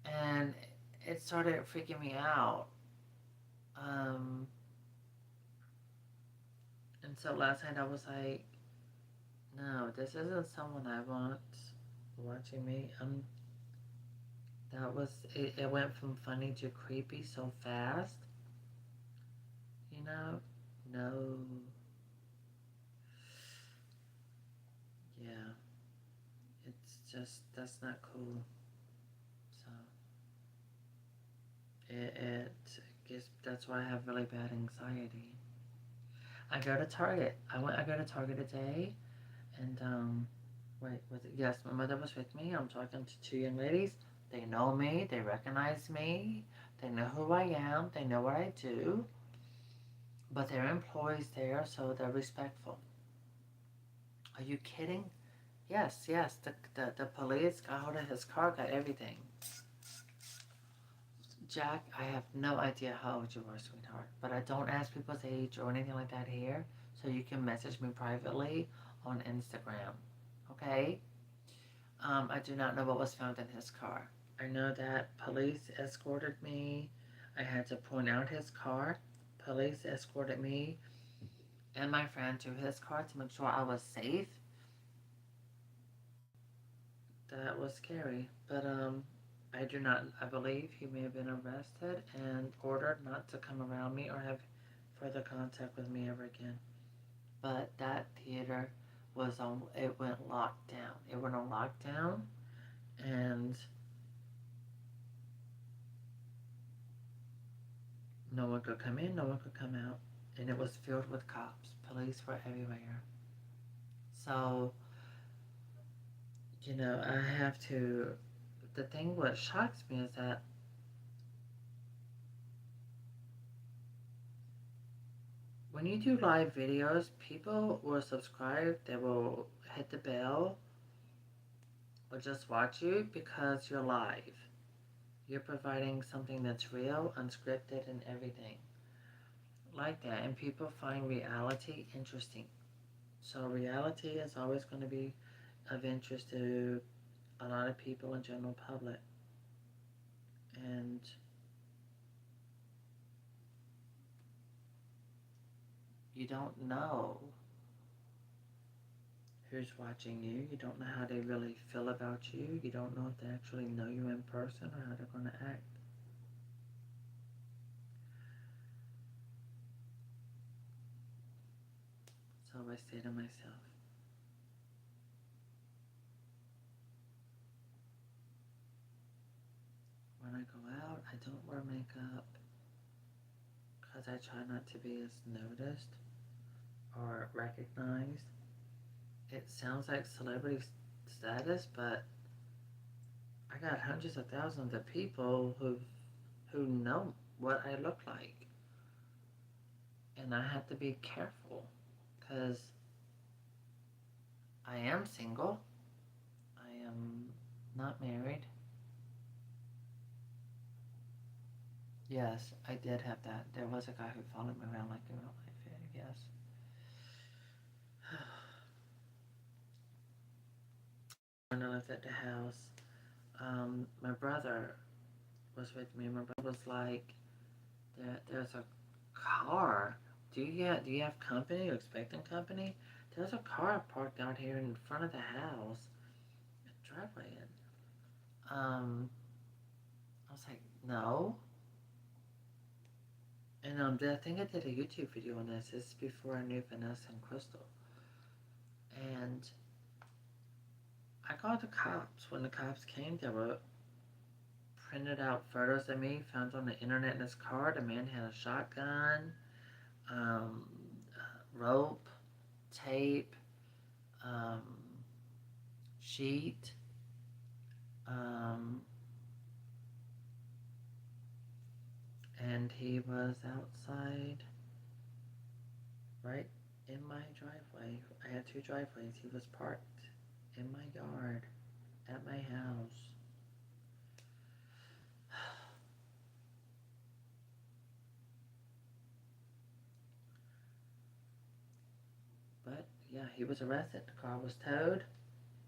[SPEAKER 1] And it started freaking me out. Um, and so last night I was like, no, this isn't someone I want watching me. It went from funny to creepy so fast. You know? No. Yeah. It's just, that's not cool. So, it gets, that's why I have really bad anxiety. I go to Target. I go to Target today, and, wait, was it? Yes, my mother was with me. I'm talking to two young ladies. They know me, they recognize me, they know who I am, they know what I do, but they're employees there, so they're respectful. Are you kidding? Yes. The police got hold of his car, got everything. Jack, I have no idea how old you are, sweetheart, but I don't ask people's age or anything like that here, so you can message me privately on Instagram, okay? I do not know what was found in his car. I know that police escorted me. I had to point out his car. Police escorted me and my friend to his car to make sure I was safe. That was scary. But I do not I believe he may have been arrested and ordered not to come around me or have further contact with me ever again. But that theater it went locked down. It went on lockdown, and no one could come in, no one could come out. And it was filled with cops. Police were everywhere. So, I have to. The thing what shocks me is that when you do live videos, people will subscribe, they will hit the bell, or just watch you because you're live. You're providing something that's real, unscripted, and everything like that. And people find reality interesting. So reality is always going to be of interest to a lot of people in general public. And you don't know who's watching you. You don't know how they really feel about you. You don't know if they actually know you in person or how they're going to act. So I say to myself, when I go out, I don't wear makeup because I try not to be as noticed or recognized. It sounds like celebrity status, but I got hundreds of thousands of people who know what I look like, and I have to be careful because I am single. I am not married. Yes, I did have that. There was a guy who followed me around like in real life. Yes. When I lived at the house, my brother was with me. My brother was like, there's a car. Do you have company? You expecting company? There's a car parked out here in front of the house. A driveway in. I was like, no. And I think I did a YouTube video on this. This is before I knew Vanessa and Crystal. And I called the cops. When the cops came, they were printed out photos of me found on the internet in his car. The man had a shotgun, um, rope, tape, um, sheet, um, and he was outside right in my driveway. I had two driveways. He was parked in my yard at my house. But yeah, he was arrested. The car was towed.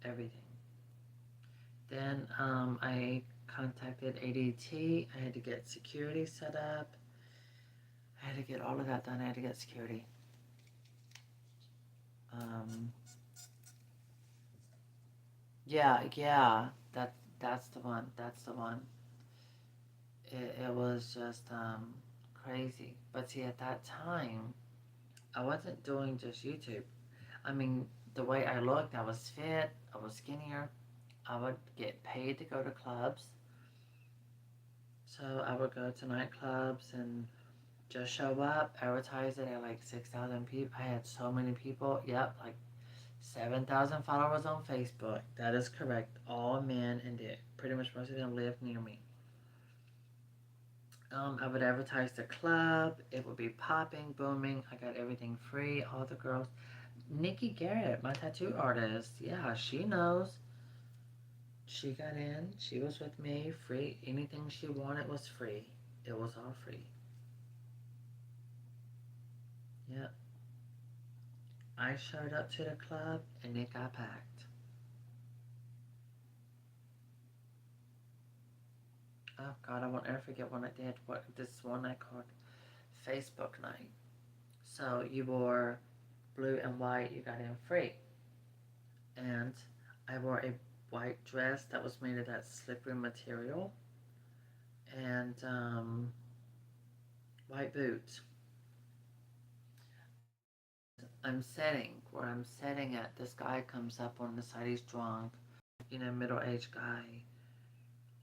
[SPEAKER 1] Everything. Then I contacted ADT. I had to get security set up. I had to get all of that done. I had to get security. Um, yeah, that's the one. That's the one. It was just crazy. But see, at that time, I wasn't doing just YouTube. I mean, the way I looked, I was fit. I was skinnier. I would get paid to go to clubs. So I would go to nightclubs and just show up, advertise it at like 6,000 people. I had so many people. Yep, like 7,000 followers on Facebook. That is correct. All men, and pretty much most of them live near me. I would advertise the club. It would be popping, booming. I got everything free. All the girls. Nikki Garrett, my tattoo artist. Yeah, she knows. She got in. She was with me. Free. Anything she wanted was free. It was all free. Yeah. I showed up to the club and it got packed. Oh God, I won't ever forget when I did this one I called Facebook night. So you wore blue and white, you got in free. And I wore a white dress that was made of that slippery material and white boots. Where I'm sitting at, this guy comes up on the side, he's drunk, middle-aged guy.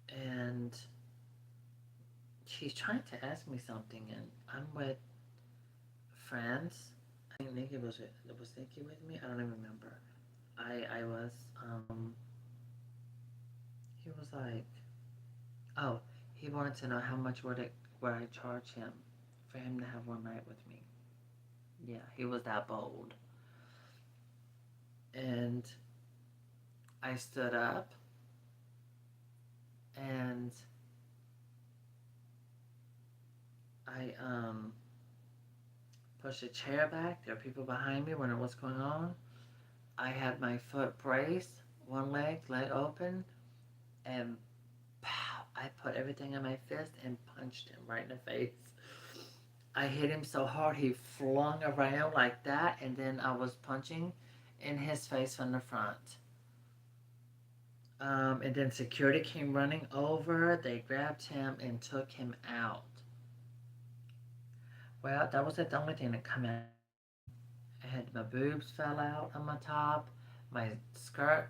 [SPEAKER 1] And he's trying to ask me something, and I'm with friends. I think Nikki was Nikki with me? I don't even remember. I was, he was like, oh, he wanted to know how much would I charge him for him to have one night with me. Yeah, he was that bold. And I stood up and I pushed a chair back. There were people behind me wondering what's going on. I had my foot braced, one leg open, and pow, I put everything in my fist and punched him right in the face. I hit him so hard he flung around like that, and then I was punching in his face from the front. And then security came running over. They grabbed him and took him out. Well, that wasn't the only thing that came out. I had my boobs fell out on my top. My skirt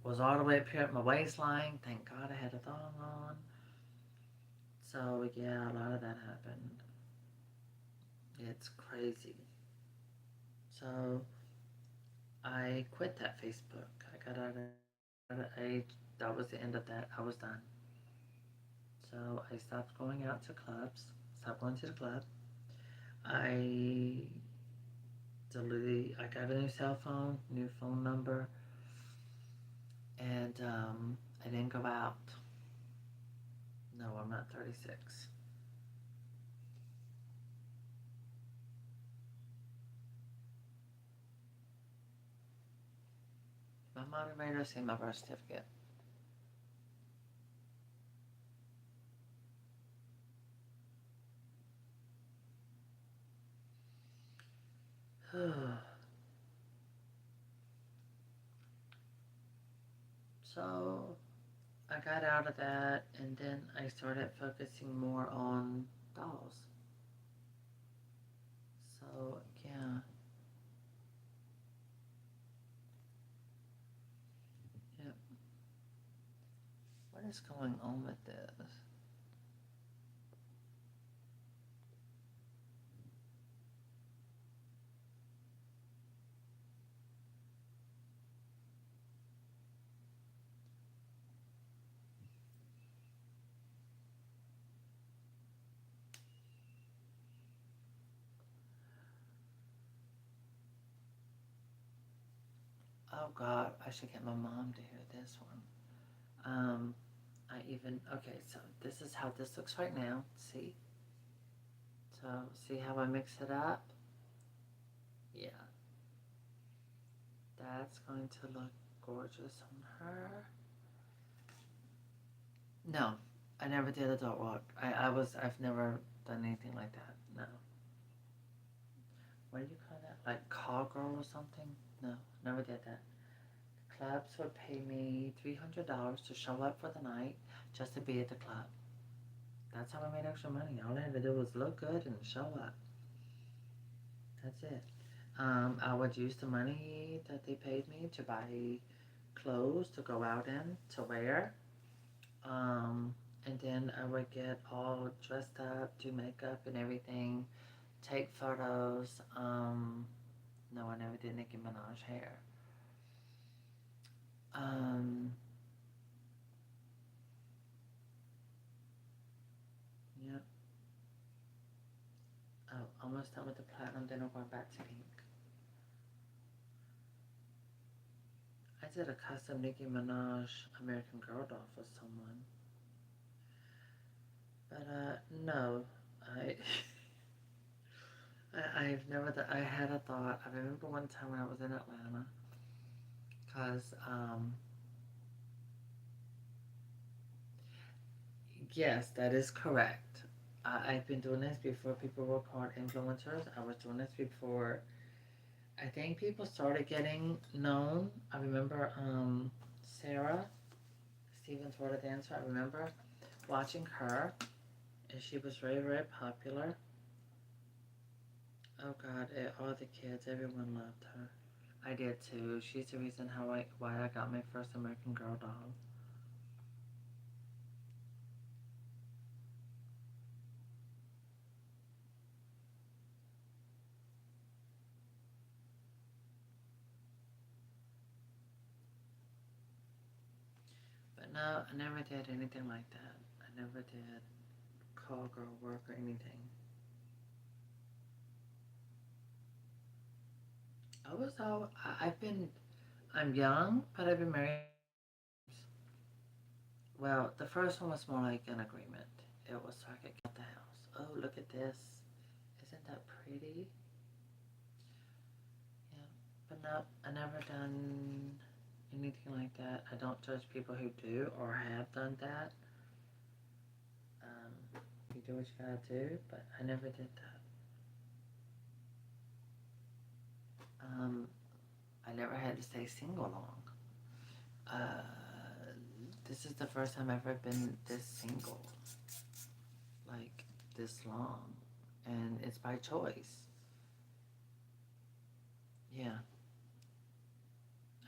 [SPEAKER 1] was all the way up here at my waistline. Thank God I had a thong on. So yeah, a lot of that happened. It's crazy. So I quit that Facebook. I got out of age. That was the end of that. I was done. So I stopped going out to clubs. Stopped going to the club. I deleted. I got a new cell phone, new phone number, and I didn't go out. No, I'm not 36. My moderator seen my birth certificate. So I got out of that, and then I started focusing more on dolls. So yeah, yeah. What is going on with this? Oh God, I should get my mom to hear this one. I even okay. So this is how this looks right now. See? So see how I mix it up? Yeah, that's going to look gorgeous on her. No, I never did adult walk. I've never done anything like that. No. What do you call that? Like call girl or something? No, never did that. Clubs would pay me $300 to show up for the night just to be at the club. That's how I made extra money. All I had to do was look good and show up. That's it. I would use the money that they paid me to buy clothes to go out in to wear. And then I would get all dressed up, do makeup and everything, take photos. No, I never did Nicki Minaj hair. Um, yeah. Oh, almost done with the platinum, then I'm going back to pink. I did a custom Nicki Minaj American Girl doll for someone. But no, I I've never I had a thought. I remember one time when I was in Atlanta, cause yes, that is correct. I've been doing this before people were called influencers. I was doing this before I think people started getting known. I remember Sarah Stevens, what a dancer. I remember watching her, and she was very very popular. Oh God, all the kids, everyone loved her. I did too. She's the reason why I got my first American Girl doll. But no, I never did anything like that. I never did call girl work or anything. I was all, I've been, I'm young, but I've been married. Well, the first one was more like an agreement. It was so I could get the house. Oh, look at this. Isn't that pretty? Yeah. But no, I never done anything like that. I don't judge people who do or have done that. You do what you gotta do, but I never did that. I never had to stay single long. Uh, this is the first time I've ever been this single, like this long, and it's by choice. Yeah,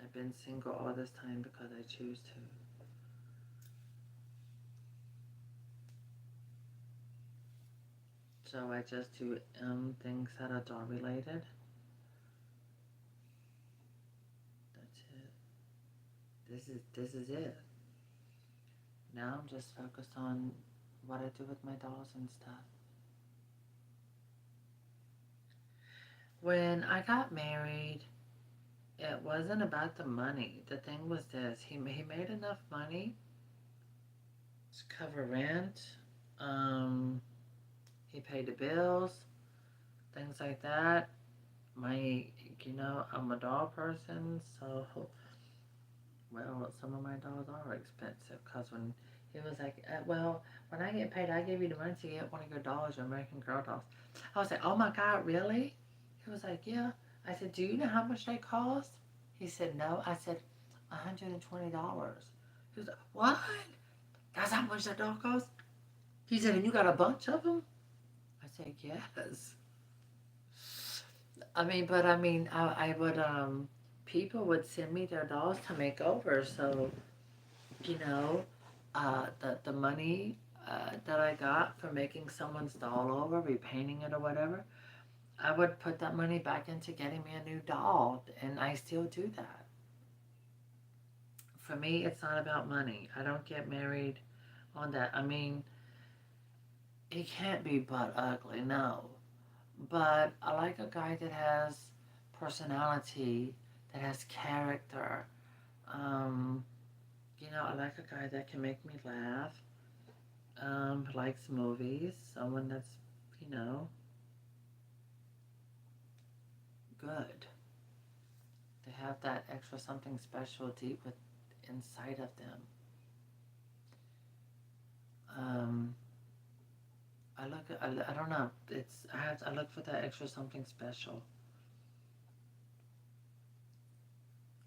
[SPEAKER 1] I've been single all this time because I choose to. So I just do things that are dog related. That's it. This is it. Now I'm just focused on what I do with my dolls and stuff. When I got married, it wasn't about the money. The thing was this: he made enough money to cover rent. Um, he paid the bills, things like that. My, I'm a doll person, so well, some of my dolls are expensive. Cause when he was like, well, when I get paid, I give you the money to get one of your dolls, your American Girl dolls. I was like, oh my God, really? He was like, yeah. I said, do you know how much they cost? He said, no. I said, $120. He was like, what? That's how much that doll costs? He said, and you got a bunch of them? I said, yes. I would, people would send me their dolls to make over. So, you know, the money that I got for making someone's doll over, repainting it or whatever, I would put that money back into getting me a new doll. And I still do that. For me, it's not about money. I don't get married on that. I mean, he can't be butt ugly, no. But I like a guy that has personality, that has character. Um, I like a guy that can make me laugh. Likes movies. Someone that's, you know, good. They have that extra something special deep with inside of them. Um, I don't know. I look for that extra something special.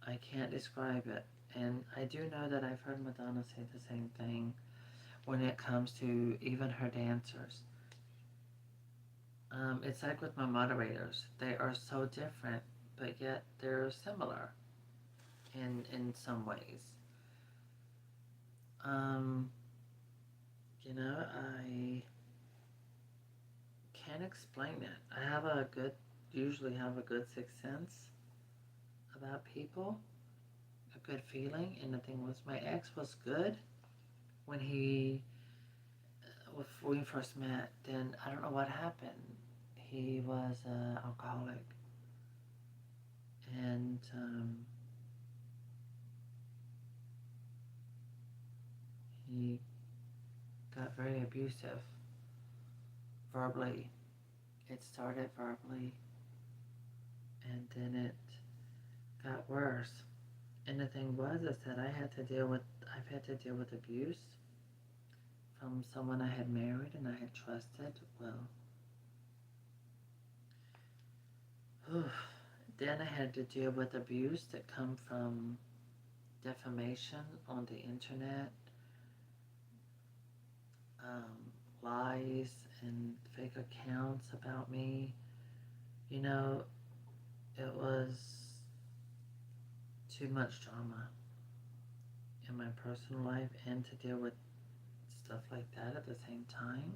[SPEAKER 1] I can't describe it. And I do know that I've heard Madonna say the same thing when it comes to even her dancers. It's like with my moderators. They are so different, but yet they're similar in some ways. Um, I can't explain it. Usually have a good sixth sense about people, a good feeling. And the thing was, my ex was good when when we first met. Then I don't know what happened. He was an alcoholic, and he got very abusive verbally. It started verbally, and then it got worse. And the thing was is that I've had to deal with abuse from someone I had married and I had trusted. Well, then I had to deal with abuse that come from defamation on the internet, um, lies and fake accounts about me. You know, it was too much drama in my personal life and to deal with stuff like that at the same time.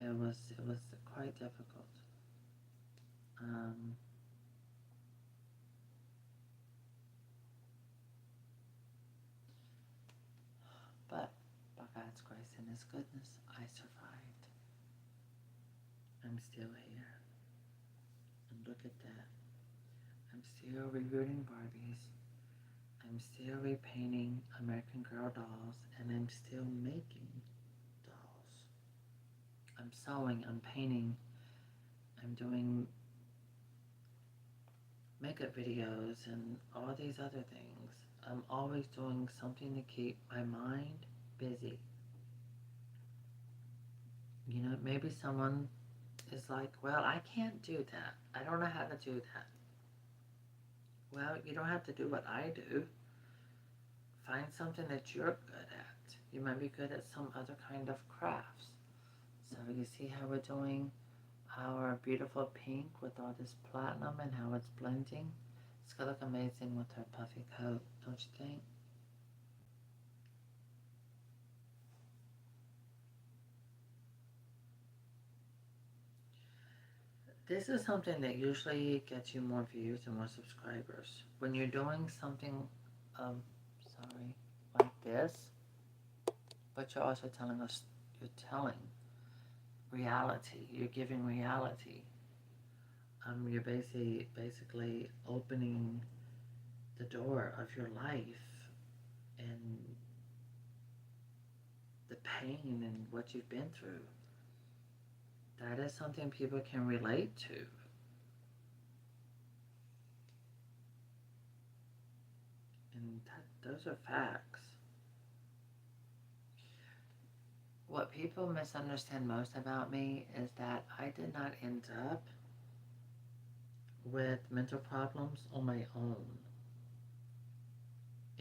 [SPEAKER 1] It was quite difficult. Um, but by God's grace and His goodness, I survived. I'm still here. And look at that. I'm still rebooting Barbies. I'm still repainting American Girl dolls, and I'm still making dolls. I'm sewing, I'm painting, I'm doing makeup videos and all these other things. I'm always doing something to keep my mind busy. You know, maybe someone is like, well, I can't do that. I don't know how to do that. Well, you don't have to do what I do. Find something that you're good at. You might be good at some other kind of crafts. So you see how we're doing our beautiful pink with all this platinum and how it's blending? It's gonna look amazing with her puffy coat, don't you think? This is something that usually gets you more views and more subscribers. When you're doing something, sorry, like this, but you're also telling us, you're telling reality, you're giving reality. You're basically opening the door of your life and the pain and what you've been through. That is something people can relate to. And those are facts. What people misunderstand most about me is that I did not end up with mental problems on my own.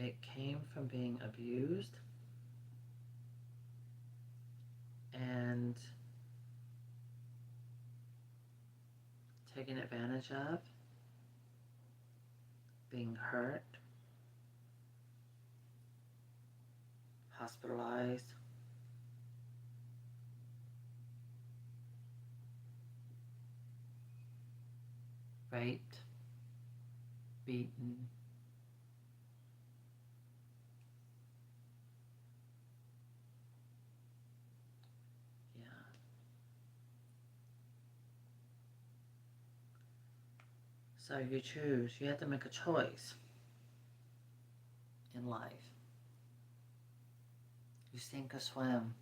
[SPEAKER 1] It came from being abused and taken advantage of, being hurt, hospitalized, raped, beaten. Yeah. So you choose, you have to make a choice in life. You sink or swim.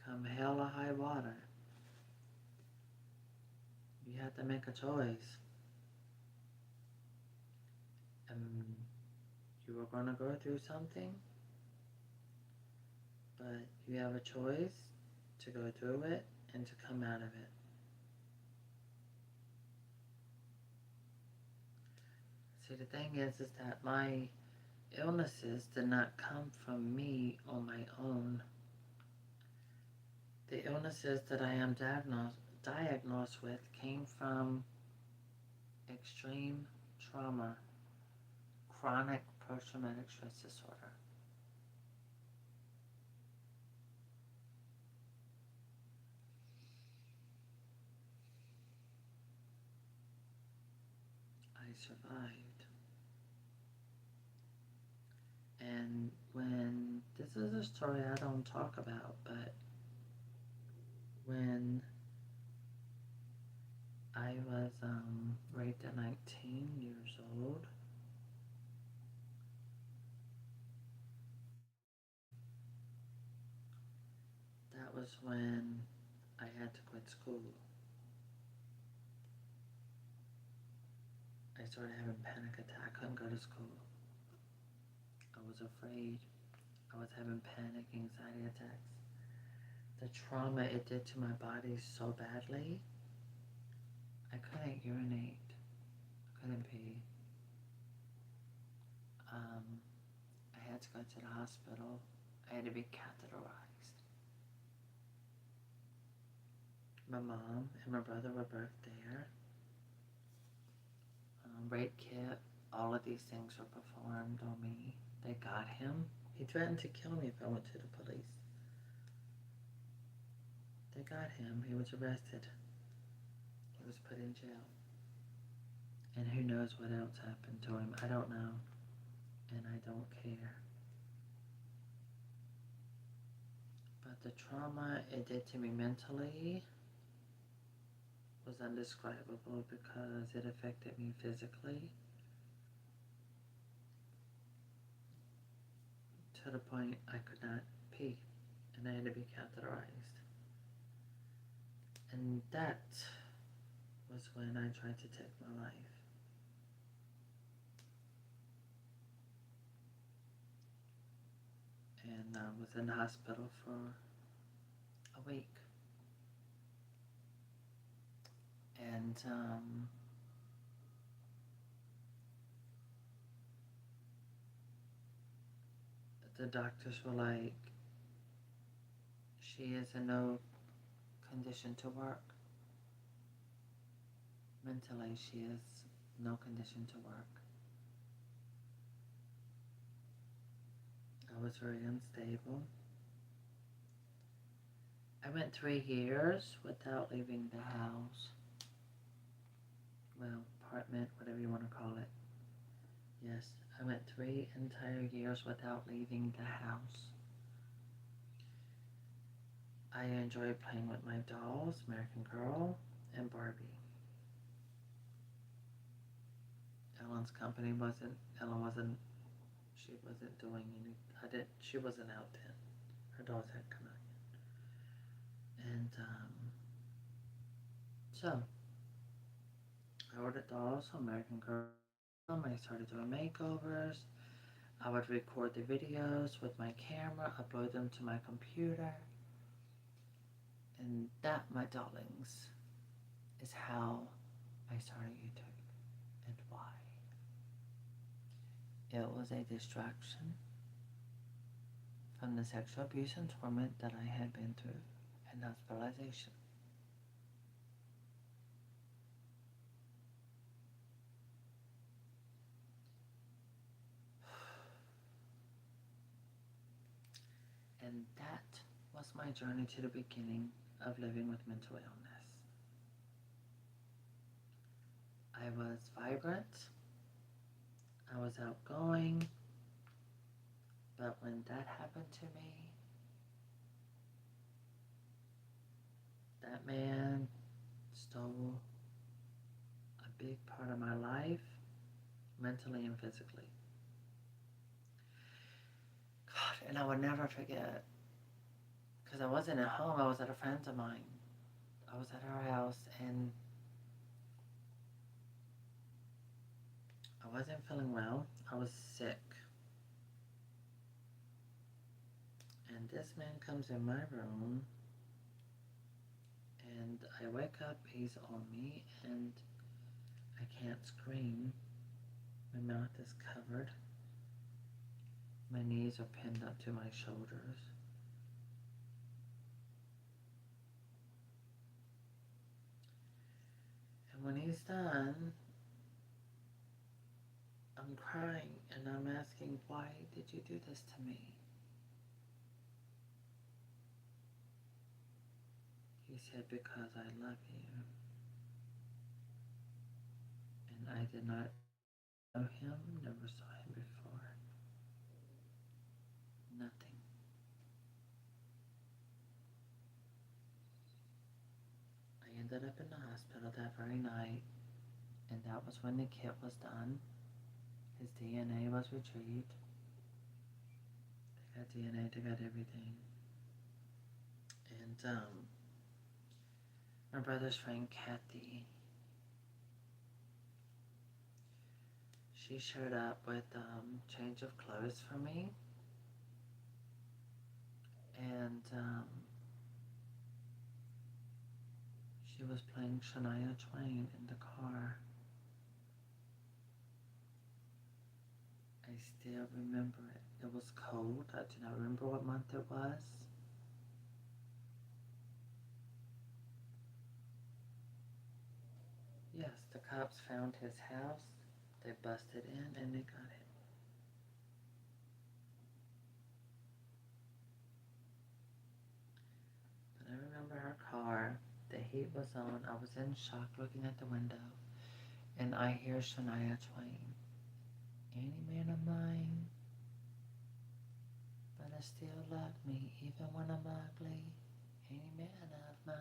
[SPEAKER 1] Come hell or high water. You have to make a choice. And you are going to go through something, but you have a choice to go through it and to come out of it. See, the thing is that my illnesses did not come from me on my own. The illnesses that I am diagnosed with came from extreme trauma, chronic post-traumatic stress disorder. I survived. And when, this is a story I don't talk about, but when I was raped at 19 years old, that was when I had to quit school. I started having panic attacks. I couldn't go to school. I was afraid. I was having panic, anxiety attacks. The trauma it did to my body so badly, I couldn't urinate. I couldn't pee. I had to go to the hospital. I had to be catheterized. My mom and my brother were both there. Rape kit, all of these things were performed on me. They got him. He threatened to kill me if I went to the police. They got him. He was arrested. He was put in jail. And who knows what else happened to him. I don't know. And I don't care. But the trauma it did to me mentally was indescribable because it affected me physically to the point I could not pee and I had to be catheterized. And that was when I tried to take my life. And I was in the hospital for a week. And the doctors were like, she is in no condition to work. Mentally, she is no condition to work. I was very unstable. I went 3 years without leaving the house. Well, apartment, whatever you want to call it. Yes, I went 3 entire years without leaving the house. I enjoyed playing with my dolls, American Girl, and Barbie. Ellen wasn't, she wasn't doing any, she wasn't out then. Her dolls had come out yet. And, so, I ordered dolls, American Girl. I started doing makeovers. I would record the videos with my camera, upload them to my computer. And that, my darlings, is how I started YouTube and why. It was a distraction from the sexual abuse and torment that I had been through and hospitalization. And that was my journey to the beginning of living with mental illness. I was vibrant, I was outgoing, but when that happened to me, that man stole a big part of my life, mentally and physically. God, and I would never forget, because I wasn't at home, I was at a friend of mine. I was at her house, and I wasn't feeling well. I was sick. And this man comes in my room, and I wake up, he's on me, and I can't scream. My mouth is covered. My knees are pinned up to my shoulders. And when he's done, I'm crying and I'm asking, why did you do this to me? He said, because I love you. And I did not know him, never saw him before. Nothing. I ended up in the hospital that very night, and that was when the kit was done. His DNA was retrieved. They got DNA, they got everything. And my brother's friend Kathy, she showed up with change of clothes for me, and she was playing Shania Twain in the car. I still remember it. It was cold. I do not remember what month it was. Yes, the cops found his house. They busted in and they got him. But I remember her car. The heat was on. I was in shock looking at the window. And I hear Shania Twain. Any man of mine, but I still love me, even when I'm ugly. Any man of mine.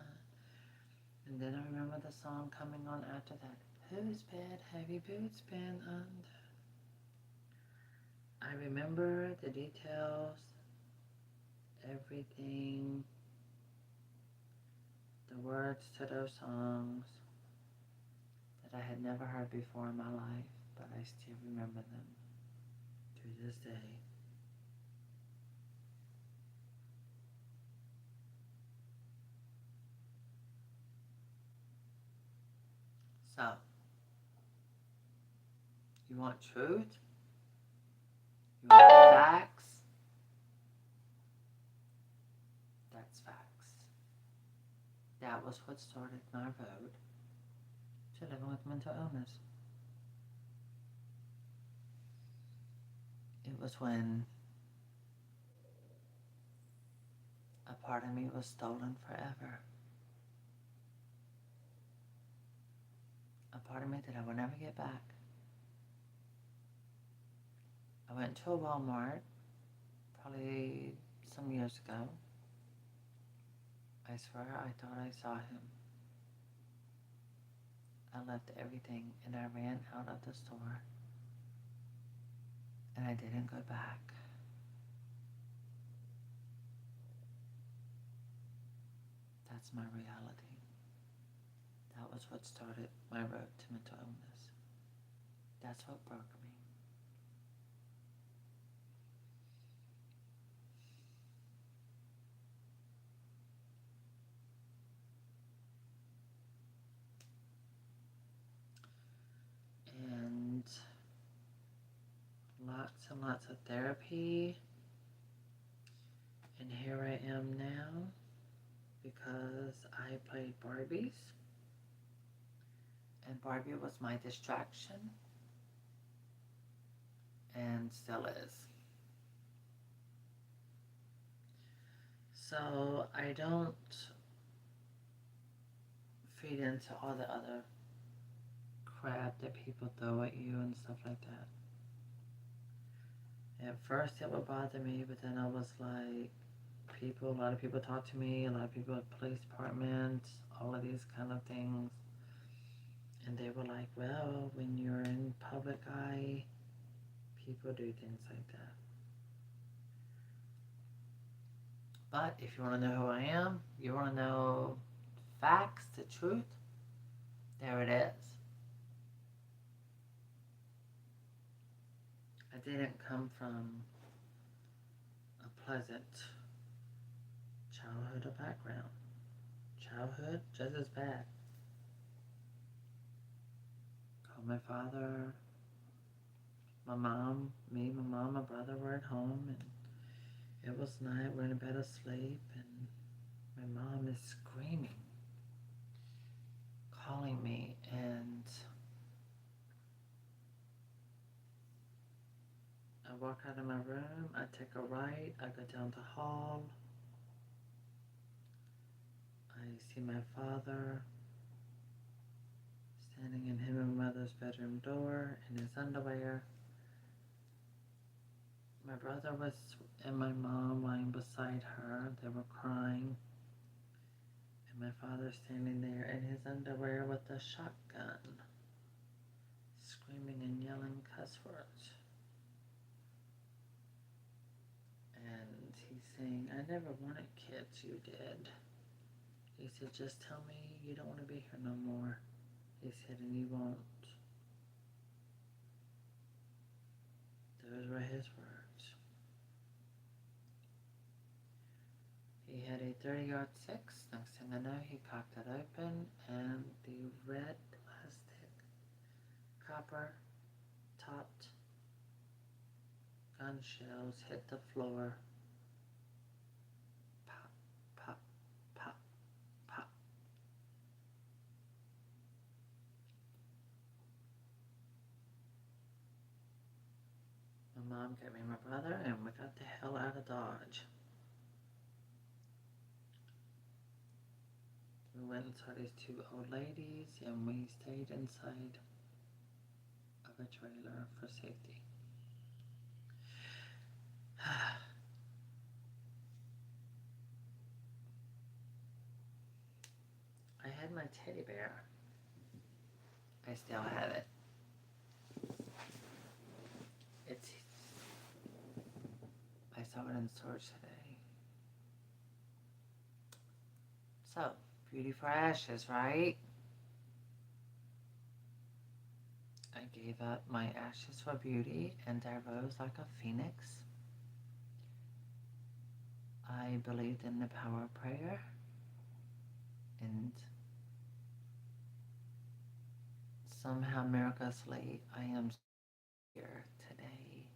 [SPEAKER 1] And then I remember the song coming on after that. Whose bed have your boots been under? I remember the details, everything, the words to those songs that I had never heard before in my life, but I still remember them to this day. So, you want truth? You want facts? That's facts. That was what started my road to living with mental illness. It was when a part of me was stolen forever. A part of me that I will never get back. I went to a Walmart probably some years ago. I swear I thought I saw him. I left everything and I ran out of the store. And I didn't go back. That's my reality. That was what started my road to mental illness. That's what broke me. And lots of therapy. And here I am now because I played Barbies. And Barbie was my distraction. And still is. So I don't feed into all the other crap that people throw at you and stuff like that. At first it would bother me, but then I was like, a lot of people talk to me, a lot of people at police departments, all of these kind of things. And they were like, well, when you're in public eye, people do things like that. But if you want to know who I am, you want to know facts, the truth, there it is. I didn't come from a pleasant childhood or background. Childhood, just as bad. Called my father, my mom, my brother were at home, and it was night, we're in a bed asleep, and my mom is screaming, calling me, and I walk out of my room, I take a right, I go down the hall, I see my father standing in him and my mother's bedroom door in his underwear. My brother was and my mom lying beside her. They were crying. And my father standing there in his underwear with a shotgun, screaming and yelling cuss words. And he's saying, I never wanted kids, you did. He said, just tell me you don't want to be here no more. He said, and you won't. Those were his words. He had a 30-yard six. Next thing I know, he cocked it open, and the red plastic copper topped gun shells hit the floor. Pop, pop, pop, pop. My mom got me and my brother, and we got the hell out of Dodge. We went and saw these two old ladies, and we stayed inside of a trailer for safety. I had my teddy bear. I still have it. It's. I saw it in storage today. So, beauty for ashes, right? I gave up my ashes for beauty and I rose like a phoenix. I believed in the power of prayer and somehow miraculously I am here today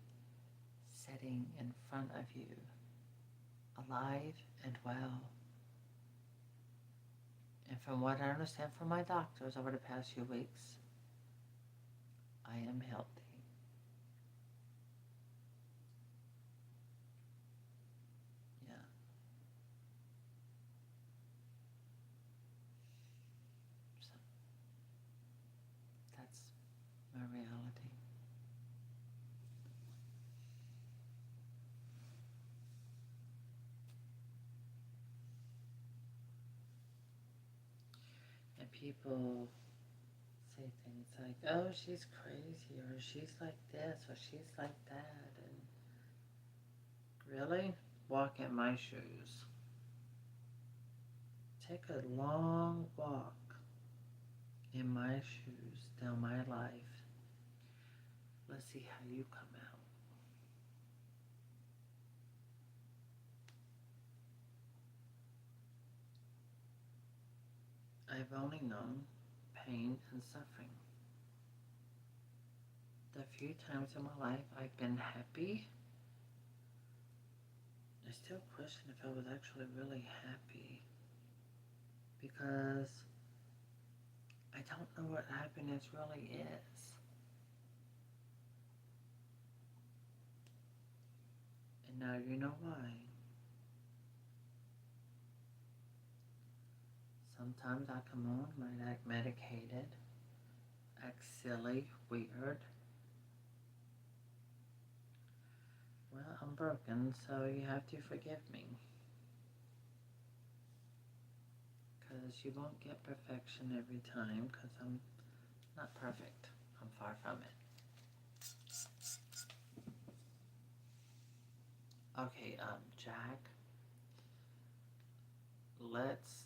[SPEAKER 1] sitting in front of you, alive and well. And from what I understand from my doctors over the past few weeks, I am healthy. Yeah. So that's my reality. And people say things like, oh, she's crazy, or she's like this, or she's like that. And really, walk in my shoes. Take a long walk in my shoes down my life. Let's see how you come out. I've only known pain and suffering. The few times in my life I've been happy, I still question if I was actually really happy because I don't know what happiness really is. And now you know why. Sometimes I come on, might act medicated, act silly, weird. Well, I'm broken, so you have to forgive me. Because you won't get perfection every time, because I'm not perfect. I'm far from it. Okay, Jack, let's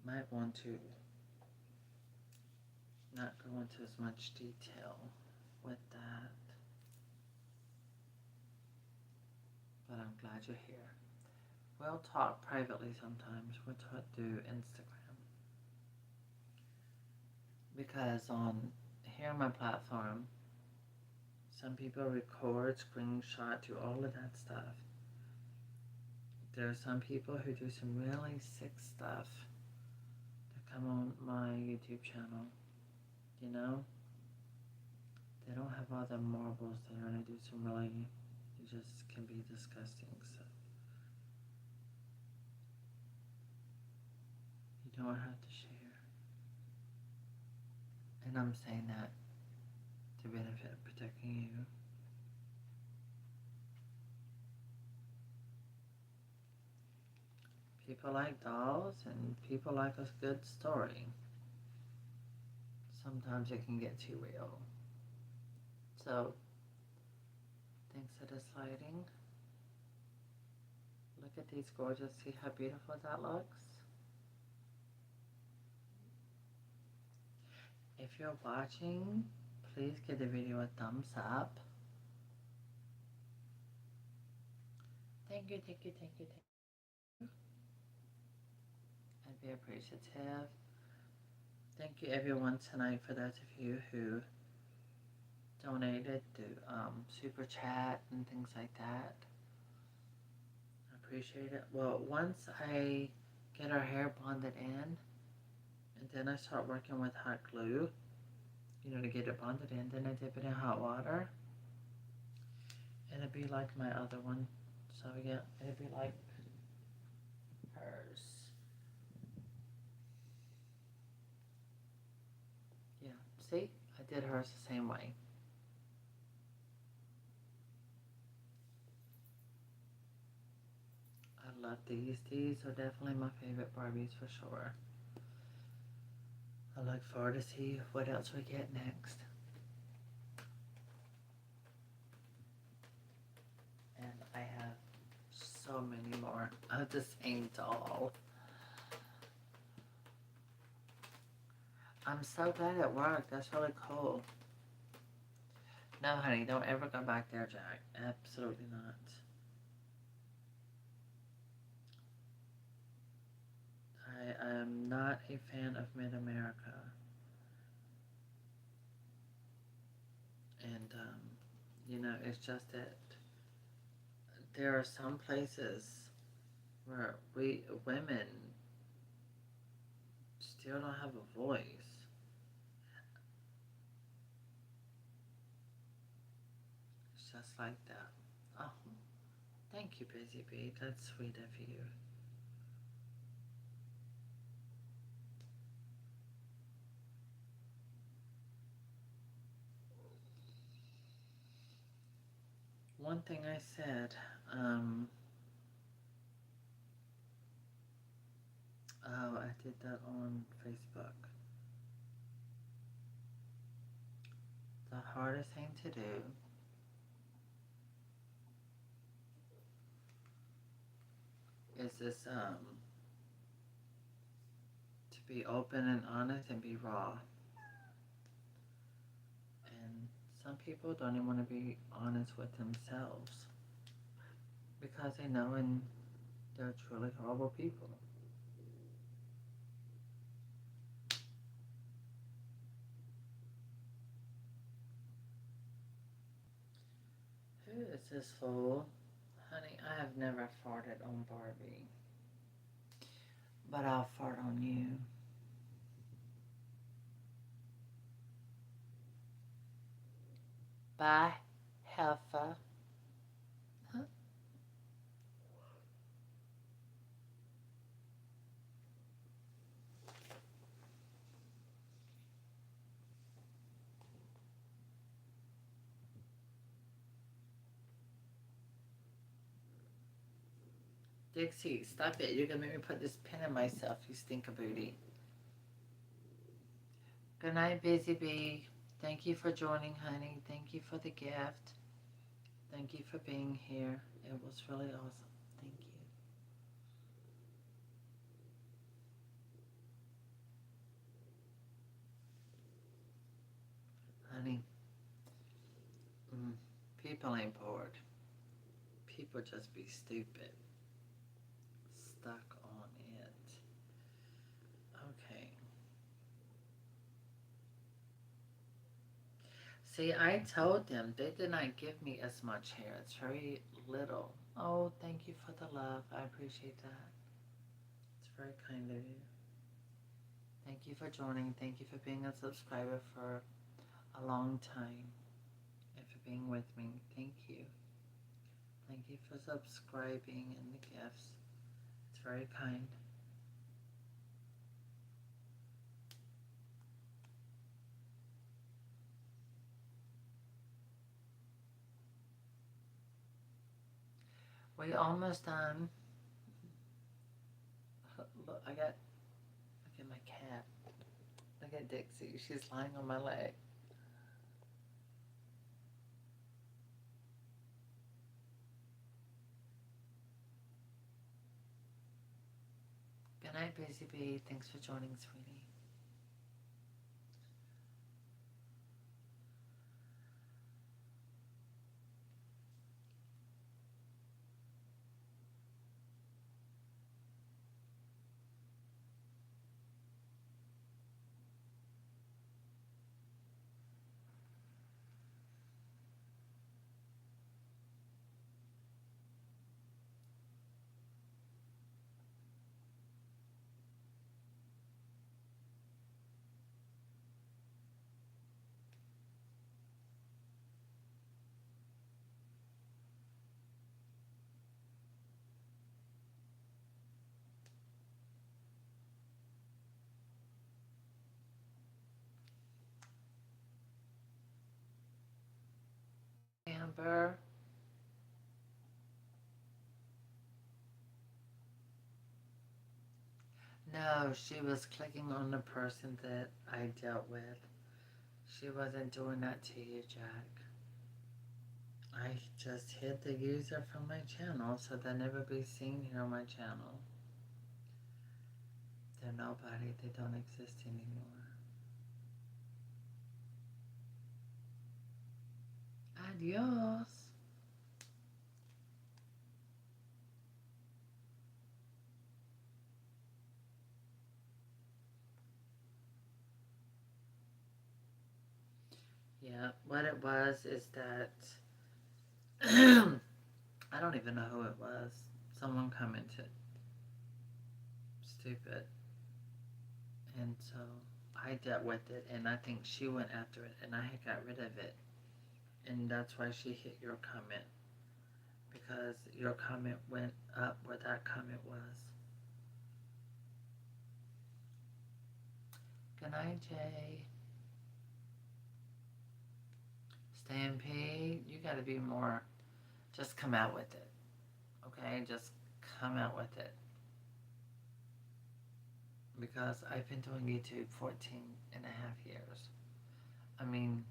[SPEAKER 1] might want to not go into as much detail with that, but I'm glad you're here. We'll talk privately sometimes. We'll talk through Instagram. Because on here on my platform, some people record, screenshot, do all of that stuff. There are some people who do some really sick stuff that come on my YouTube channel. You know? They don't have all the marbles there and they do some really, it just can be disgusting stuff. You don't have to share. And I'm saying that to benefit protecting you. People like dolls and people like a good story. Sometimes it can get too real. So, thanks for this lighting. Look at these gorgeous, see how beautiful that looks? If you're watching, please give the video a thumbs up. Thank you, thank you, thank you, thank you. I'd be appreciative. Thank you everyone tonight for those of you who donated through super chat and things like that. I appreciate it. Well, once I get our hair bonded in, and then I start working with hot glue, you know, to get it bonded in, then I dip it in hot water. And it'd be like my other one. So yeah, it'd be like hers. See, I did hers the same way. I love these. These are definitely my favorite Barbies for sure. I look forward to see what else we get next. And I have so many more of the same doll. I'm so glad it worked. That's really cool. No, honey, don't ever go back there, Jack. Absolutely not. I am not a fan of Mid-America. And, it's just that there are some places where we women still don't have a voice. It's just like that. Oh, thank you, Busy Bee. That's sweet of you. One thing I said, oh, I did that on Facebook. The hardest thing to do is this, to be open and honest and be raw. And some people don't even want to be honest with themselves because they know and they're truly horrible people. Who is this fool? Honey, I have never farted on Barbie. But I'll fart on you. Bye, heifer. Huh? Dixie, stop it. You're going to make me put this pin in myself, you stink a booty. Good night, Busy Bee. Thank you for joining, honey. Thank you for the gift. Thank you for being here. It was really awesome. Thank you. Honey, people ain't bored. People just be stupid. Stuck on it. Okay. See, I told them they did not give me as much hair. It's very little. Oh, thank you for the love. I appreciate that. It's very kind of you. Thank you for joining. Thank you for being a subscriber for a long time and for being with me. Thank you. Thank you for subscribing and the gifts. It's very kind. We almost done. Look, look at my cat. Look at Dixie. She's lying on my leg. Good night, Busy Bee. Thanks for joining, sweetie. remember. No, she was clicking on the person that I dealt with. She wasn't doing that to you, Jack. I just hid the user from my channel so they'll never be seen here on my channel. They're nobody. They don't exist anymore. Adios. Yeah, what it was is that I don't even know who it was. Someone commented stupid. And so I dealt with it, and I think she went after it, and I had got rid of it. And that's why she hit your comment, because your comment went up where that comment was. Good night, Jay. Stampede, you gotta be more, just come out with it. Okay, just come out with it. Because I've been doing YouTube 14 and a half years. I mean,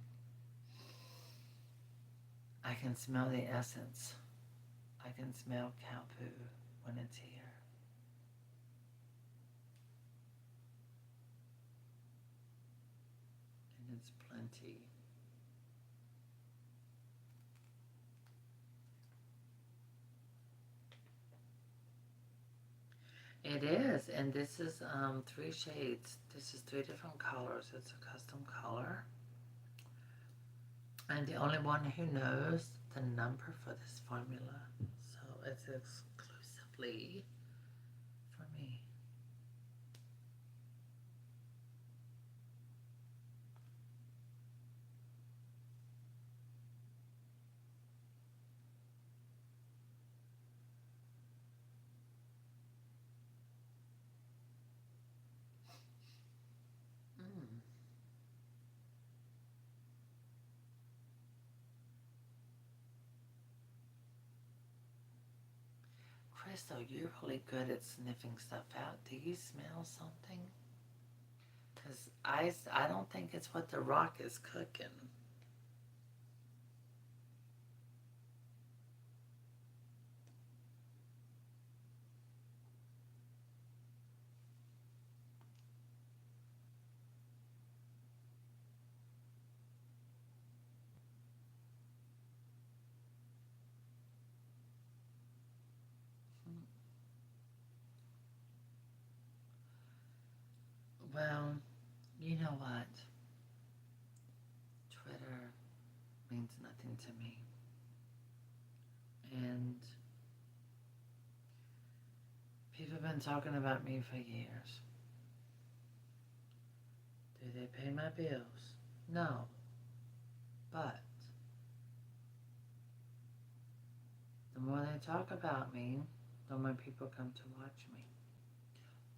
[SPEAKER 1] I can smell the essence. I can smell cow poo when it's here. And it's plenty. It is, and this is 3 shades. This is 3 different colors. It's a custom color. I'm the only one who knows the number for this formula. So it's exclusively for me. Mm. Crystal, you're really good at sniffing stuff out. Do you smell something? Because I don't think it's what the rock is cooking. Well, you know what? Twitter means nothing to me. And people have been talking about me for years. Do they pay my bills? No. But the more they talk about me, the more people come to watch me.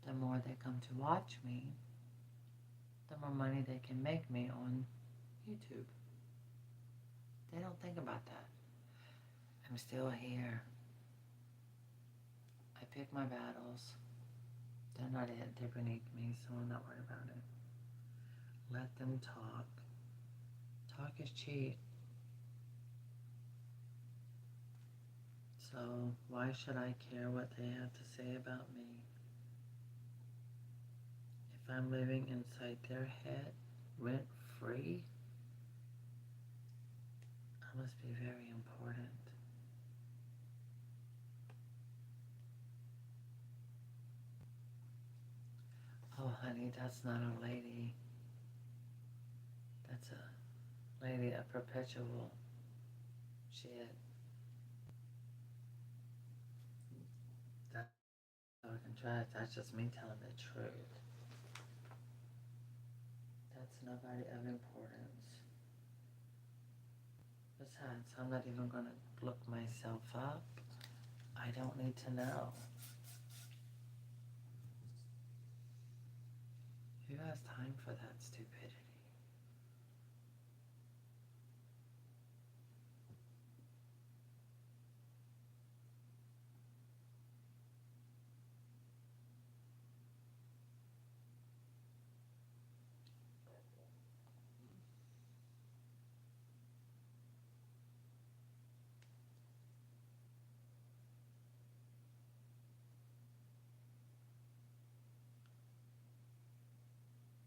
[SPEAKER 1] The more they come to watch me, the more money they can make me on YouTube. They don't think about that. I'm still here. I pick my battles. They're not it. They're beneath me, so I'm not worried about it. Let them talk. Talk is cheap. So why should I care what they have to say about me? If I'm living inside their head, rent free, I must be very important. Oh, honey, that's not a lady. That's a lady of perpetual shit. That's talking trash. That's just me telling the truth. That's nobody of importance. Besides, I'm not even going to look myself up. I don't need to know. Who has time for that stupidity?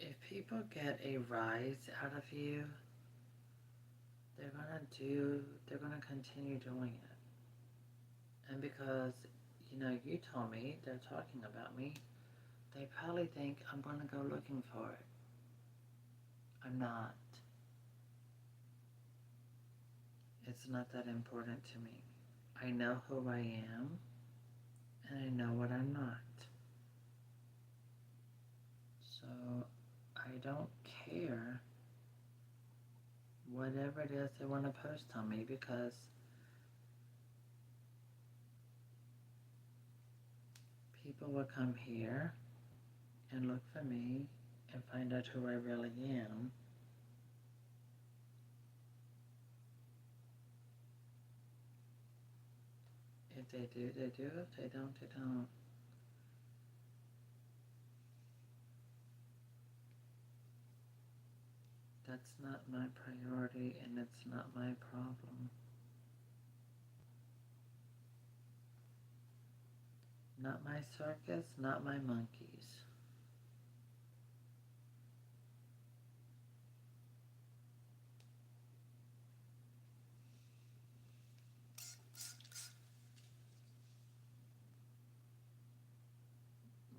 [SPEAKER 1] if people get a rise out of you, they're gonna continue doing it. And because, you told me they're talking about me, they probably think I'm gonna go looking for it. I'm not. It's not that important to me. I know who I am, and I know what I'm not. So I don't care whatever it is they want to post on me, because people will come here and look for me and find out who I really am. If they do, they do. If they don't, they don't. That's not my priority, and it's not my problem. Not my circus, not my monkeys.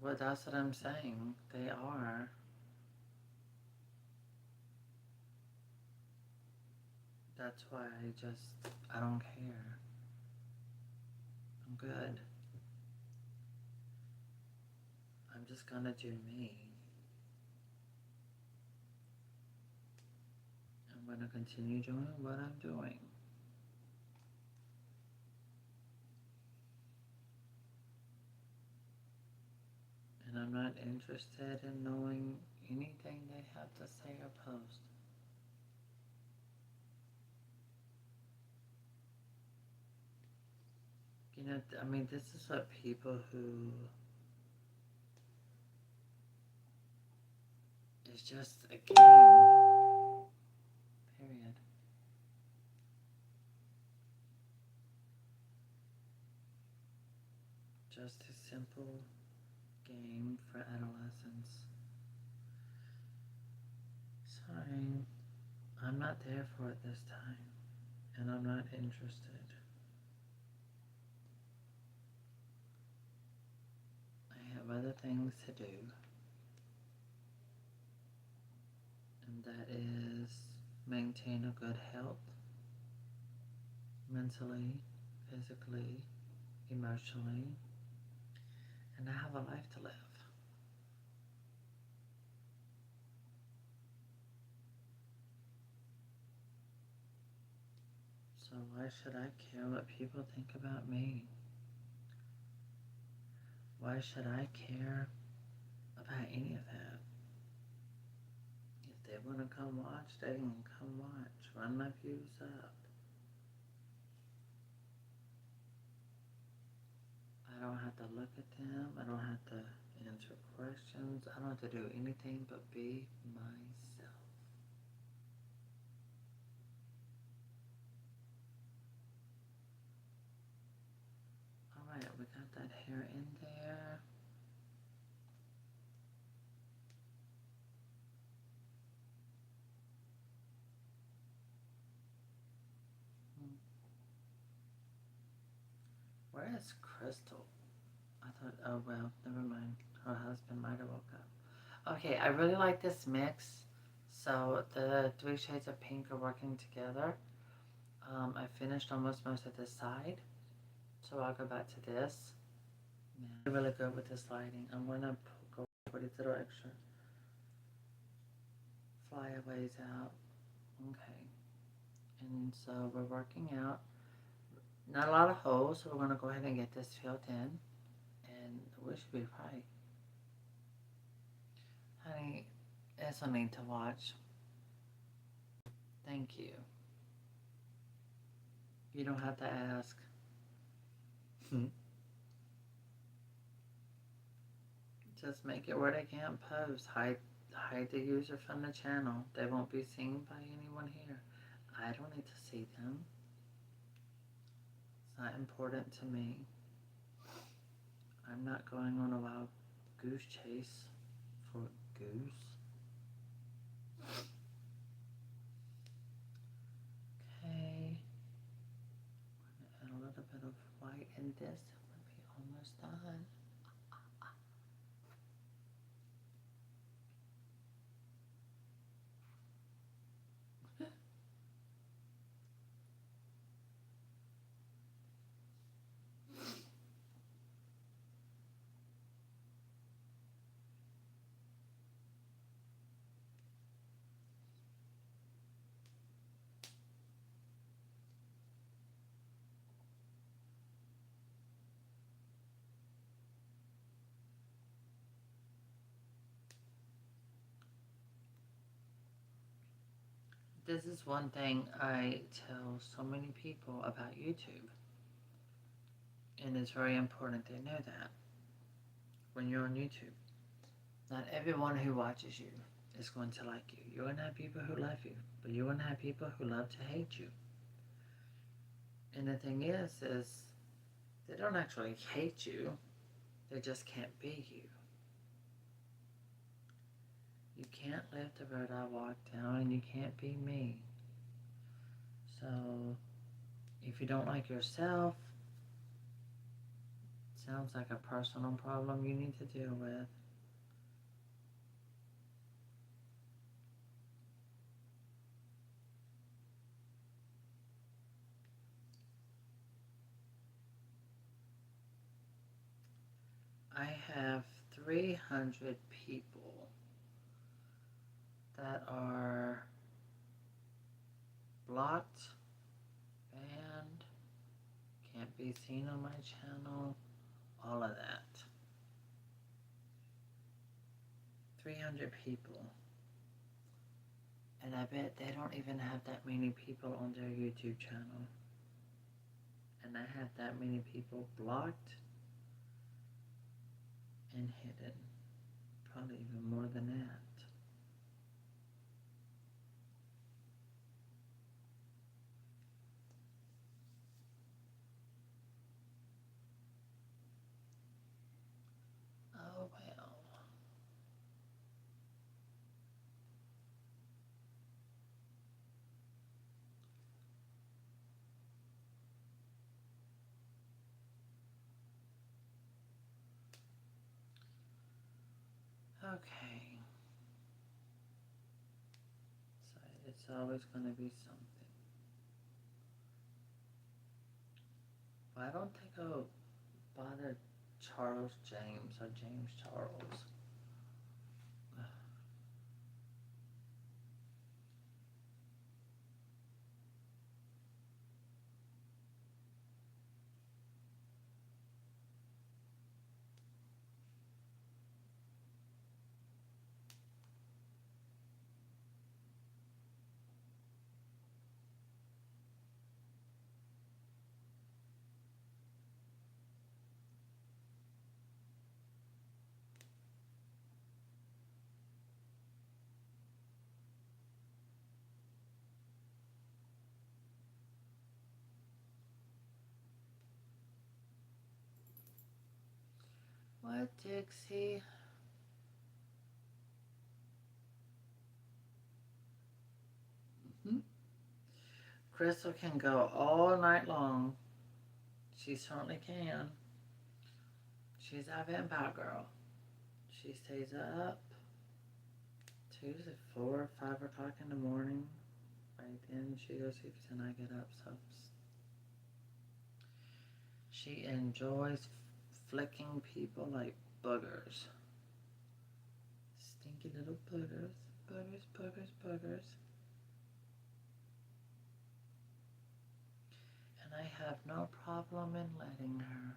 [SPEAKER 1] Well, that's what I'm saying. They are. That's why I don't care. I'm good. I'm just gonna do me. I'm gonna continue doing what I'm doing. And I'm not interested in knowing anything they have to say or post. This is what people who it's just a game. Period. Just a simple game for adolescents. Sorry, I'm not there for it this time, and I'm not interested. I have other things to do, and that is maintain a good health, mentally, physically, emotionally, and I have a life to live. So why should I care what people think about me? Why should I care about any of that? If they want to come watch, they can come watch. Run my views up. I don't have to look at them. I don't have to answer questions. I don't have to do anything but be myself. Alright, we got that hair in there. Where is Crystal? I thought, oh well, never mind. Her husband might have woke up. Okay, I really like this mix. So the 3 shades of pink are working together. I finished almost most of this side. So I'll go back to this. Man, really good with this lighting. I'm going to go for these little extra flyaways out. Okay. And so we're working out. Not a lot of holes, so we're going to go ahead and get this filled in. And we should be right. Honey, it's a need to watch. Thank you. You don't have to ask. Just make it where they can't post. Hide the user from the channel. They won't be seen by anyone here. I don't need to see them. It's not important to me. I'm not going on a wild goose chase for goose. little bit of white in this. We'll be almost done. This is one thing I tell so many people about YouTube. And it's very important they know that when you're on YouTube. Not everyone who watches you is going to like you. You're going to have people who love you, but you're going to have people who love to hate you. And the thing is they don't actually hate you. They just can't be you. You can't live the road I walked down, and you can't be me. So, if you don't like yourself, sounds like a personal problem you need to deal with. I have 300 people that are blocked, banned, can't be seen on my channel, all of that. 300 people. And I bet they don't even have that many people on their YouTube channel. And I have that many people blocked and hidden. Probably even more than that. Oh well. Okay. So it's always going to be something. Why don't they go bother Charles James or James Charles? What, Dixie? Crystal can go all night long. She certainly can. She's our vampire girl. She stays up 2 to 4 or 5 o'clock in the morning. Right then she goes to sleep and I get up. So she enjoys flicking people like boogers. Stinky little boogers. Boogers, boogers, boogers. And I have no problem in letting her.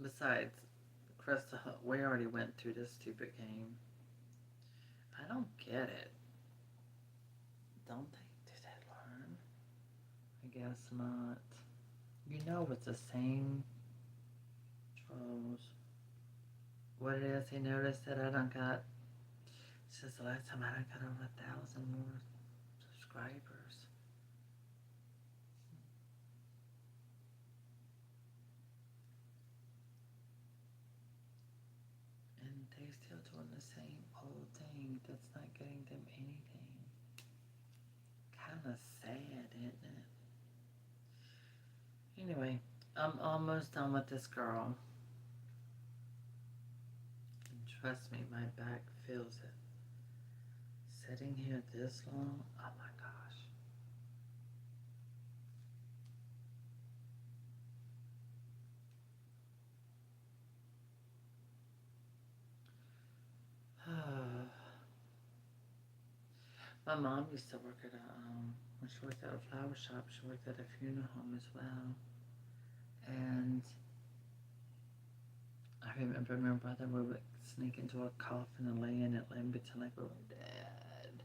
[SPEAKER 1] Besides, Krista, we already went through this stupid game. I don't get it. Don't they? Did they learn? I guess not. You know it's the same trolls. What it is, he noticed that I done got, since the last time I done got over 1,000 more subscribers. And they still doing the same old thing that's not getting them anything. Kind of sad, isn't it? Anyway, I'm almost done with this girl. And trust me, my back feels it. Sitting here this long, oh my gosh. My mom used to work at when she worked at a flower shop, she worked at a funeral home as well. And I remember my brother would sneak into a coffin and lay in it, lay in between like we were dead.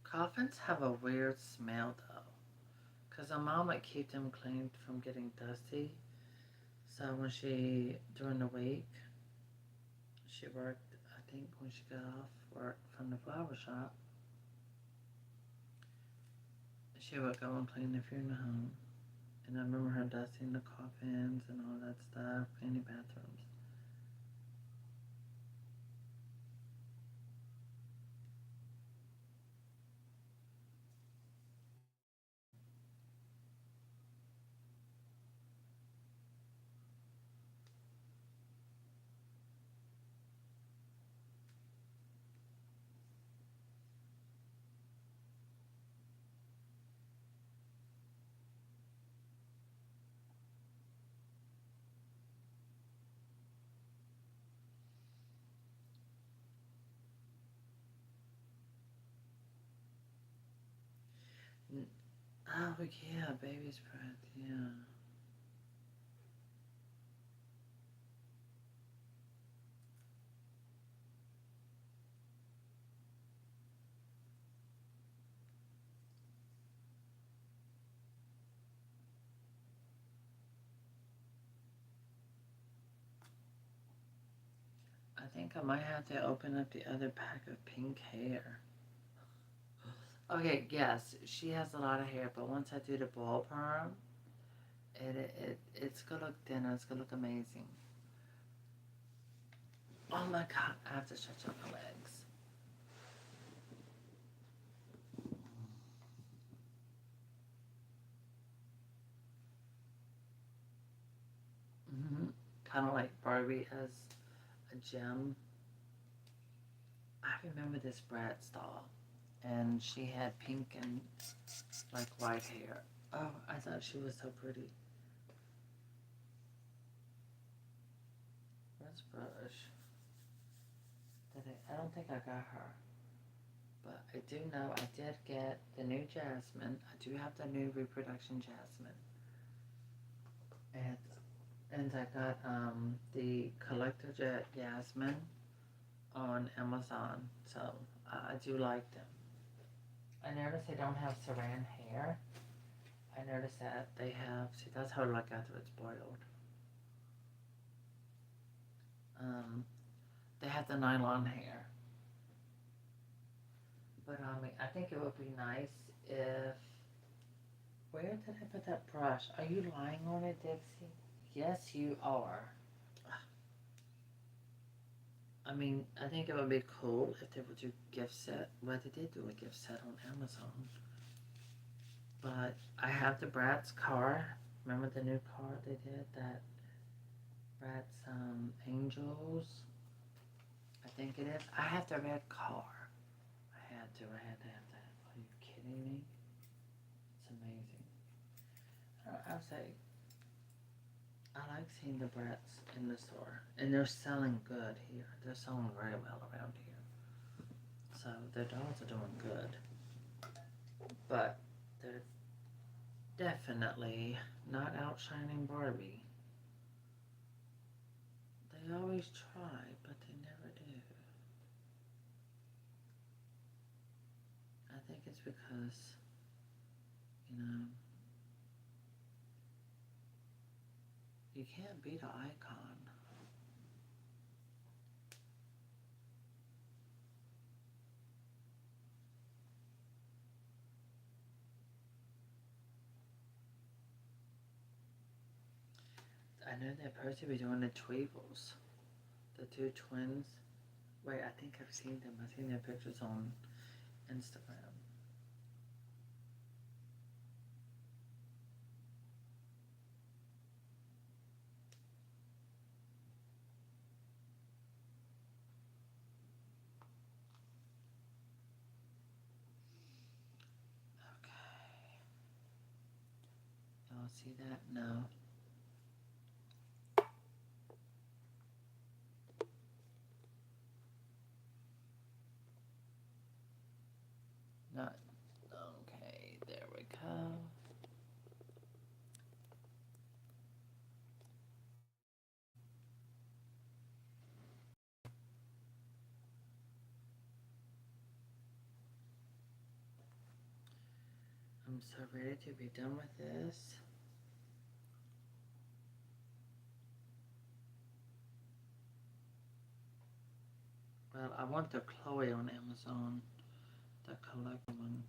[SPEAKER 1] Coffins have a weird smell though, because my mom would keep them clean from getting dusty. So when during the week, she worked, I think when she got off work from the flower shop, she would go and clean the funeral home. And I remember her dusting the coffins and all that stuff, cleaning bathrooms. Oh yeah, baby's breath, yeah. I think I might have to open up the other pack of pink hair. Okay, yes, she has a lot of hair, but once I do the ball perm, it's gonna look thinner. It's gonna look amazing. Oh my god, I have to stretch out my legs. Kind of like Barbie as a gem. I remember this Bratz doll, and she had pink and like white hair. Oh, I thought she was so pretty. Where's Brush? I don't think I got her. But I do know I did get the new Jasmine. I do have the new reproduction Jasmine. And I got the collector jet Jasmine on Amazon. So I do like them. I noticed they don't have saran hair. I noticed that they have, see that's how I look after it's boiled. They have the nylon hair. But I think it would be nice if, where did I put that brush? Are you lying on it, Dixie? Yes, you are. I mean, I think it would be cool if they would do gift set. Well, they did do a gift set on Amazon. But I have the Bratz car. Remember the new car they did? That Bratz Angels? I think it is. I have the red car. I had to have that. Are you kidding me? It's amazing. I would say, I like seeing the Bratz in the store. And they're selling good here. They're selling very well around here. So their dolls are doing good. But they're definitely not outshining Barbie. They always try, but they never do. I think it's because, you know, you can't beat an icon. know they're supposed to be doing the Tweevils. The two twins. Wait, I think I've seen them. I've seen their pictures on Instagram. Okay. Y'all see that? No. Not. Okay, there we go. I'm so ready to be done with this. Well, I want the Chloe on Amazon, the collector one,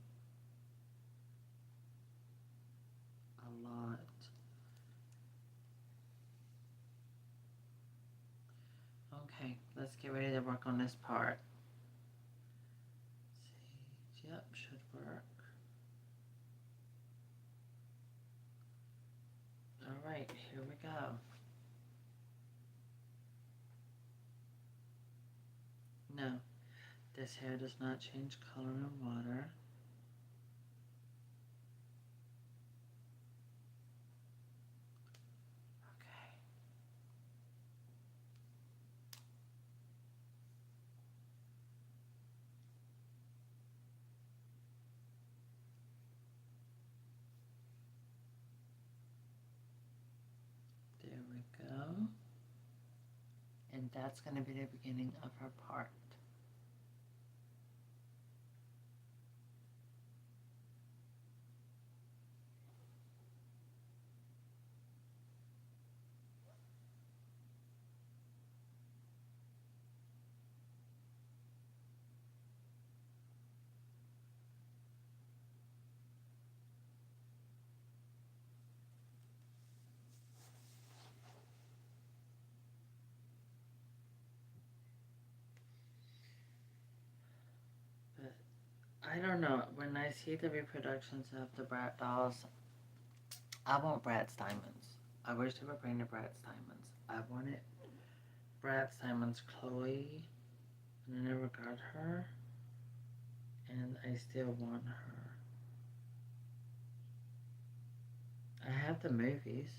[SPEAKER 1] a lot. Okay, let's get ready to work on this part. Let's see, yep, should work. All right, here we go. No, this hair does not change color in water. Okay. There we go. And that's going to be the beginning of her part. But I don't know. When I see the reproductions of the Brat dolls, I want Bratz diamonds. I wish they would bring the Bratz diamonds. I wanted Bratz diamonds Chloe, and I never got her, and I still want her. I have the movies.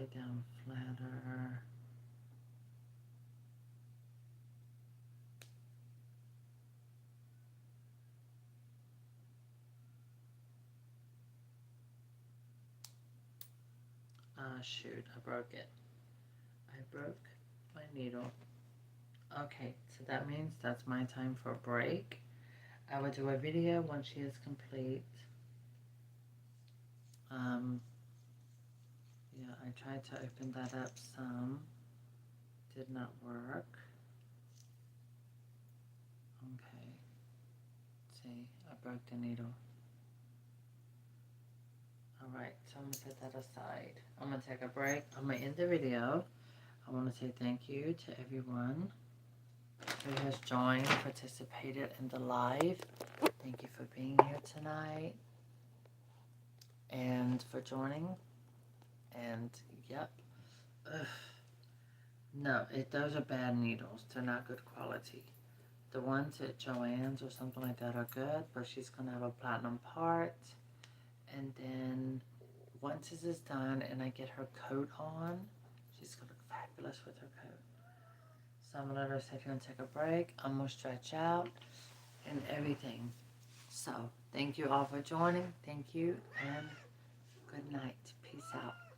[SPEAKER 1] lay down flatter. Shoot, I broke it. I broke my needle. Okay, so that means that's my time for a break. I will do a video when she is complete. Yeah, I tried to open that up some. Did not work. Okay. See, I broke the needle. Alright, so I'm going to put that aside. I'm going to take a break. I'm going to end the video. I want to say thank you to everyone who has joined, participated in the live. Thank you for being here tonight and for joining. And, yep. Ugh. No, those are bad needles. They're not good quality. The ones at Joann's or something like that are good, but she's going to have a platinum part. And then once this is done and I get her coat on, she's going to look fabulous with her coat. So I'm going to let her sit here and take a break. I'm going to stretch out and everything. So thank you all for joining. Thank you and good night. Peace out.